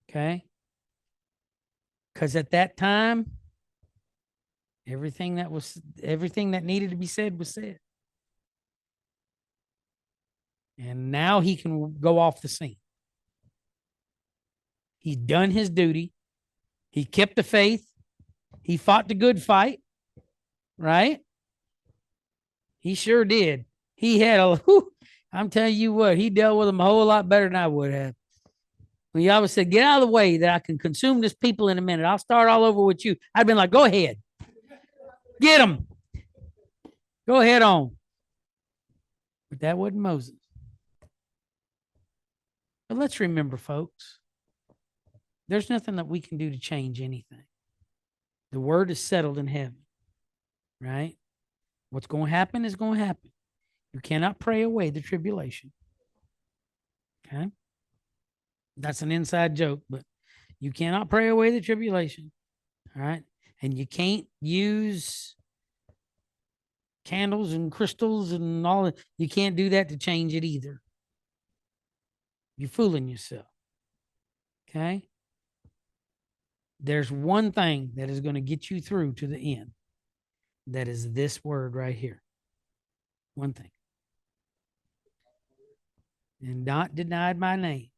Okay? Because at that time, everything that needed to be said was said. And now he can go off the scene. He's done his duty. He kept the faith. He fought the good fight. Right? He sure did. He had I'm telling you what, he dealt with them a whole lot better than I would have. When Yahweh said, get out of the way that I can consume this people in a minute. I'll start all over with you. I'd been like, go ahead. Get them. Go ahead on. But that wasn't Moses. But let's remember, folks, there's nothing that we can do to change anything. The word is settled in heaven, right? What's going to happen is going to happen. You cannot pray away the tribulation. Okay? That's an inside joke, but you cannot pray away the tribulation. All right? And you can't use candles and crystals and all that. You can't do that to change it either. You're fooling yourself. Okay? There's one thing that is going to get you through to the end. That is this word right here. One thing. And not denied my name.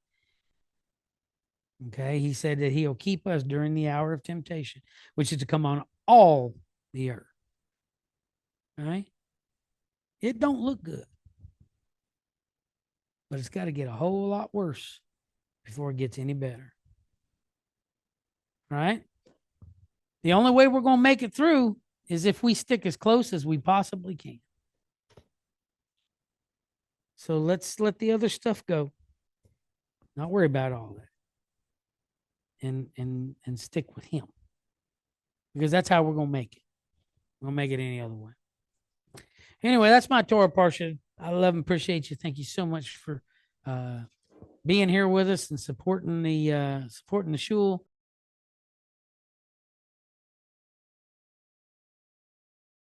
Okay, he said that he'll keep us during the hour of temptation, which is to come on all the earth. All right? It don't look good. But it's got to get a whole lot worse before it gets any better. All right? The only way we're going to make it through is if we stick as close as we possibly can. So let's let the other stuff go. Not worry about all that. And stick with him. Because that's how we're going to make it. We're going to make it any other way. Anyway, that's my Torah Parsha. I love and appreciate you. Thank you so much for being here with us and supporting the shul.